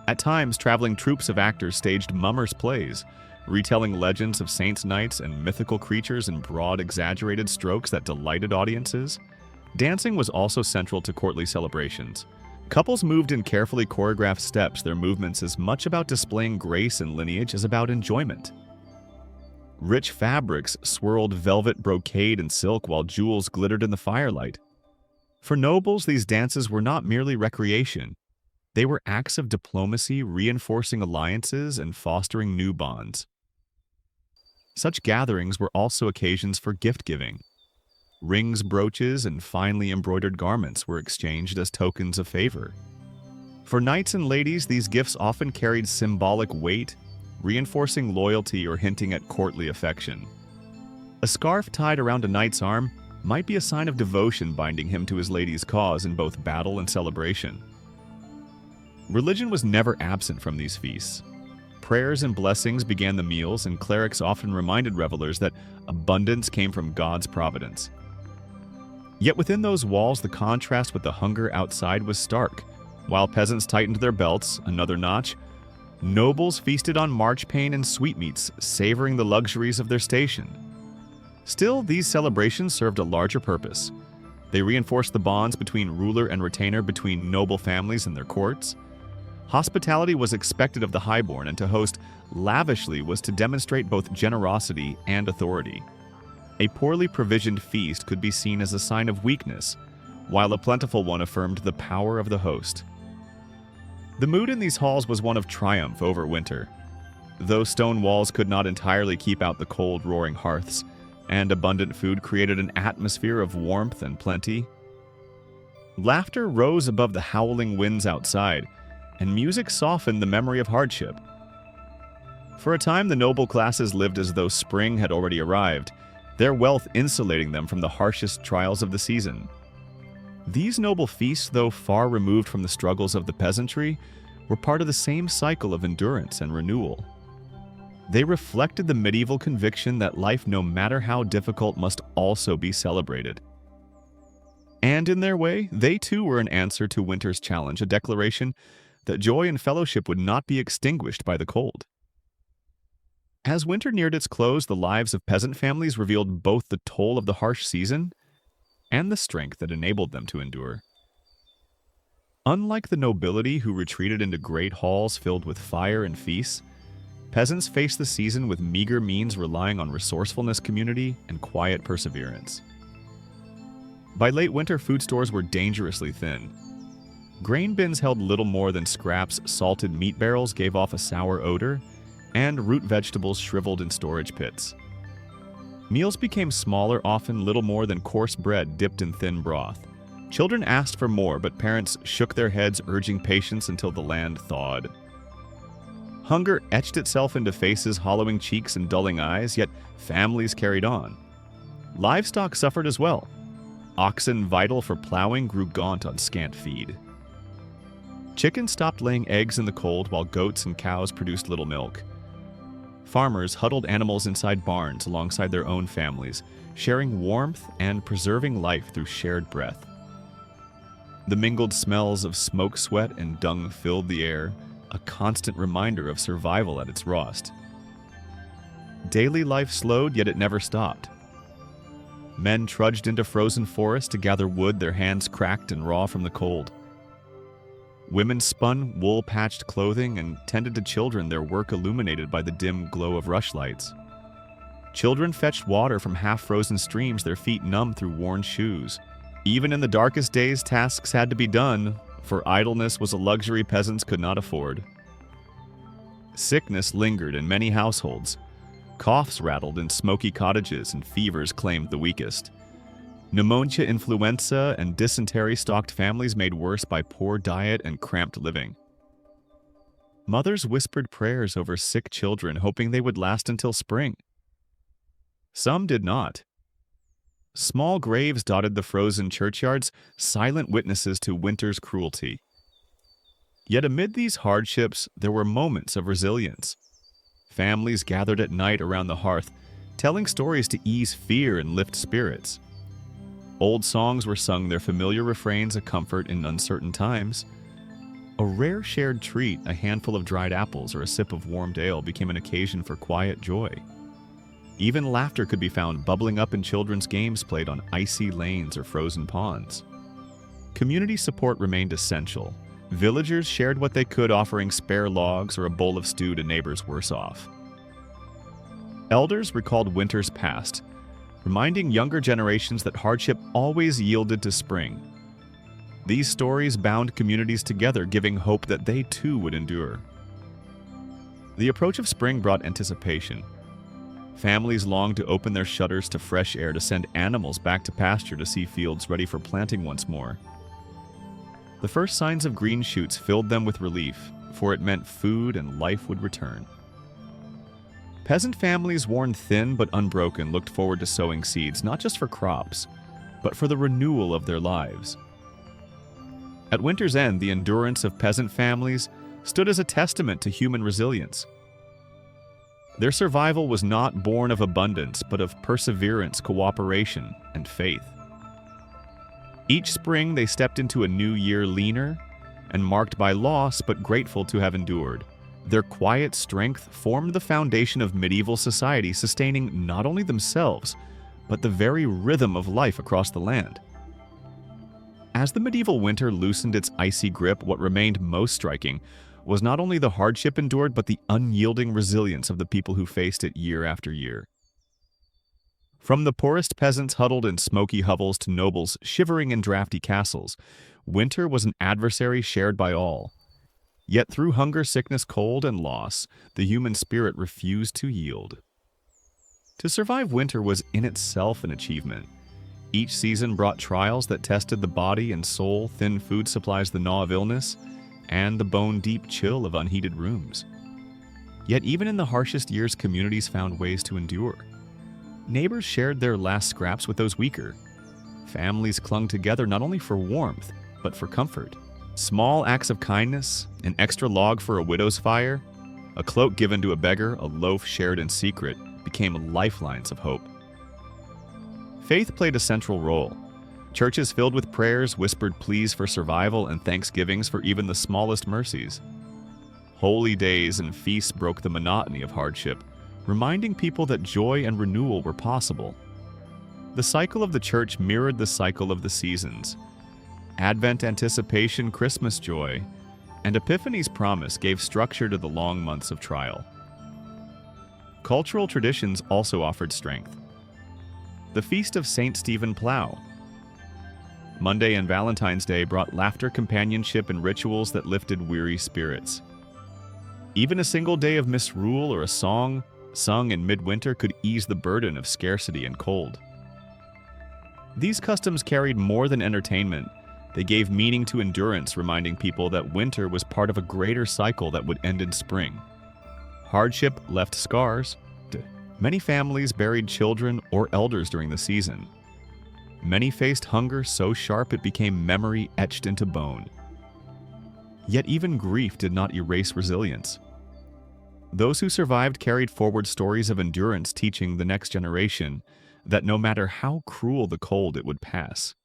At times, traveling troupes of actors staged mummers' plays, retelling legends of saints' knights and mythical creatures in broad, exaggerated strokes that delighted audiences. Dancing was also central to courtly celebrations. Couples moved in carefully choreographed steps, their movements as much about displaying grace and lineage as about enjoyment. Rich fabrics swirled velvet, brocade, and silk, while jewels glittered in the firelight. For nobles, these dances were not merely recreation. They were acts of diplomacy, reinforcing alliances and fostering new bonds. Such gatherings were also occasions for gift-giving. Rings, brooches, and finely embroidered garments were exchanged as tokens of favor. For knights and ladies, these gifts often carried symbolic weight, reinforcing loyalty or hinting at courtly affection. A scarf tied around a knight's arm might be a sign of devotion binding him to his lady's cause in both battle and celebration. Religion was never absent from these feasts. Prayers and blessings began the meals, and clerics often reminded revelers that abundance came from God's providence. Yet within those walls, the contrast with the hunger outside was stark. While peasants tightened their belts, another notch, nobles feasted on marchpane and sweetmeats, savoring the luxuries of their station. Still, these celebrations served a larger purpose. They reinforced the bonds between ruler and retainer, between noble families and their courts. Hospitality was expected of the highborn, and to host lavishly was to demonstrate both generosity and authority. A poorly provisioned feast could be seen as a sign of weakness, while a plentiful one affirmed the power of the host. The mood in these halls was one of triumph over winter. Though stone walls could not entirely keep out the cold, roaring hearths, and abundant food created an atmosphere of warmth and plenty. Laughter rose above the howling winds outside, and music softened the memory of hardship. For a time, the noble classes lived as though spring had already arrived, their wealth insulating them from the harshest trials of the season. These noble feasts, though far removed from the struggles of the peasantry, were part of the same cycle of endurance and renewal. They reflected the medieval conviction that life, no matter how difficult, must also be celebrated. And in their way, they too were an answer to winter's challenge, a declaration that joy and fellowship would not be extinguished by the cold. As winter neared its close, the lives of peasant families revealed both the toll of the harsh season and the strength that enabled them to endure. Unlike the nobility who retreated into great halls filled with fire and feasts, peasants faced the season with meager means, relying on resourcefulness, community, and quiet perseverance. By late winter, food stores were dangerously thin. Grain bins held little more than scraps, salted meat barrels gave off a sour odor, and root vegetables shriveled in storage pits. Meals became smaller, often little more than coarse bread dipped in thin broth. Children asked for more, but parents shook their heads, urging patience until the land thawed. Hunger etched itself into faces, hollowing cheeks and dulling eyes, yet families carried on. Livestock suffered as well. Oxen vital for plowing grew gaunt on scant feed. Chickens stopped laying eggs in the cold, while goats and cows produced little milk. Farmers huddled animals inside barns alongside their own families, sharing warmth and preserving life through shared breath. The mingled smells of smoke, sweat, and dung filled the air, a constant reminder of survival at its rawest. Daily life slowed, yet it never stopped. Men trudged into frozen forests to gather wood, their hands cracked and raw from the cold. Women spun wool-patched clothing and tended to children, their work illuminated by the dim glow of rushlights. Children fetched water from half-frozen streams, their feet numb through worn shoes. Even in the darkest days, tasks had to be done, for idleness was a luxury peasants could not afford. Sickness lingered in many households. Coughs rattled in smoky cottages, and fevers claimed the weakest. Pneumonia, influenza, and dysentery stalked families, made worse by poor diet and cramped living. Mothers whispered prayers over sick children, hoping they would last until spring. Some did not. Small graves dotted the frozen churchyards, silent witnesses to winter's cruelty. Yet amid these hardships, there were moments of resilience. Families gathered at night around the hearth, telling stories to ease fear and lift spirits. Old songs were sung, their familiar refrains a comfort in uncertain times. A rare shared treat, a handful of dried apples or a sip of warmed ale, became an occasion for quiet joy. Even laughter could be found bubbling up in children's games played on icy lanes or frozen ponds. Community support remained essential. Villagers shared what they could, offering spare logs or a bowl of stew to neighbors worse off. Elders recalled winters past, reminding younger generations that hardship always yielded to spring. These stories bound communities together, giving hope that they too would endure. The approach of spring brought anticipation. Families longed to open their shutters to fresh air, to send animals back to pasture, to see fields ready for planting once more. The first signs of green shoots filled them with relief, for it meant food and life would return. Peasant families worn thin but unbroken looked forward to sowing seeds, not just for crops, but for the renewal of their lives. At winter's end, the endurance of peasant families stood as a testament to human resilience. Their survival was not born of abundance, but of perseverance, cooperation, and faith. Each spring, they stepped into a new year leaner and marked by loss, but grateful to have endured. Their quiet strength formed the foundation of medieval society, sustaining not only themselves, but the very rhythm of life across the land. As the medieval winter loosened its icy grip, what remained most striking was not only the hardship endured, but the unyielding resilience of the people who faced it year after year. From the poorest peasants huddled in smoky hovels to nobles shivering in drafty castles, winter was an adversary shared by all. Yet through hunger, sickness, cold, and loss, the human spirit refused to yield. To survive winter was in itself an achievement. Each season brought trials that tested the body and soul, thin food supplies, the gnaw of illness, and the bone-deep chill of unheated rooms. Yet even in the harshest years, communities found ways to endure. Neighbors shared their last scraps with those weaker. Families clung together not only for warmth, but for comfort. Small acts of kindness, an extra log for a widow's fire, a cloak given to a beggar, a loaf shared in secret, became lifelines of hope. Faith played a central role. Churches filled with prayers whispered pleas for survival and thanksgivings for even the smallest mercies. Holy days and feasts broke the monotony of hardship, reminding people that joy and renewal were possible. The cycle of the church mirrored the cycle of the seasons. Advent anticipation, Christmas joy, and Epiphany's promise gave structure to the long months of trial. Cultural traditions also offered strength. The Feast of St. Stephen Plough. Monday and Valentine's Day brought laughter, companionship, and rituals that lifted weary spirits. Even a single day of misrule or a song sung in midwinter could ease the burden of scarcity and cold. These customs carried more than entertainment. They gave meaning to endurance, reminding people that winter was part of a greater cycle that would end in spring. Hardship left scars. Many families buried children or elders during the season. Many faced hunger so sharp it became memory etched into bone. Yet even grief did not erase resilience. Those who survived carried forward stories of endurance, teaching the next generation that no matter how cruel the cold, it would pass.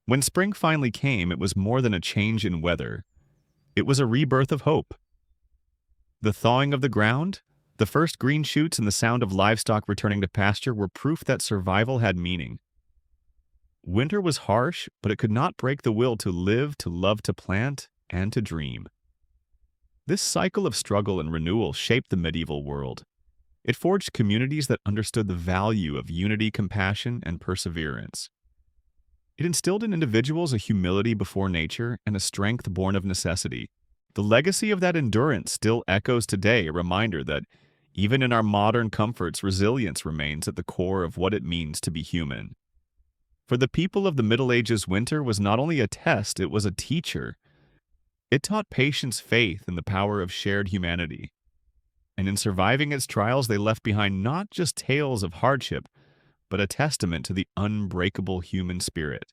When spring finally came, it was more than a change in weather. It was a rebirth of hope. The thawing of the ground, the first green shoots, and the sound of livestock returning to pasture were proof that survival had meaning. Winter was harsh, but it could not break the will to live, to love, to plant, and to dream. This cycle of struggle and renewal shaped the medieval world. It forged communities that understood the value of unity, compassion, and perseverance. It instilled in individuals a humility before nature and a strength born of necessity. The legacy of that endurance still echoes today, a reminder that even in our modern comforts, resilience remains at the core of what it means to be human. For the people of the Middle Ages, winter was not only a test, it was a teacher. It taught patience, faith, and the power of shared humanity. And in surviving its trials, they left behind not just tales of hardship, but a testament to the unbreakable human spirit.